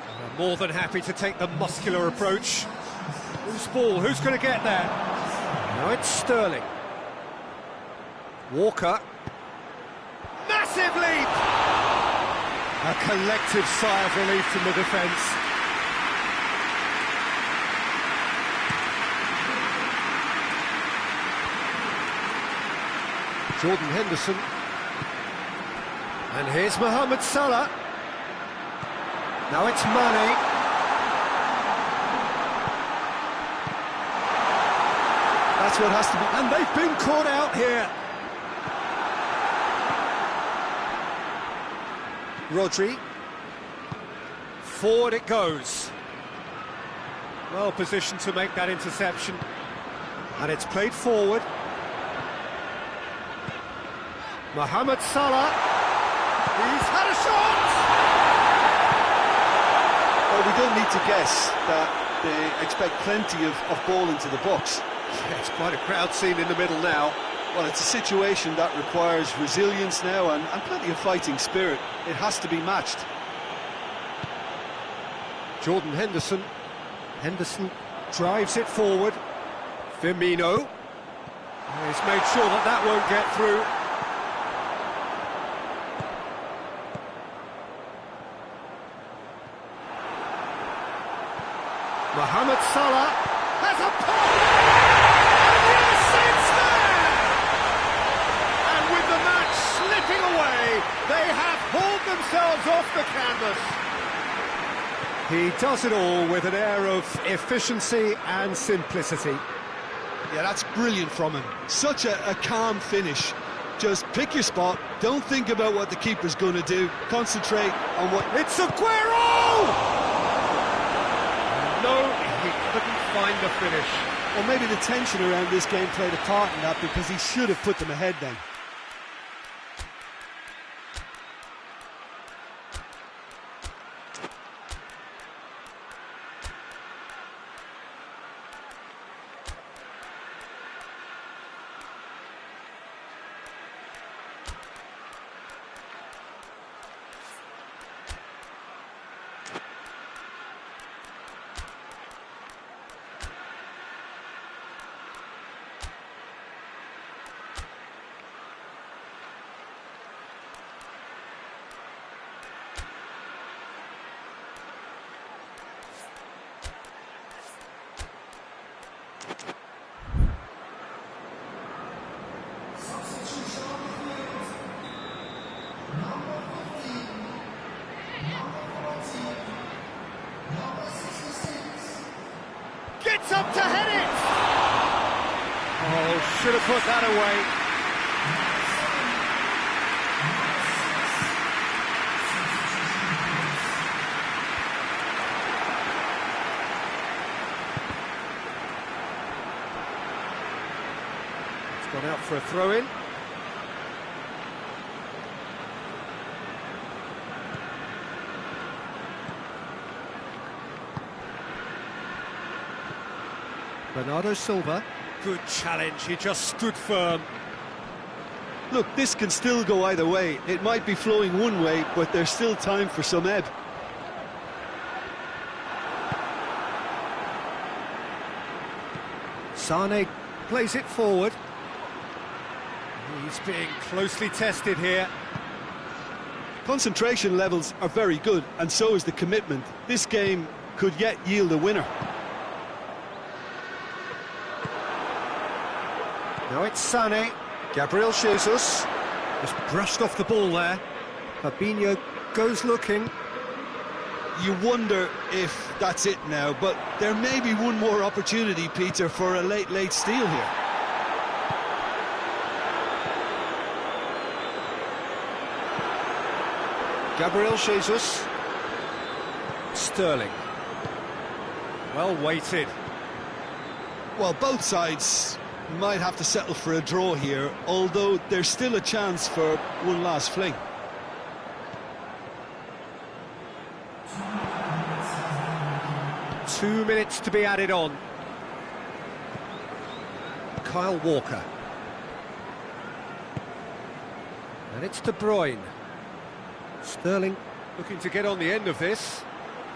They're more than happy to take the muscular approach. Who's ball? Who's going to get there? Now it's Sterling. Walker. Massive leap! A collective sigh of relief from the defence. Jordan Henderson. And here's Mohamed Salah. Now it's Mane. That's what has to be. And they've been caught out here. Rodri. Forward it goes. Well positioned to make that interception. And it's played forward. Mohamed Salah. He's had a shot! Well, we don't need to guess that they expect plenty of ball into the box. Yeah, it's quite a crowd scene in the middle now. Well, it's a situation that requires resilience now and plenty of fighting spirit. It has to be matched. Jordan Henderson. Henderson drives it forward. Firmino. He's made sure that that won't get through. Mohamed Salah has a pop! And yes, it's there! And with the match slipping away, they have hauled themselves off the canvas. He does it all with an air of efficiency and simplicity. Yeah, that's brilliant from him. Such a calm finish. Just pick your spot, don't think about what the keeper's going to do, concentrate on what... It's Aguero! No, he couldn't find the finish. Well, maybe the tension around this game played a part in that, because he should have put them ahead then. Gets up to head it! Oh, should have put that away. It's gone out for a throw-in. Bernardo Silva, good challenge, he just stood firm. Look, this can still go either way. It might be flowing one way, but there's still time for some ebb. Sane plays it forward. He's being closely tested here. Concentration levels are very good, and so is the commitment. This game could yet yield a winner. Now it's Sane. Gabriel Jesus just brushed off the ball there. Fabinho goes looking. You wonder if that's it now, but there may be one more opportunity, Peter, for a late steal here. Gabriel Jesus. Sterling. Well weighted. Well, both sides might have to settle for a draw here, although there's still a chance for one last fling. Two minutes to be added on. Kyle Walker. And it's De Bruyne. Sterling looking to get on the end of this.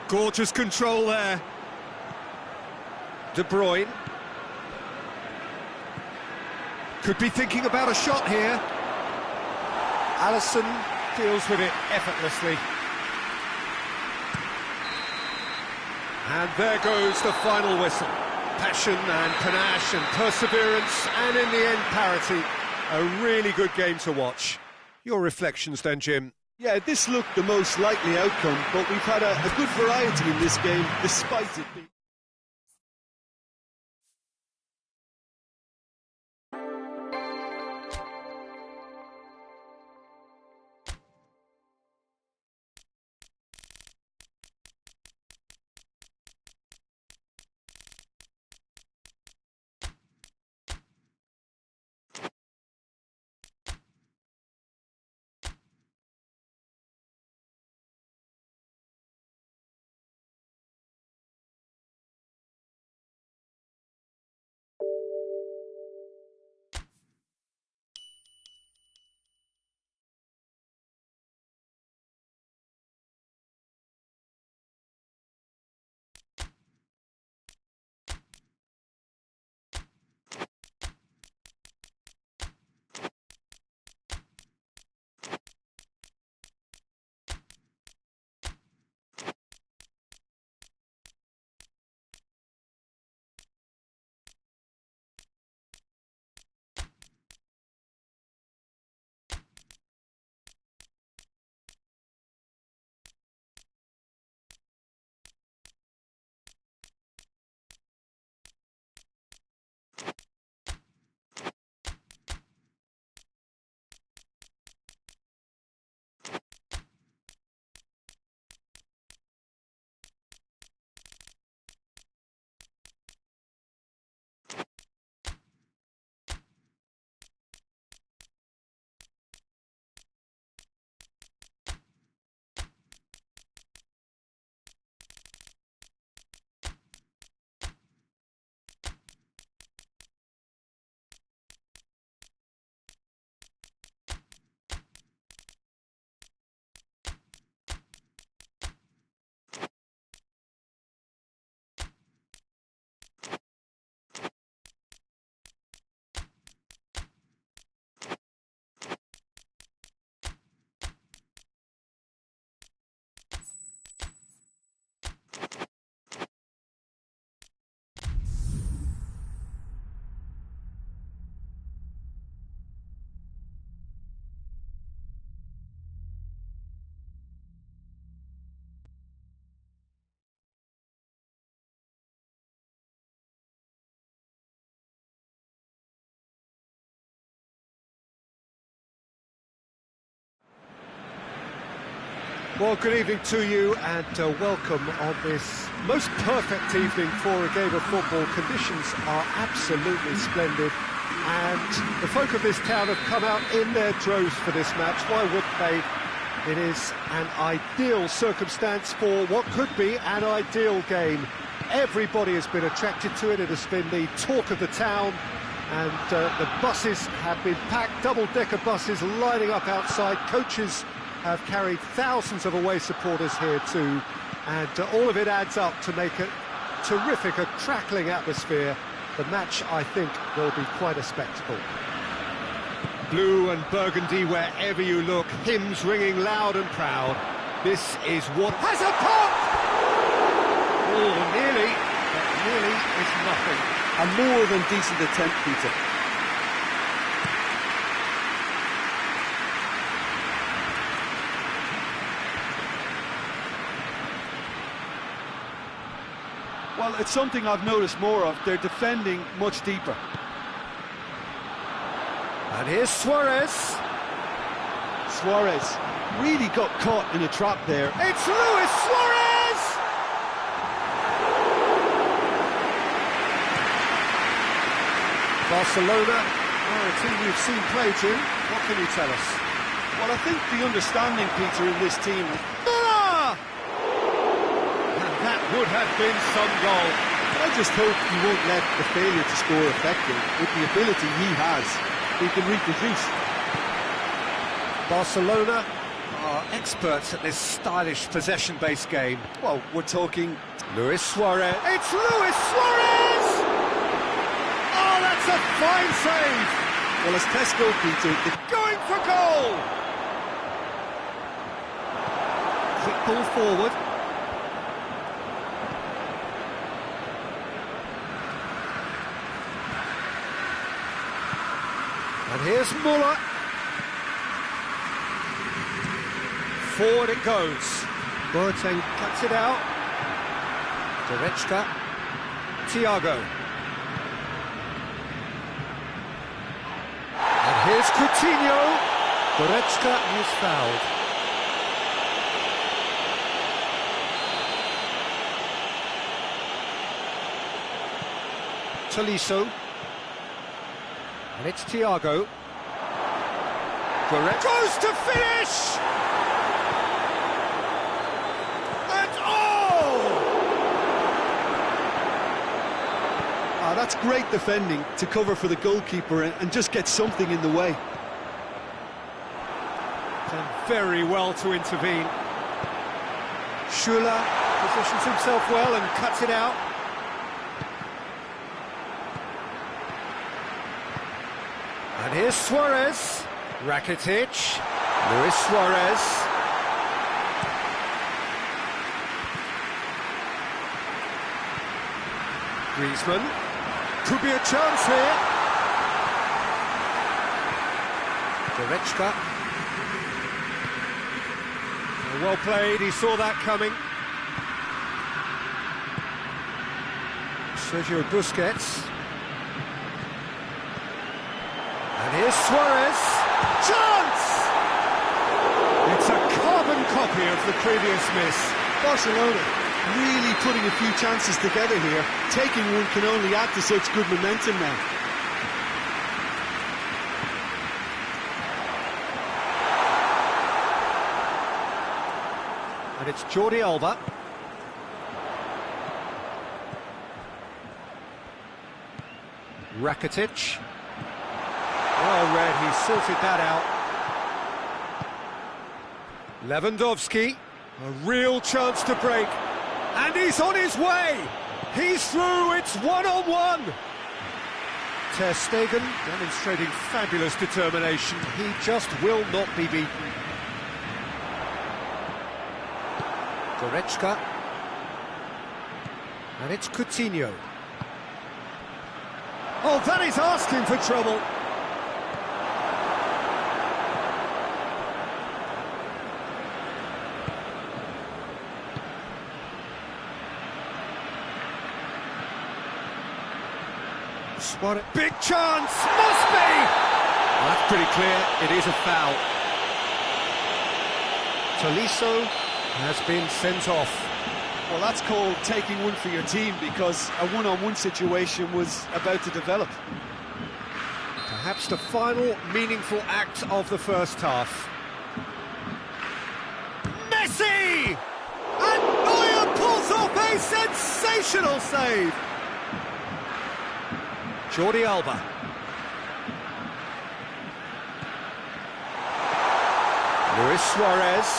Gorgeous control there. De Bruyne. Could be thinking about a shot here. Alisson deals with it effortlessly. And there goes the final whistle. Passion and panache and perseverance, and in the end parity. A really good game to watch. Your reflections then, Jim? Yeah, this looked the most likely outcome, but we've had a good variety in this game, despite it being... Well, good evening to you and welcome on this most perfect evening for a game of football. Conditions are absolutely splendid and the folk of this town have come out in their droves for this match. Why wouldn't they? It is an ideal circumstance for what could be an ideal game. Everybody has been attracted to it. It has been the talk of the town and the buses have been packed, double-decker buses lining up outside. Coaches have carried thousands of away supporters here too, and all of it adds up to make a terrific, a crackling atmosphere. The match, I think, will be quite a spectacle. Blue and burgundy wherever you look, hymns ringing loud and proud. This is what has a pop! Oh, nearly, but nearly is nothing. A more than decent attempt, Peter. Well, it's something I've noticed more of. They're defending much deeper. And here's Suarez. Suarez really got caught in a trap there. It's Luis Suarez! Barcelona are a team you've seen play, Jim. What can you tell us? Well, I think the understanding, Peter, in this team... That would have been some goal. I just hope he won't let the failure to score affect him. With the ability he has, he can reproduce. Barcelona are experts at this stylish possession-based game. Well, we're talking... Luis Suarez. It's Luis Suarez! Oh, that's a fine save! Well, as Tesco, Peter... Going for goal! Quick ball forward. And here's Muller. Forward it goes. Boateng cuts it out. Goretzka. Thiago. And here's Coutinho. Goretzka is fouled. Tolisso. And it's Thiago. Goretzka goes to finish! And that's great defending to cover for the goalkeeper and just get something in the way. Done very well to intervene. Schuller positions himself well and cuts it out. And here's Suarez. Rakitic. Luis Suarez. Griezmann. Could be a chance here. Goretzka. Well played, he saw that coming. Sergio Busquets. And here's Suarez. Chance! It's a carbon copy of the previous miss. Barcelona really putting a few chances together here. Taking one can only add to such good momentum now. And it's Jordi Alba. Rakitic. Well read, he sorted that out. Lewandowski. A real chance to break. And he's on his way! He's through, it's one-on-one! Ter Stegen demonstrating fabulous determination. He just will not be beaten. Goretzka. And it's Coutinho. Oh, that is asking for trouble. What a big chance! Must be! Well, that's pretty clear. It is a foul. Tolisso has been sent off. Well, that's called taking one for your team because a one-on-one situation was about to develop. Perhaps the final meaningful act of the first half. Messi! And Neuer pulls off a sensational save! Jordi Alba. Luis Suarez.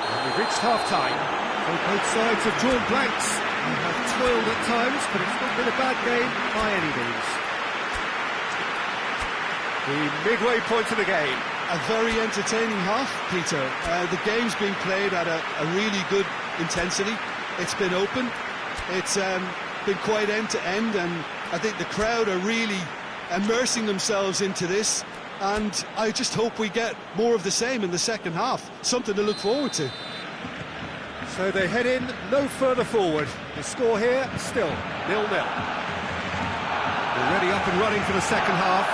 And we've reached half-time. Both sides have drawn blanks and have toiled at times, but it's not been a bad game by any means. The midway point of the game. A very entertaining half, Peter. The game's been played at a really good intensity. It's been open, it's been quite end-to-end, and I think the crowd are really immersing themselves into this, and I just hope we get more of the same in the second half, something to look forward to. So they head in no further forward. The score here, still 0-0. Already up and running for the second half.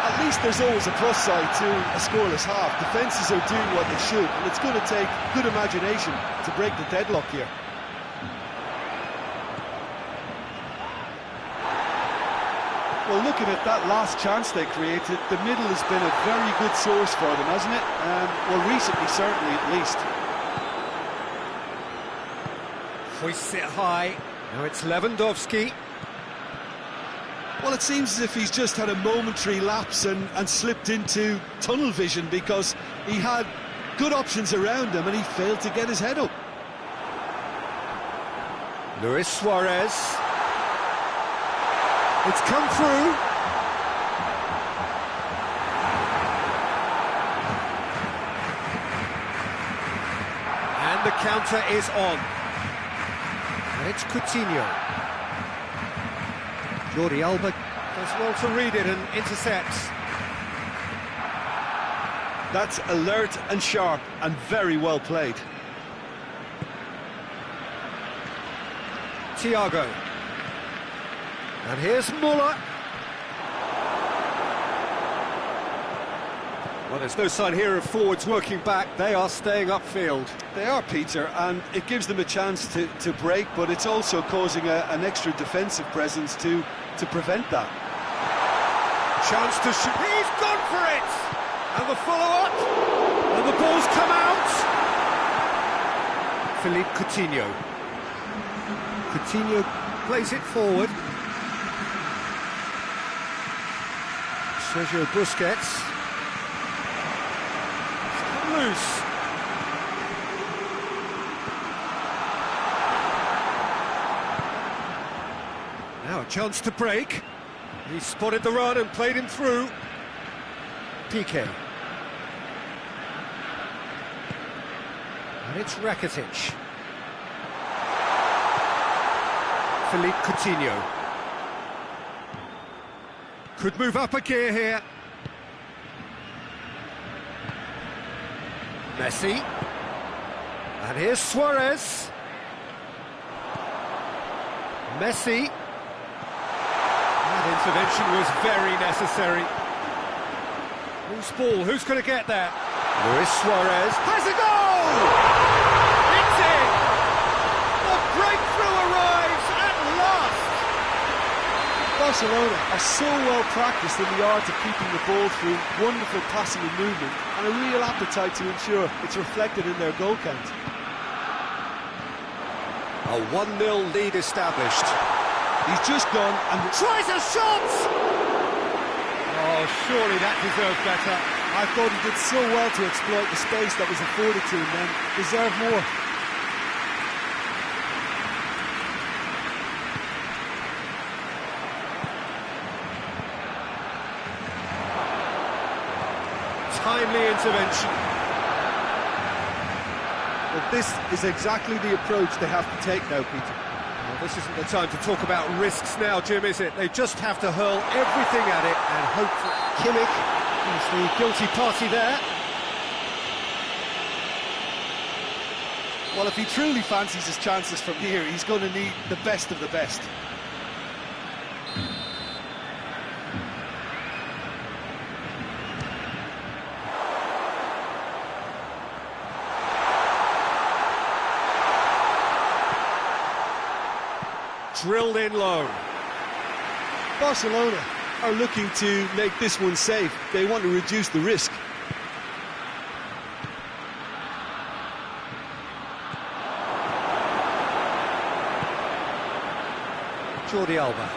At least there's always a plus side to a scoreless half. Defences are doing what they should, and it's going to take good imagination to break the deadlock here. Well, looking at that last chance they created, the middle has been a very good source for them, hasn't it? Well, recently, certainly, at least. Hoists it high. Now it's Lewandowski. Well, it seems as if he's just had a momentary lapse and slipped into tunnel vision because he had good options around him and he failed to get his head up. Luis Suarez. It's come through. And the counter is on. And it's Coutinho. Jordi Alba does well to read it and intercepts. That's alert and sharp and very well played. Thiago. And here's Muller. Well, there's no sign here of forwards working back. They are staying upfield. They are, Peter, and it gives them a chance to break, but it's also causing an extra defensive presence to prevent that. Chance to shoot. He's gone for it! And the follow-up. And the ball's come out. Philippe Coutinho. Coutinho plays it forward. Sergio Busquets. Loose. Now a chance to break. He spotted the run and played him through. Piqué. And it's Rakitic. Philippe Coutinho. Could move up a gear here. Messi. And here's Suarez. Messi. That intervention was very necessary. Loose ball, who's going to get that? Luis Suarez has a goal! It's in! The breakthrough arrives at last! Barcelona are so well practiced in the art of keeping the ball through wonderful passing and movement, and a real appetite to ensure it's reflected in their goal count. A 1-0 lead established. He's just gone and Tries a shot! Oh, surely that deserved better. I thought he did so well to exploit the space that was afforded to him then. Deserved more. Timely intervention. But this is exactly the approach they have to take now, Peter. Well, this isn't the time to talk about risks now, Jim, is it? They just have to hurl everything at it and hope for Kimmich. He's the guilty party there. Well, if he truly fancies his chances from here, he's going to need the best of the best. Drilled in low. Barcelona are looking to make this one safe. They want to reduce the risk. Jordi Alba.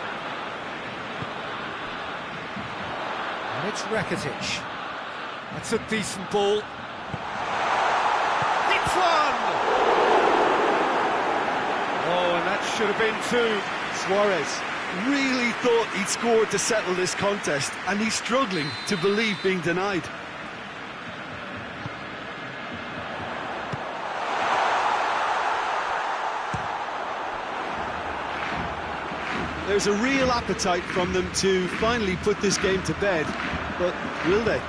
And it's Rakitic. That's a decent ball. It's one! Oh, and that should have been two. Suarez really thought he'd scored to settle this contest, and he's struggling to believe being denied. There's a real appetite from them to finally put this game to bed, but will they?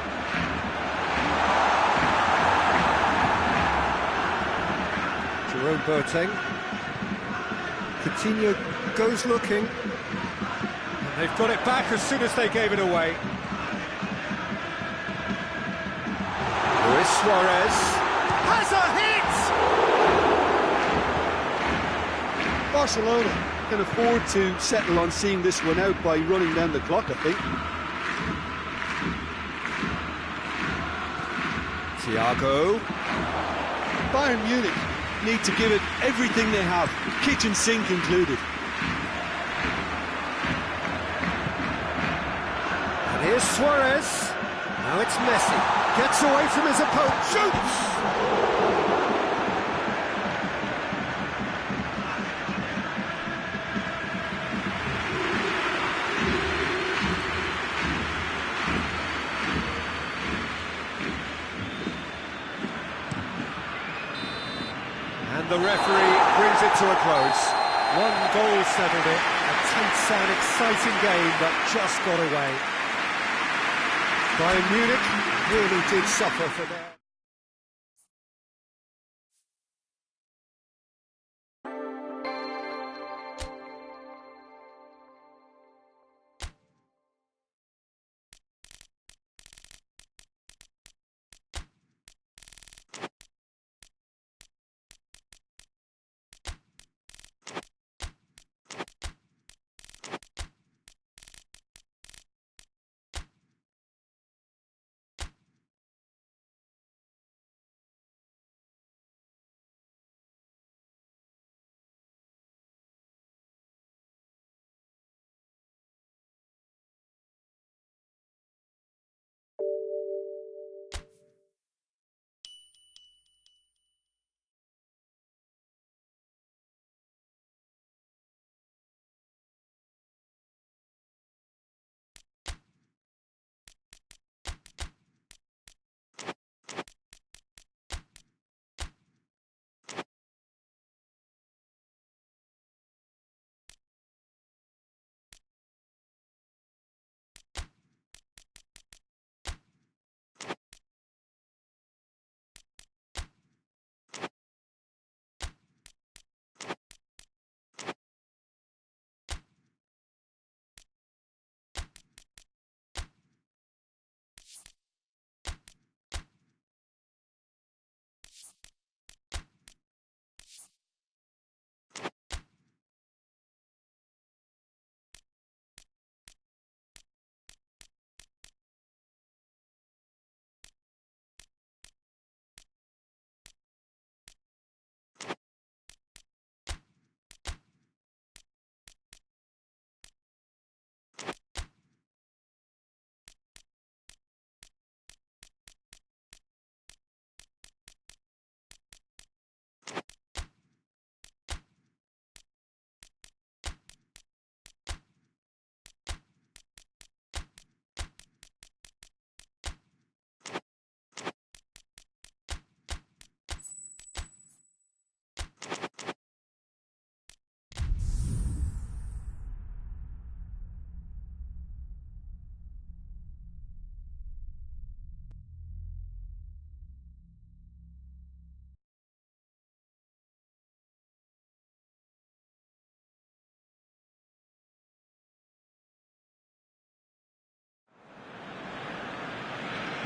Jerome Boateng. Coutinho goes looking. And they've got it back as soon as they gave it away. Luis Suarez has a hit! Barcelona can afford to settle on seeing this one out by running down the clock, I think. Thiago. Bayern Munich need to give it everything they have, kitchen sink included. And here's Suarez. Now it's Messi. Gets away from his opponent. Shoots! And the referee brings it to a close. One goal settled it. A tense and exciting game that just got away. Bayern Munich really did suffer for their...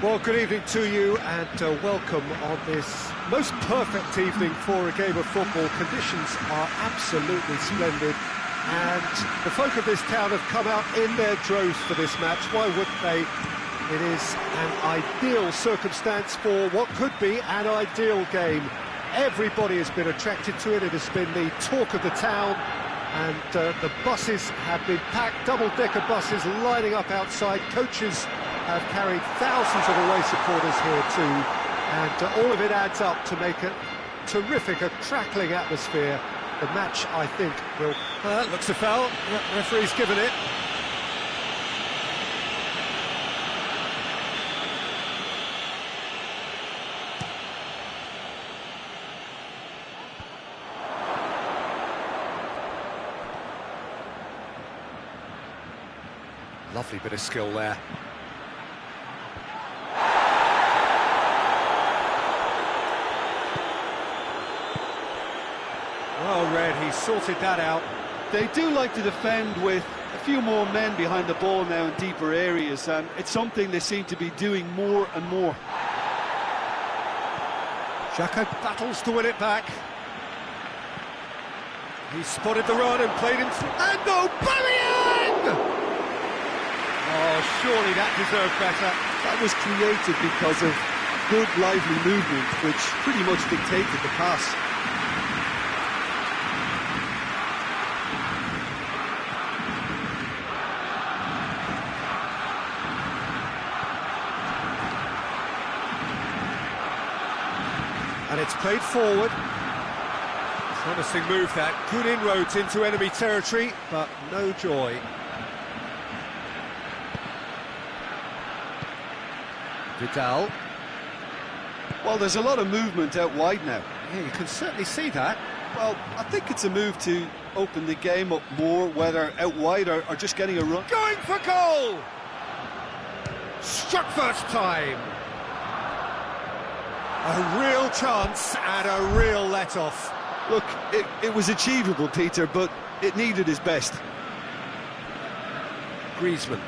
Well, good evening to you and welcome on this most perfect evening for a game of football. Conditions are absolutely splendid and the folk of this town have come out in their droves for this match. Why wouldn't they? It is an ideal circumstance for what could be an ideal game. Everybody has been attracted to it. It has been the talk of the town and the buses have been packed, double-decker buses lining up outside. Coaches have carried thousands of away supporters here too, and all of it adds up to make a terrific, a crackling atmosphere. The match, I think, will... looks a foul. Yep, referee's given it. Lovely bit of skill there. Well read, he sorted that out. They do like to defend with a few more men behind the ball now in deeper areas, and it's something they seem to be doing more and more. Xhaka battles to win it back. He spotted the run and played him through. And Aubameyang! Oh, surely that deserved better. That was created because of good, lively movement, which pretty much dictated the pass. And it's played forward. Promising move that. Good inroads into enemy territory, but no joy. Vidal. Well, there's a lot of movement out wide now. Yeah, you can certainly see that. Well, I think it's a move to open the game up more, whether out wide or just getting a run. Going for goal! Struck first time. A real chance and a real let-off. Look, it was achievable, Peter, but it needed his best. Griezmann.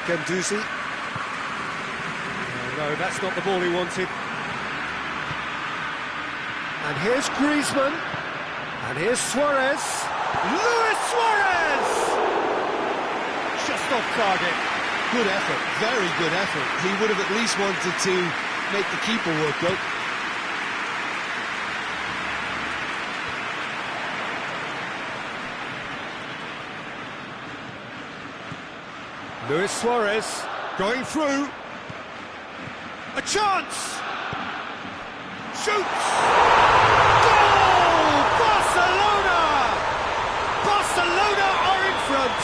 Guendouzi. No, that's not the ball he wanted. And here's Griezmann. And here's Suarez. Luis Suarez! Just off target. Good effort, very good effort. He would have at least wanted to make the keeper work, though. Luis Suarez going through. A chance! Shoots! Goal! Barcelona! Barcelona are in front!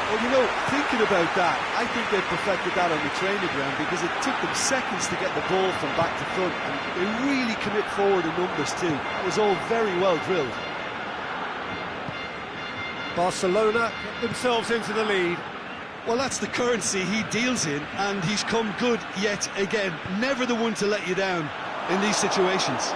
Well, you know, thinking about that, I think they perfected that on the training ground because it took them seconds to get the ball from back to front, and they really commit forward in numbers too. It was all very well drilled. Barcelona get themselves into the lead. Well, that's the currency he deals in, and he's come good yet again. Never the one to let you down in these situations.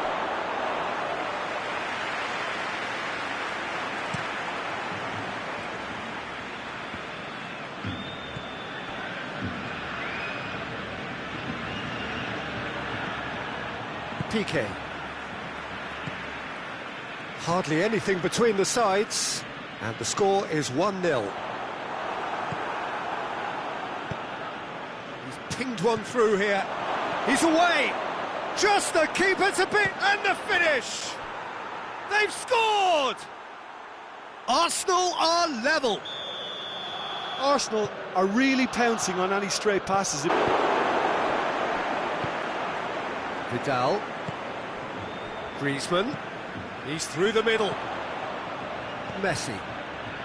PK. Hardly anything between the sides, and the score is 1-0. He's pinged one through here. He's away! Just the keeper to beat, and the finish! They've scored! Arsenal are level. Arsenal are really pouncing on any stray passes. Vidal. Griezmann. He's through the middle. Messi.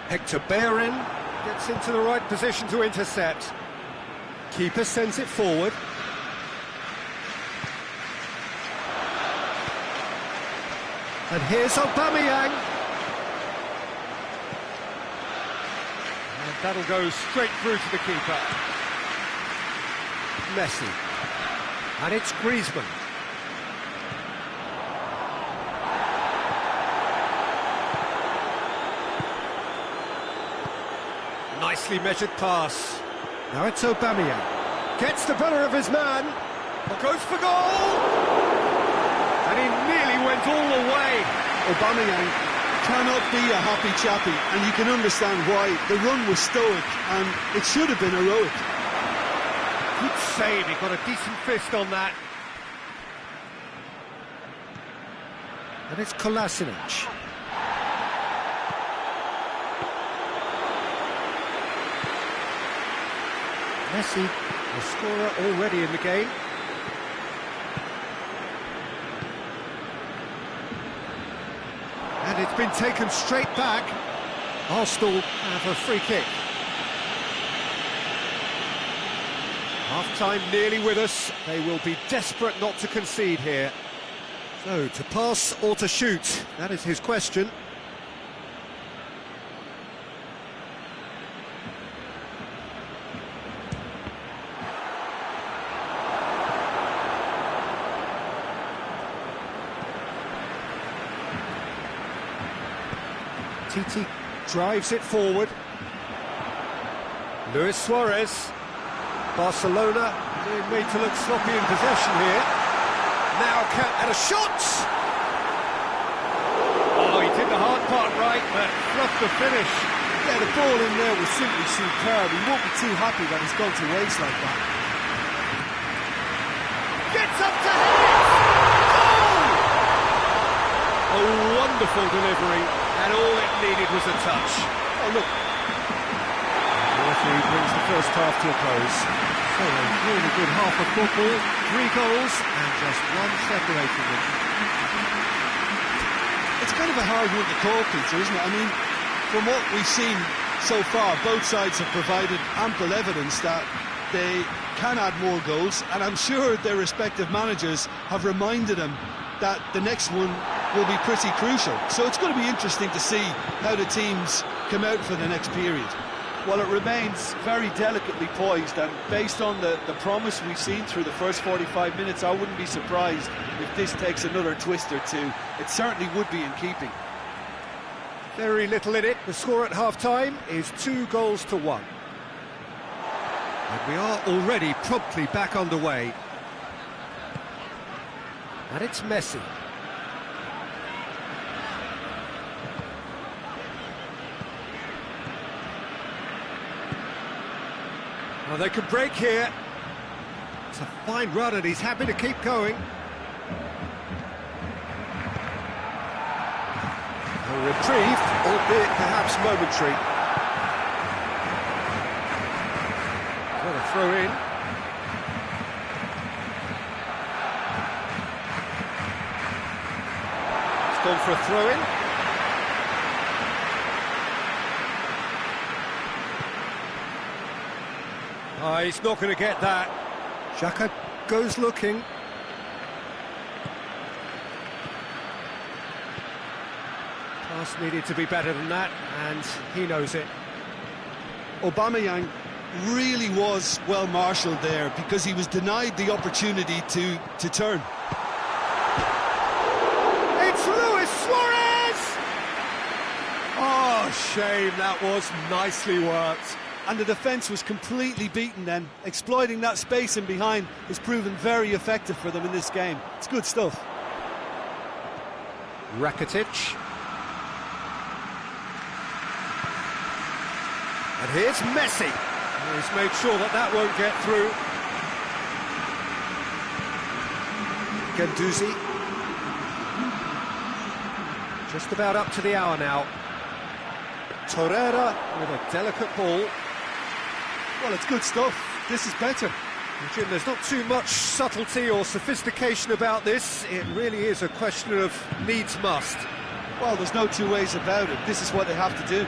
Hector Bellerin gets into the right position to intercept. Keeper sends it forward. And here's Aubameyang. And that'll go straight through to the keeper. Messi. And it's Griezmann. Nicely measured pass. Now it's Aubameyang. Gets the better of his man. Goes for goal! And he nearly went all the way. Aubameyang cannot be a happy chappy, and you can understand why. The run was stoic, and it should have been heroic. Good save, he got a decent fist on that. And it's Kolasinac. Messi, the scorer already in the game. And it's been taken straight back. Arsenal have a free kick. Half-time nearly with us. They will be desperate not to concede here. So, to pass or to shoot? That is his question. Titi drives it forward. Luis Suarez. Barcelona being made to look sloppy in possession here. Now and a shot! Oh, he did the hard part right, but fluffed the finish. Yeah, the ball in there was simply superb. He won't be too happy that he's gone to waste like that. Gets up to hit it! Goal! A wonderful delivery, and all it needed was a touch. Oh, look. The referee brings the first half to a close. So a really good half of football, 3 goals, and just one separating them. It's kind of a hard one to call, Peter, isn't it? I mean, from what we've seen so far, both sides have provided ample evidence that they can add more goals, and I'm sure their respective managers have reminded them that the next one will be pretty crucial. So it's going to be interesting to see how the teams come out for the next period. Well, it remains very delicately poised, and based on the promise we've seen through the first 45 minutes, I wouldn't be surprised if this takes another twist or two. It certainly would be in keeping. Very little in it. The score at half-time is 2-1. And we are already promptly back underway. And it's Messi. Well, they can break here. It's a fine run and he's happy to keep going. A reprieve, albeit perhaps momentary. What a throw in. It's gone for a throw in. Oh, he's not going to get that. Xhaka goes looking. Pass needed to be better than that, and he knows it. Aubameyang really was well marshalled there because he was denied the opportunity to turn. It's Luis Suarez! Oh, shame, that was nicely worked. And the defence was completely beaten then. Exploiting that space in behind has proven very effective for them in this game. It's good stuff. Rakitic. And here's Messi. He's made sure that that won't get through. Guendouzi. Just about up to the hour now. Torreira with a delicate ball. Well, it's good stuff. This is better. Jim, there's not too much subtlety or sophistication about this. It really is a question of needs must. Well, there's no two ways about it. This is what they have to do.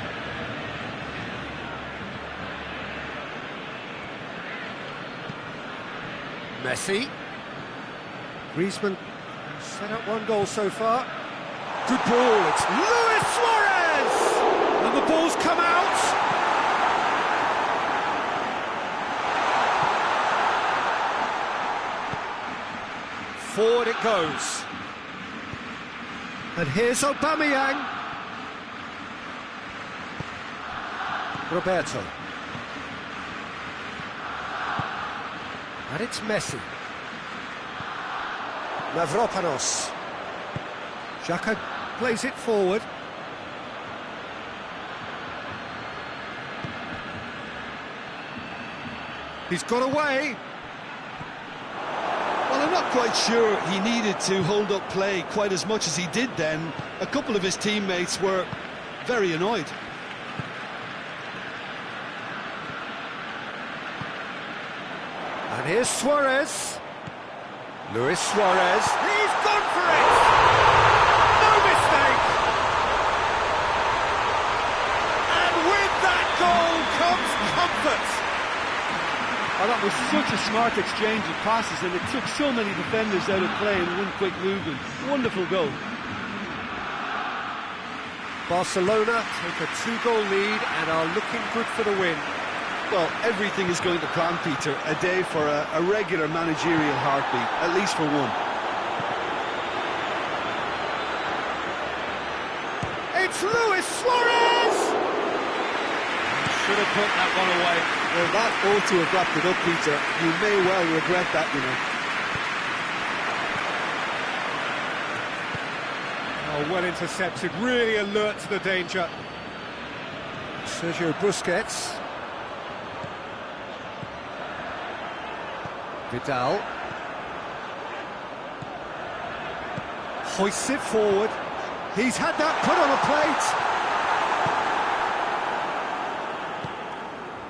Messi. Griezmann set up one goal so far. Good ball. It's Luis Suarez! And the ball's come out. Forward it goes. And here's Aubameyang. Roberto. And it's Messi. Mavropanos. Xhaka plays it forward. He's got away. Well, I'm not quite sure he needed to hold up play quite as much as he did then. A couple of his teammates were very annoyed. And here's Suarez. Luis Suarez. He's gone for it! No mistake! And with that goal comes comfort. Oh, that was such a smart exchange of passes, and it took so many defenders out of play in one quick movement. Wonderful goal. Barcelona take a 2-goal lead and are looking good for the win. Well, everything is going to plan, Peter. A day for a regular managerial heartbeat, at least for one. It's Luis Suarez! Should have put that one away. Well, that ought to have wrapped it up, Peter. You may well regret that, you know. Oh, well intercepted, really alert to the danger. Sergio Busquets. Vidal. Hoists it forward. He's had that put on a plate.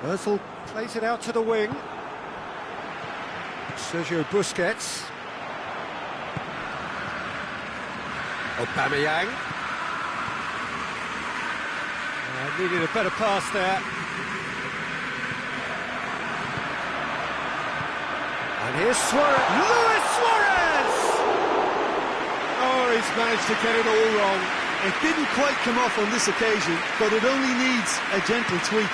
Ozil plays it out to the wing. Sergio Busquets. Aubameyang. Needed a better pass there. And here's Suarez. Luis Suarez! Oh, he's managed to get it all wrong. It didn't quite come off on this occasion, but it only needs a gentle tweak.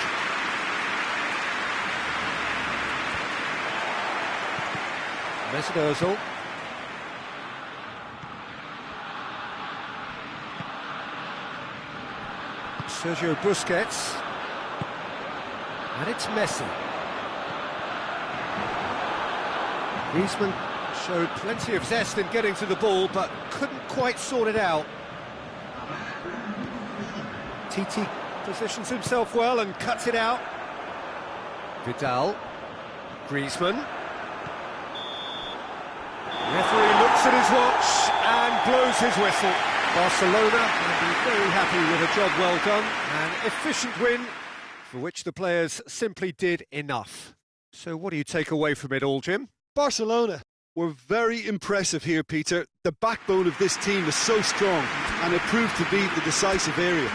Mesut Ozil. Sergio Busquets. And it's Messi. Griezmann showed plenty of zest in getting to the ball, but couldn't quite sort it out. Titi positions himself well and cuts it out. Vidal. Griezmann. Referee looks at his watch and blows his whistle. Barcelona will be very happy with a job well done. An efficient win for which the players simply did enough. So what do you take away from it all, Jim? Barcelona were very impressive here, Peter. The backbone of this team is so strong, and it proved to be the decisive area.